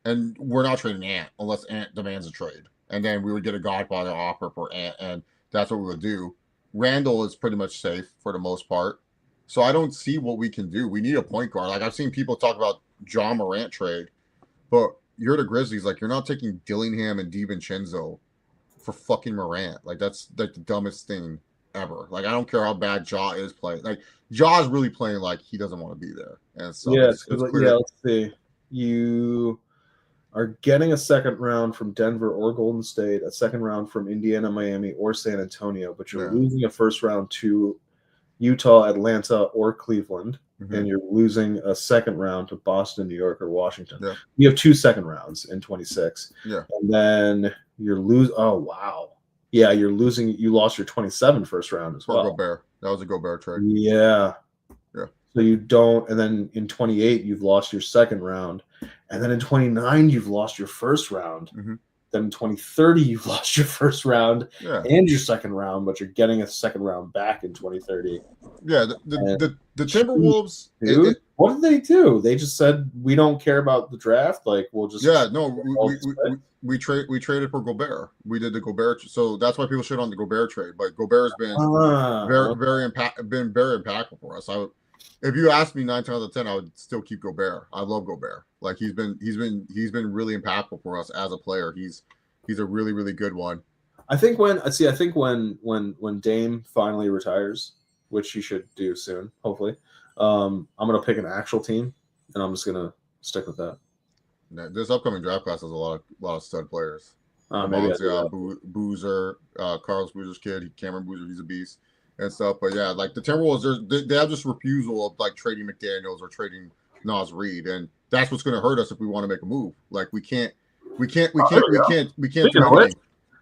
And we're not trading Ant unless Ant demands a trade. And then we would get a Godfather offer for Ant, and that's what we would do. Randall is pretty much safe for the most part. So I don't see what we can do. We need a point guard. Like, I've seen people talk about John Morant trade, but you're the Grizzlies. Like, you're not taking Dillingham and DiVincenzo for fucking Morant. Like, that's like the dumbest thing ever. Like, I don't care how bad Ja is playing. Like, Ja's really playing like he doesn't want to be there. And so it's clear. Let's see. You are getting a second round from Denver or Golden State, a second round from Indiana, Miami, or San Antonio, but you're losing a first round to Utah, Atlanta, or Cleveland, and you're losing a second round to Boston, New York, or Washington. Yeah. You have 2 second rounds in 26. Yeah. And then you're oh, wow. Yeah, you're losing. You lost your 27 first round as well. Gobert. That was a Gobert trade. Yeah. Yeah. So you don't, and then in 28, you've lost your second round. And then in 29, you've lost your first round. Then in 2030, you've lost your first round and your second round, but you're getting a second round back in 2030. Yeah, the Timberwolves. Dude, what did they do? They just said, we don't care about the draft. Like, we'll just. Yeah, no, we traded for Gobert. We did the Gobert. So that's why people shit on the Gobert trade. But Gobert has been very impactful for us. If you asked me 9 times out of 10, I would still keep Gobert. I love Gobert. Like, he's been really impactful for us as a player. He's a really, really good one. I think when Dame finally retires, which he should do soon, hopefully, I'm gonna pick an actual team, and I'm just gonna stick with that. This upcoming draft class has a lot of stud players. Maybe Boozer, Carlos Boozer's kid, Cameron Boozer, he's a beast and stuff. But yeah, like the Timberwolves, they have this refusal of like trading McDaniels or trading Naz Reid, and that's what's going to hurt us if we want to make a move. Like we can't do anything.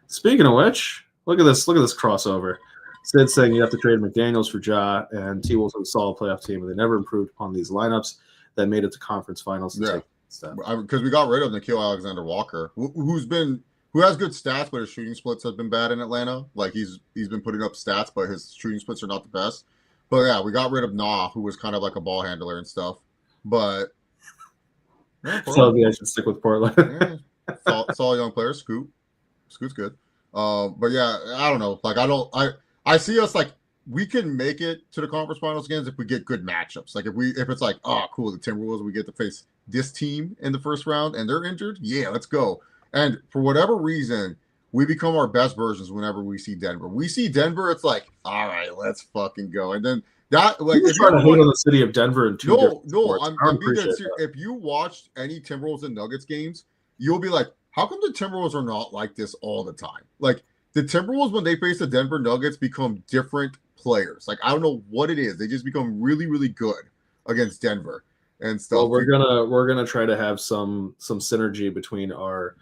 Speaking of which, look at this crossover. Sid saying you have to trade McDaniels for Ja, and T-Wolves have a solid playoff team, and they never improved upon these lineups that made it to conference finals. Because we got rid of Nickeil Alexander-Walker, who has good stats, but his shooting splits have been bad in Atlanta. Like he's been putting up stats, but his shooting splits are not the best. But yeah, we got rid of Nah, who was kind of like a ball handler and stuff. But so I should stick with Portland. Saw young players. Scoot's good. But yeah, I don't know. Like I see us like we can make it to the conference finals again if we get good matchups. Like if it's like, oh cool, the Timberwolves, we get to face this team in the first round and they're injured. Yeah, let's go. And for whatever reason, we become our best versions whenever we see Denver. We see Denver, it's like, all right, let's fucking go. And then that like if trying to hate on the city of Denver in I'm being dead serious. If you watched any Timberwolves and Nuggets games, you'll be like, how come the Timberwolves are not like this all the time? Like the Timberwolves, when they face the Denver Nuggets, become different players. Like I don't know what it is. They just become really, really good against Denver. and stuff. Well, we're gonna try to have some synergy between our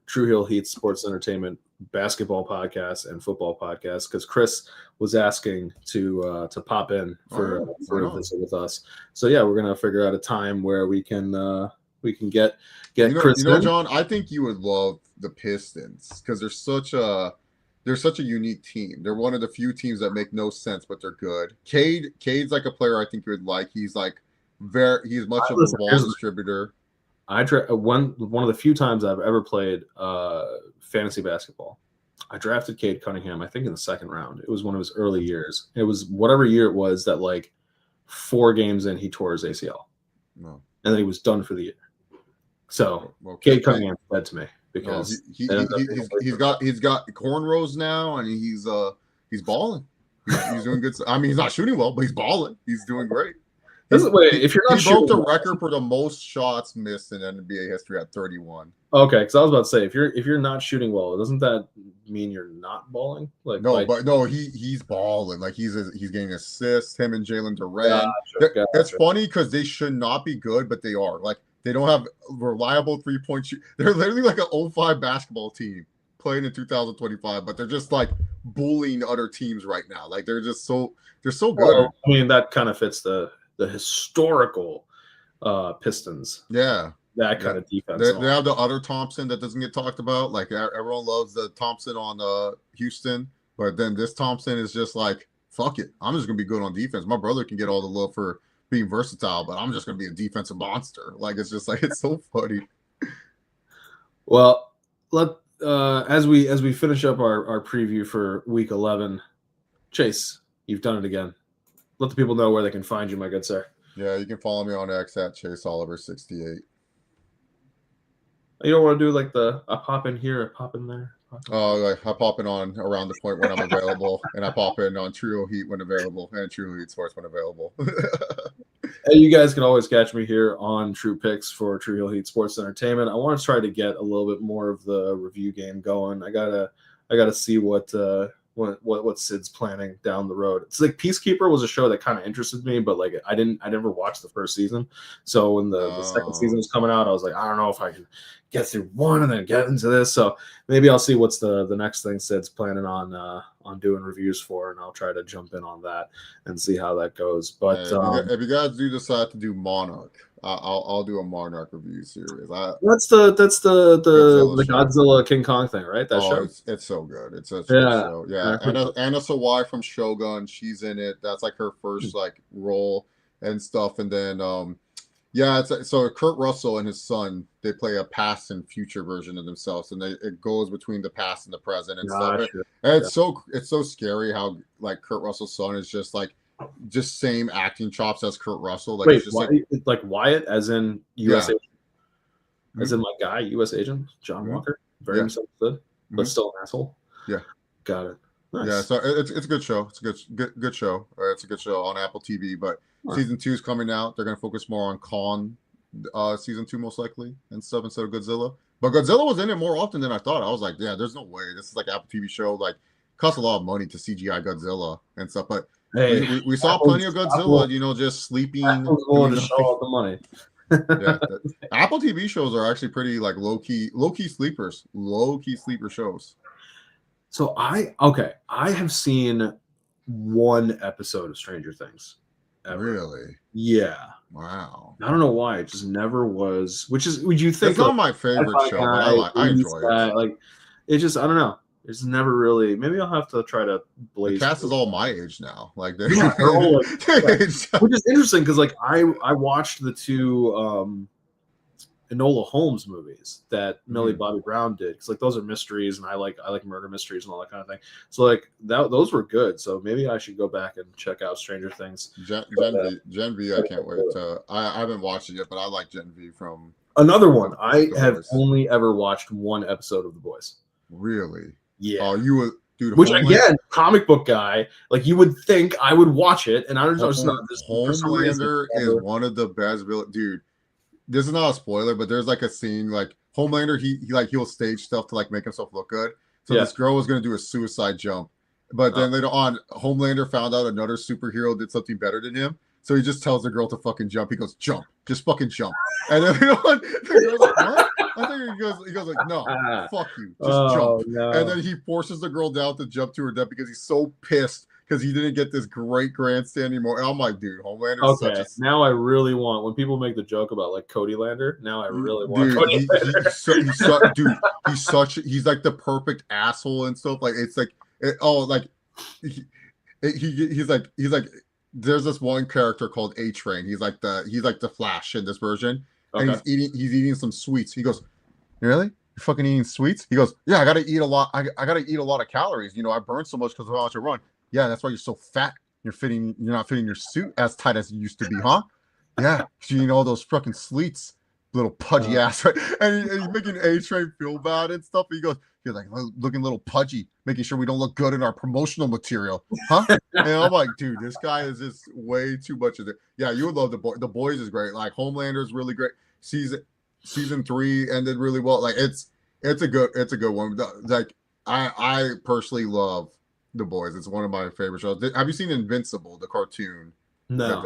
True Hill Heat Sports Entertainment basketball podcast and football podcast, because Chris was asking to pop in for a visit with us. So yeah, we're gonna figure out a time where we can get Chris in. John, I think you would love the Pistons because they're such a unique team. They're one of the few teams that make no sense, but they're good. Cade's like a player I think you would like. He's like he's much of a ball distributor. One of the few times I've ever played fantasy basketball, I drafted Cade Cunningham, I think in the second round. It was one of his early years. It was whatever year it was that like 4 games in he tore his ACL. No. And then he was done for the year. So Cade Cunningham said to me because he's got cornrows now and he's balling. He's doing good. I mean, he's not shooting well, but he's balling. He's doing great. If you're not he broke the record for the most shots missed in NBA history at 31. Okay, because I was about to say if you're not shooting well, doesn't that mean you're not balling? He's balling. Like he's getting assists. Him and Jalen Durant. Gotcha. It's funny because they should not be good, but they are. Like they don't have reliable 3-point shoot. They're literally like an 05 basketball team playing in 2025, but they're just like bullying other teams right now. Like they're so good. Well, I mean that kind of fits the historical Pistons. Yeah. That kind of defense. They have the other Thompson that doesn't get talked about. Like everyone loves the Thompson on Houston, but then this Thompson is just like, fuck it. I'm just gonna be good on defense. My brother can get all the love for being versatile, but I'm just gonna be a defensive monster. Like it's just like it's so funny. Well, as we finish up our preview for week 11, Chase, you've done it again. Let the people know where they can find you, my good sir. Yeah, you can follow me on X at ChaseOliver68. You don't want to do like I pop in here, I pop in there. Like I pop in on Around the Point when I'm available, and I pop in on True Heat when available, and True Heat Sports when available. Hey, you guys can always catch me here on True Picks for True Hill Heat Sports Entertainment. I want to try to get a little bit more of the review game going. I gotta see what Sid's planning down the road. It's like Peacekeeper was a show that kind of interested me, but like I never watched the first season. So when the second season was coming out, I was like, I don't know if I can get through one and then get into this. So maybe I'll see what's the next thing Sid's planning on doing reviews for, and I'll try to jump in on that and see how that goes. But if you guys do decide to do Monarch, I'll do a Monarch review series. That's the Godzilla King Kong thing, right? That show. It's so good. It's a show. Yeah. Anna Sawai from Shogun, she's in it. That's like her first like role and stuff. And then so Kurt Russell and his son, they play a past and future version of themselves, and it goes between the past and the present and stuff. And it's so scary how like Kurt Russell's son is just same acting chops as Kurt Russell. Like, wait, like Wyatt, as in U.S. agent, as in my guy, U.S. agent John Walker, very misunderstood, but still an asshole. Yeah, got it. Nice. Yeah, so it's a good show. It's a good show. It's a good show on Apple TV. But season 2 is coming out. They're gonna focus more on Kong, season 2 most likely and stuff instead of Godzilla. But Godzilla was in it more often than I thought. I was like, yeah, there's no way. This is like an Apple TV show. Like, costs a lot of money to CGI Godzilla and stuff, but. Hey, we saw plenty of Godzilla, just sleeping. Apple's willing to show all the money. Apple TV shows are actually pretty like low key sleeper shows. So I have seen one episode of Stranger Things. Ever. Really? Yeah. Wow. I don't know why it just never was. Would you think it's not my favorite show? But I enjoy it. Like it just I don't know. It's never really. Maybe I'll have to try to blaze. The cast is all my age now. Like they're all like, which is interesting because like I watched the 2 Enola Holmes movies that Millie Bobby Brown did because like those are mysteries and I like murder mysteries and all that kind of thing. So like those were good. So maybe I should go back and check out Stranger Things. Gen V, I can't wait to. I haven't watched it yet, but I like Gen V from. Another one. I have only ever watched one episode of The Boys. Really? Yeah. Oh, you would, dude. Which again, comic book guy, like you would think I would watch it, and I was just not. Homelander is one of the best villains, dude. This is not a spoiler, but there's like a scene like Homelander. He'll stage stuff to like make himself look good. So this girl was gonna do a suicide jump, but then later on, Homelander found out another superhero did something better than him. So he just tells the girl to fucking jump. He goes, jump, just fucking jump. And then the girl's like, what? I think he goes like, no, fuck you, just jump. No. And then he forces the girl down to jump to her death because he's so pissed because he didn't get this great grandstand anymore. And I'm like, dude, Homelander's such a... Now I really want, when people make the joke about like Cody Lander, now I really want dude, Cody Lander. He's like the perfect asshole and stuff. Like it's like he's like there's this one character called A-Train. He's like the Flash in this version. And Okay. he's eating some sweets. He goes, really? You're fucking eating sweets? He goes, yeah, I gotta eat a lot. I gotta eat a lot of calories. You know, I burn so much because of how much I run. Yeah, that's why you're so fat. You're not fitting your suit as tight as you used to be, huh? Yeah, you eating all those fucking sweets, little pudgy ass. Right? And he's making A-Train feel bad and stuff. He's like looking a little pudgy, making sure we don't look good in our promotional material, huh? And I'm like, dude, this guy is just way too much of it. Yeah, you would love The Boys is great. Like Homelander's really great. Season 3 ended really well. Like it's a good one. Like I personally love The Boys. It's one of my favorite shows. Have you seen Invincible, the cartoon? No.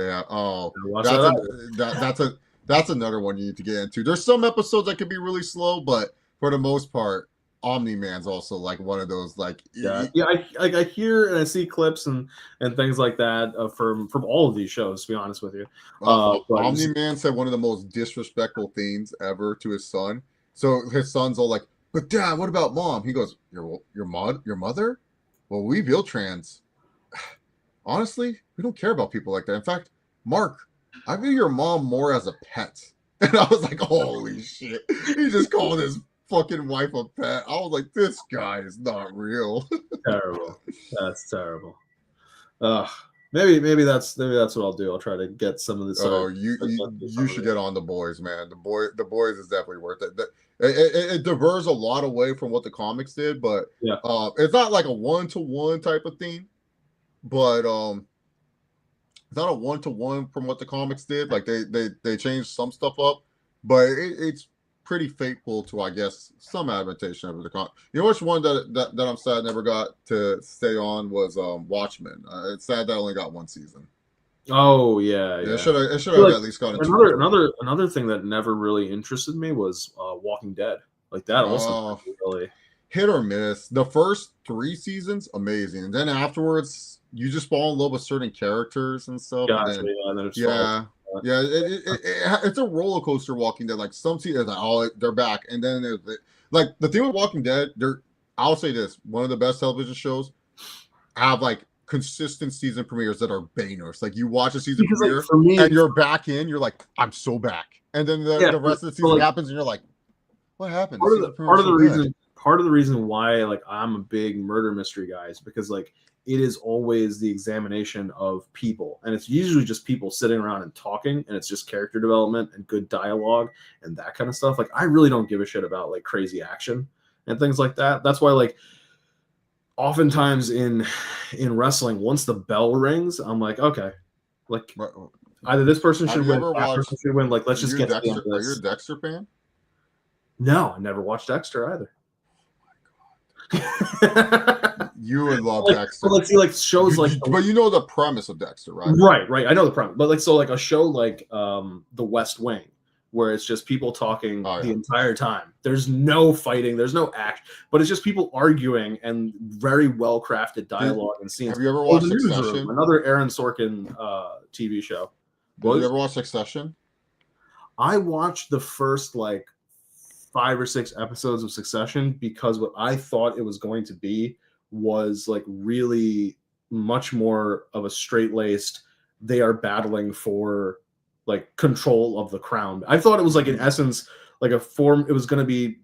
That's another one you need to get into. There's some episodes that can be really slow, but for the most part, Omni-Man's also like one of those like I hear and I see clips and things like that from all of these shows, to be honest with you. Omni-Man said one of the most disrespectful things ever to his son. So his son's all like, but Dad, what about Mom? He goes, your mother? Well, we Viltrans, honestly, we don't care about people like that. In fact, Mark, I view your mom more as a pet. And I was like, holy shit. He just called his fucking wife a pet. I was like, this guy is not real. Terrible. That's terrible. Maybe that's what I'll do. I'll try to get some of this. Oh, you should get on The Boys, man. The Boys is definitely worth it. It diverges a lot away from what the comics did, but yeah, it's not like a 1-to-1 type of thing, but it's not a 1-to-1 from what the comics did. Like they changed some stuff up, but it's pretty faithful to, I guess, some adaptation of the comic. You know which one that I'm sad never got to stay on was Watchmen. It's sad that I only got one season. Oh yeah. It should have at least got another thing that never really interested me was Walking Dead. Like that also really hit or miss. The first 3 seasons, amazing, and then afterwards, you just fall in love with certain characters and stuff. Gotcha, and then, it's a roller coaster. Walking Dead, like some seasons, like, oh, they're back, and then like the thing with Walking Dead, I'll say this: one of the best television shows have like consistent season premieres that are bangers. Like you watch a season premiere and you're back in, you're like, I'm so back, and then the rest of the season happens, and you're like, what happened? Part of the reason why like I'm a big murder mystery guy is because like it is always the examination of people, and it's usually just people sitting around and talking, and it's just character development and good dialogue and that kind of stuff. Like I really don't give a shit about like crazy action and things like that. That's why like oftentimes in wrestling, once the bell rings, I'm like, okay, like either this person should win, that person should win. Like let's just get Dexter. Are you a Dexter fan? No, I never watched Dexter either. You would love like, Dexter. Let's see, like shows but you know the premise of Dexter, right? Right. I know the premise, but like so, like a show like The West Wing, where it's just people talking the entire time. There's no fighting, there's no act, but it's just people arguing and very well crafted dialogue and scenes. Have you ever watched Succession? Another Aaron Sorkin TV show. Did you ever watch Succession? I watched the first like 5 or 6 episodes of Succession because what I thought it was going to be was like really much more of a straight-laced, they are battling for like control of the crown. I thought it was like in essence like a form, it was going to be,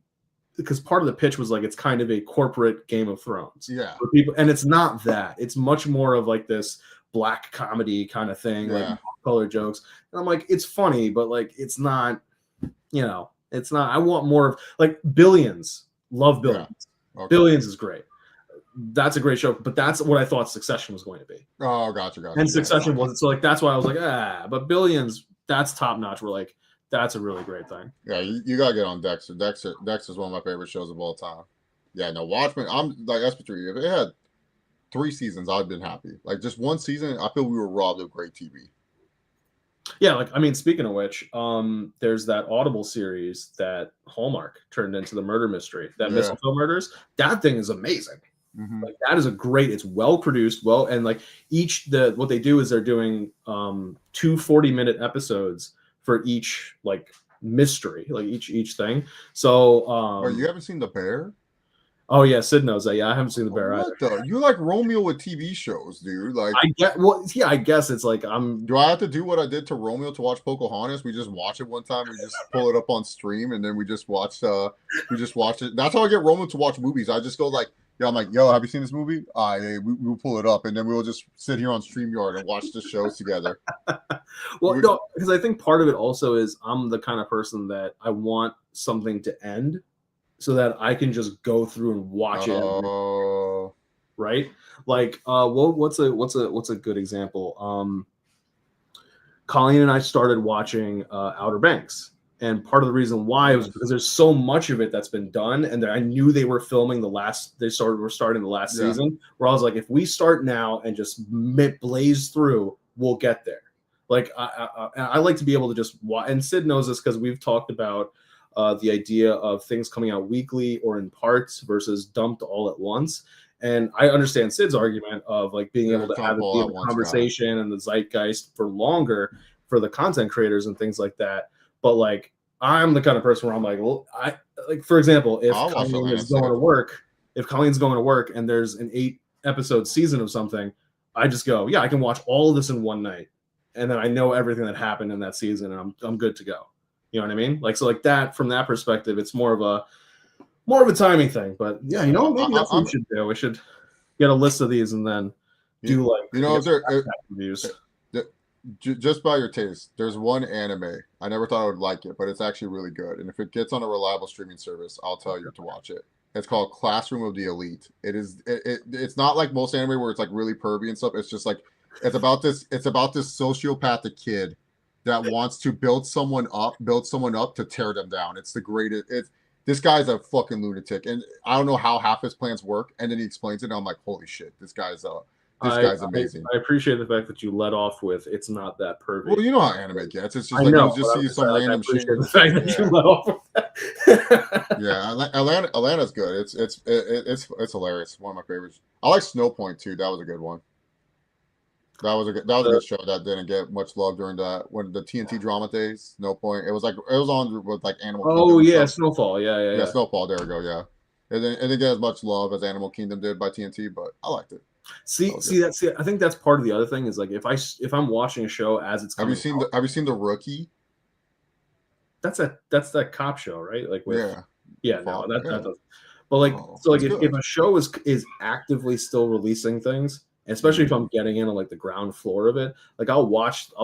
because part of the pitch was like it's kind of a corporate Game of Thrones. Yeah. For people, and it's not that. It's much more of like this black comedy kind of thing, like color jokes. And I'm like, it's funny, but like it's not, you know, it's not. I want more of like Billions. Love Billions. Yeah. Okay. Billions is great. That's a great show, but that's what I thought Succession was going to be. Oh, gotcha. And Succession wasn't. So like that's why I was like, but Billions, that's top notch. We're like, that's a really great thing. Yeah, you gotta get on Dexter. Dexter's one of my favorite shows of all time. Yeah, no, Watchmen. I'm like SP3. If it had 3 seasons, I'd been happy. Like just one season, I feel we were robbed of great TV. Yeah, like I mean, speaking of which, there's that Audible series that Hallmark turned into the murder mystery, that Yeah. Mistletoe Murders. That thing is amazing. Hmm. Like that is a great. It's well produced, well, and like what they do is they're doing 2 40-minute episodes for each like mystery, like each thing. So Wait, you haven't seen The Bear? oh yeah, Sid knows that. Yeah, I haven't seen the Bear either. What the? You like Romeo with TV shows, dude. Like, I get well, yeah, I guess it's like do I have to do what I did to Romeo to watch Pocahontas? We just watch it one time. We just pull it up on stream, and then we just watch it. That's how I get Romeo to watch movies. I just go like, yeah, I'm like, yo, have you seen this movie? Yeah, we'll pull it up, and then we'll just sit here on StreamYard and watch the shows together. well, no, because I think part of it also is I'm the kind of person that I want something to end so that I can just go through and watch it. Right? Like, what's a good example? Colleen and I started watching Outer Banks, and part of the reason why was because there's so much of it that's been done, and I knew they were filming were starting the last season. Where I was like, if we start now and just blaze through, we'll get there. Like, I like to be able to just watch, and Sid knows this because we've talked about the idea of things coming out weekly or in parts versus dumped all at once. And I understand Sid's argument of like being able to have it be a conversation and the zeitgeist for longer for the content creators and things like that. But like, I'm the kind of person where I'm like, well, I like, for example, if Colleen's going to work and there's an 8-episode season of something, I just go, yeah, I can watch all of this in one night, and then I know everything that happened in that season, and I'm good to go. You know what I mean? Like, so like that, from that perspective, it's more of a timing thing. But yeah, you know, maybe that's what we should do. We should get a list of these and then do like, you know, reviews. Just by your taste, there's one anime I never thought I would like it, but it's actually really good. And if it gets on a reliable streaming service, I'll tell you to watch it. It's called Classroom of the Elite. It's not like most anime where it's like really pervy and stuff. It's just like it's about this sociopathic kid that wants to build someone up to tear them down. It's the greatest. This guy's a fucking lunatic, and I don't know how half his plans work. And then he explains it, and I'm like, holy shit, this guy's amazing. I appreciate the fact that you let off with it's not that pervy. Well, you know how anime gets. It's just like you just see some random shit. The fact that you let off with that. Yeah, Atlanta's good. It's hilarious. One of my favorites. I like Snow Point too. That was a good one. That was a good show that didn't get much love during the TNT drama days. No Point. It was on with like Animal Kingdom. Oh yeah, Snowfall. Yeah. Snowfall. There we go. Yeah, it didn't get as much love as Animal Kingdom did by TNT, but I liked it. See, I think that's part of the other thing is like if I'm watching a show as it's coming have you seen The Rookie? That's that cop show, right? Like with that does. But like if a show is actively still releasing things, especially if I'm getting in on like the ground floor of it, like I'll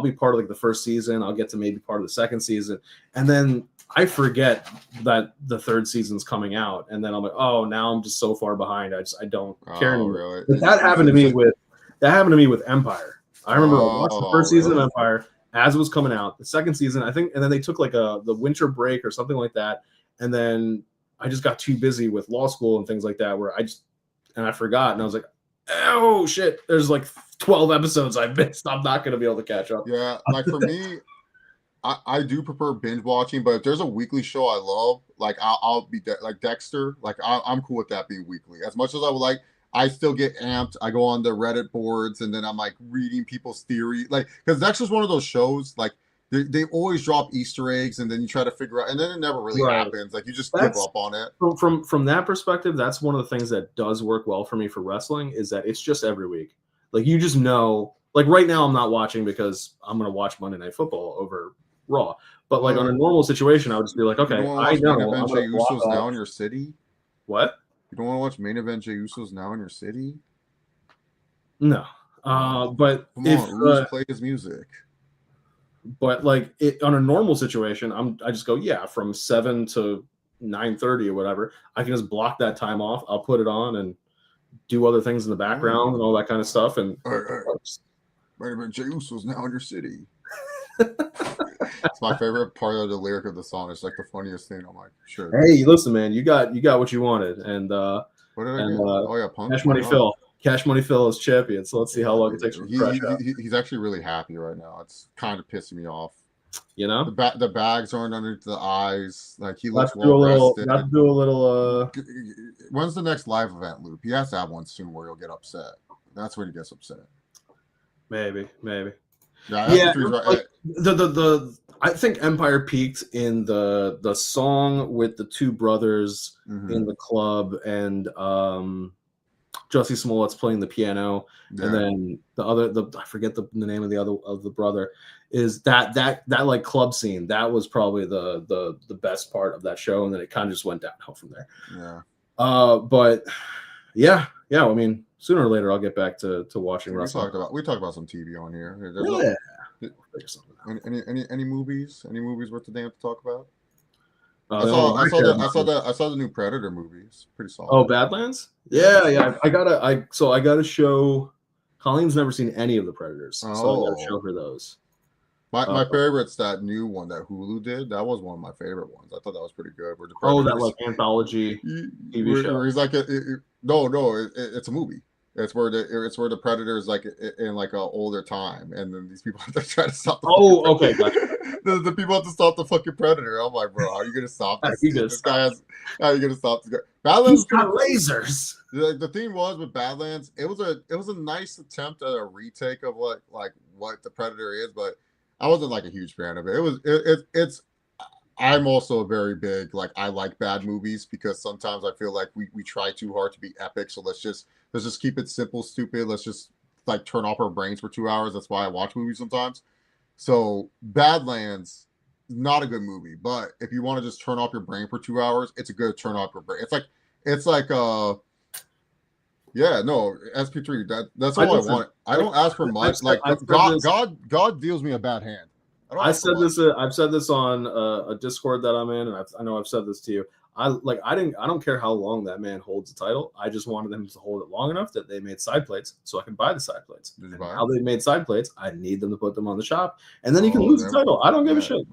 be part of like the first season, I'll get to maybe part of the second season, and then I forget that the third season's coming out, and then I'm like, oh, now I'm just so far behind. I don't care anymore. Really? But that happened to me with Empire. I remember I watched the first season of Empire as it was coming out. The second season, I think, and then they took like the winter break or something like that, and then I just got too busy with law school and things like that, where I forgot, and I was like, oh shit, there's like 12 episodes I missed. I'm not going to be able to catch up. Yeah, like for me, I do prefer binge watching, but if there's a weekly show I love, like I'll be like Dexter, like I'm cool with that being weekly. As much as I would like, I still get amped. I go on the Reddit boards and then I'm like reading people's theory, like because Dexter's one of those shows like they always drop Easter eggs and then you try to figure out, and then it never really happens. Like you just give up on it. From that perspective, that's one of the things that does work well for me for wrestling is that it's just every week. Like you just know, like right now I'm not watching because I'm going to watch Monday Night Football over Raw. But like on a normal situation, I would just be like, okay, I know. Main Event Jey Usos now in your city. What? You don't want to watch Main Event Jey Usos now in your city? No. But come on, play his music. But like on a normal situation, I just go from 7 to 9:30 or whatever. I can just block that time off. I'll put it on and do other things in the background and all that kind of stuff. And Main Event Jey Usos now in your city. It's my favorite part of the lyric of the song. It's like the funniest thing. I'm like, sure. Hey, listen, man, you got what you wanted, and what did I get? Cash Money Phil. Cash Money Phil is champion. So let's see how long it takes for Fresh out. He's actually really happy right now. It's kind of pissing me off. You know, the bags aren't underneath the eyes. Like he looks not to rested. do a little. When's the next live event loop? He has to have one soon where he'll get upset. That's when he gets upset. Maybe. Yeah. Like, I think Empire peaked in the song with the two brothers in the club and Jussie Smollett's playing the piano, and then I forget the name of the brother, is that like club scene. That was probably the best part of that show, and then it kind of just went downhill from there. Yeah. But yeah. I mean, sooner or later I'll get back to watching wrestling. We talked about some TV on here. Any movies? Any movies worth the damn to talk about? I saw the new Predator movies. Pretty solid. Oh, Badlands? Yeah. I gotta show. Colleen's never seen any of the Predators, so I gotta show her those. My favorite's that new one that Hulu did. That was one of my favorite ones. I thought that was pretty good. That like anthology TV show. Where he's like it's a movie. It's where the Predator is like in like an older time, and then these people have to try to stop. Okay, gotcha. the people have to stop the fucking Predator. I'm like, bro, how are you gonna stop this? How are you gonna stop this guy? Badlands He's got lasers. The thing was with Badlands, it was a nice attempt at a retake of what the Predator is, but I wasn't like a huge fan of it. It's. I'm also a very big I like bad movies because sometimes I feel like we try too hard to be epic. So let's just keep it simple, stupid. Let's just turn off our brains for 2 hours. That's why I watch movies sometimes. So Badlands, not a good movie, but if you want to just turn off your brain for 2 hours, it's a good turn off your brain. SP3. That's all I want. I don't ask for much. God deals me a bad hand. I've said this on a Discord that I'm in, and I know I've said this to you. I don't care how long that man holds the title. I just wanted them to hold it long enough that they made side plates so I can buy the side plates. How they made side plates, I need them to put them on the shop, and then he can lose the title. I don't give a shit.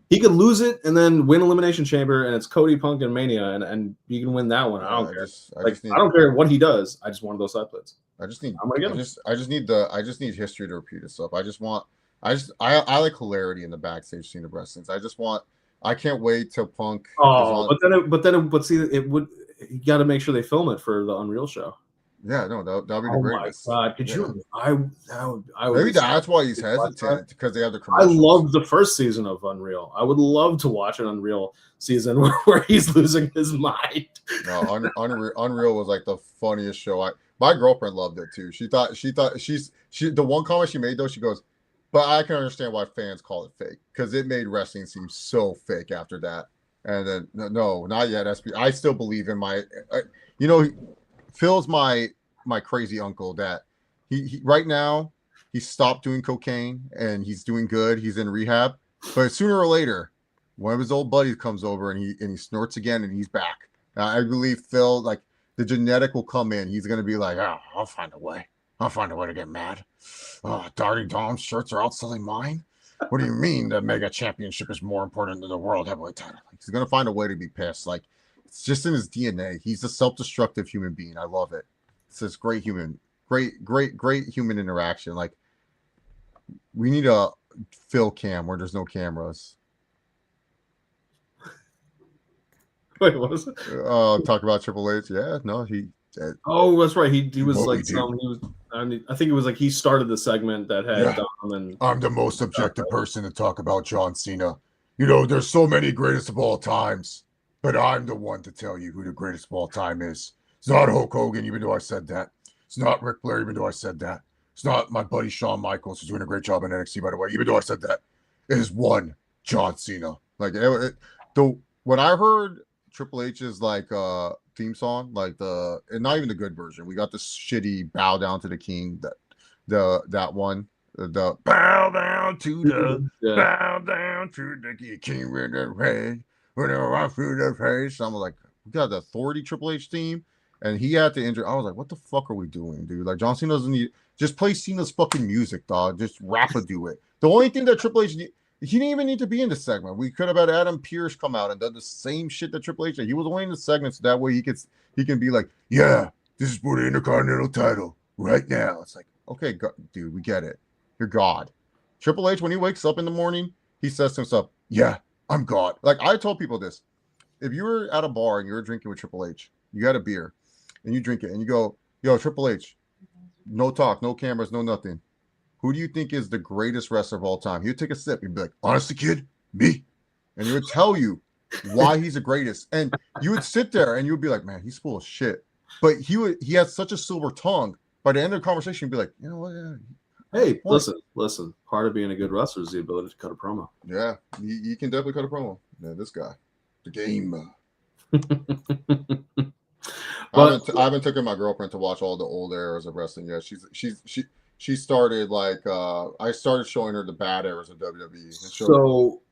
He could lose it and then win Elimination Chamber, and it's Cody, Punk, and Mania, and you can win that one. I don't care. I don't care what he does. I just wanted those side plates. I just need history to repeat itself. I like hilarity in the backstage scene of wrestling. I can't wait till Punk. You got to make sure they film it for the Unreal show. Yeah, no, that'll be the greatest. Oh my god, could you? Maybe that's why he's hesitant because they have the commercials. I loved the first season of Unreal. I would love to watch an Unreal season where he's losing his mind. No, Unreal was like the funniest show. My girlfriend loved it too. She thought the one comment she made though, she goes, but I can understand why fans call it fake because it made wrestling seem so fake after that. And then no, not yet. I still believe in my, Phil's my crazy uncle that he right now he stopped doing cocaine and he's doing good. He's in rehab, but sooner or later, one of his old buddies comes over and he snorts again and he's back. I believe Phil, the genetic will come in. He's gonna be like, oh, I'll find a way to get mad. Oh, Darty Dom's shirts are outselling mine. What do you mean the mega championship is more important than the world heavyweight title? He's gonna find a way to be pissed. It's just in his DNA. He's a self-destructive human being. I love it. It's this great human interaction. We need a Phil cam where there's no cameras. Wait, what was it? Talk about Triple H. Yeah, no, he. Oh, that's right. He was I think it was he started the segment that had Dom and. I'm the most objective person to talk about John Cena. There's so many greatest of all times, but I'm the one to tell you who the greatest of all time is. It's not Hulk Hogan, even though I said that. It's not Ric Flair, even though I said that. It's not my buddy Shawn Michaels, who's doing a great job in NXT, by the way, even though I said that. It is one John Cena. When I heard Triple H's theme song, and not even the good version. We got the shitty "Bow Down to the King," that one, the bow down to the king with the red, when I run through the face. I'm like, we got the Authority Triple H theme, and he had to enter. I was like, what the fuck are we doing, dude? John Cena doesn't need just play Cena's fucking music, dog. Just rap do it. The only thing that Triple H he didn't even need to be in this segment. We could have had Adam Pearce come out and done the same shit that Triple H did. He was only in the segment so that way he can be like, yeah, this is for the Intercontinental title right now. It's like, okay, dude, we get it. You're God. Triple H, when he wakes up in the morning, he says to himself, yeah, I'm God. Like, I told people this. If you were at a bar and you were drinking with Triple H, you had a beer, and you drink it, and you go, yo, Triple H, no talk, no cameras, no nothing. Who do you think is the greatest wrestler of all time? He would take a sip. He'd be like, honestly, kid, me. And he would tell you why he's the greatest. And you would sit there and you would be like, man, he's full of shit. But he has such a silver tongue. By the end of the conversation, you'd be like, you know what? Yeah, hey, listen. Part of being a good wrestler is the ability to cut a promo. Yeah, you can definitely cut a promo. Yeah, this guy. The game. I haven't taken my girlfriend to watch all the old eras of wrestling yet. She started like I started showing her the bad eras of WWE. So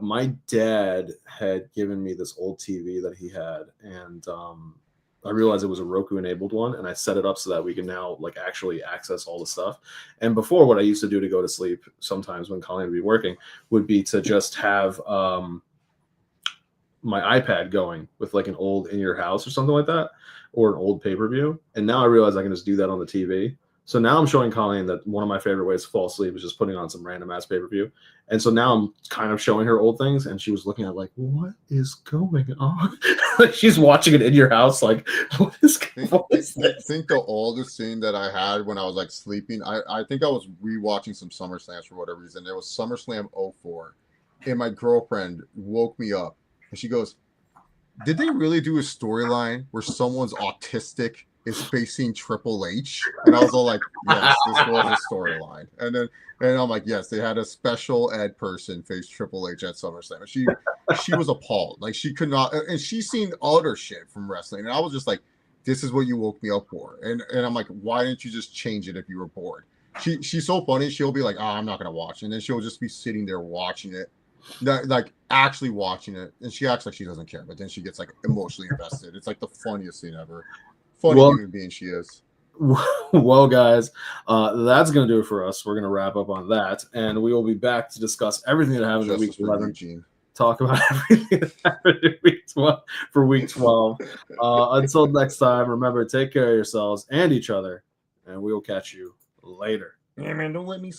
my dad had given me this old TV that he had, and I realized it was a Roku enabled one, and I set it up so that we can now like actually access all the stuff. And before, what I used to do to go to sleep sometimes when Colleen would be working would be to just have my iPad going with like an old In Your House or something like that, or an old pay-per-view. And now I realize I can just do that on the TV. So now I'm showing Colleen that one of my favorite ways to fall asleep is just putting on some random ass pay-per-view. And so now I'm kind of showing her old things, and she was looking at like, what is going on? Like she's watching it In Your House, like, what is this? I think the oldest scene that I had when I was like sleeping, I think I was rewatching some SummerSlams for whatever reason. There was SummerSlam 04, and my girlfriend woke me up, and she goes, did they really do a storyline where someone's autistic is facing Triple H? And I was all like, yes, this was a storyline. And I'm like, yes, they had a special ed person face Triple H at SummerSlam. And she was appalled. Like she could not, and she's seen other shit from wrestling. And I was just like, this is what you woke me up for. And I'm like, why didn't you just change it if you were bored? She's so funny. She'll be like, I'm not going to watch. And then she'll just be sitting there watching it. Like actually watching it, and she acts like she doesn't care, but then she gets like emotionally invested. It's like the funniest thing ever. Funny human being she is. Well, guys, that's going to do it for us. We're going to wrap up on that, and we will be back to discuss everything that happened in week 11. Eugene. Talk about everything that happened in week 12 for week 12. Until next time, remember, take care of yourselves and each other, and we will catch you later. Yeah, man, don't let me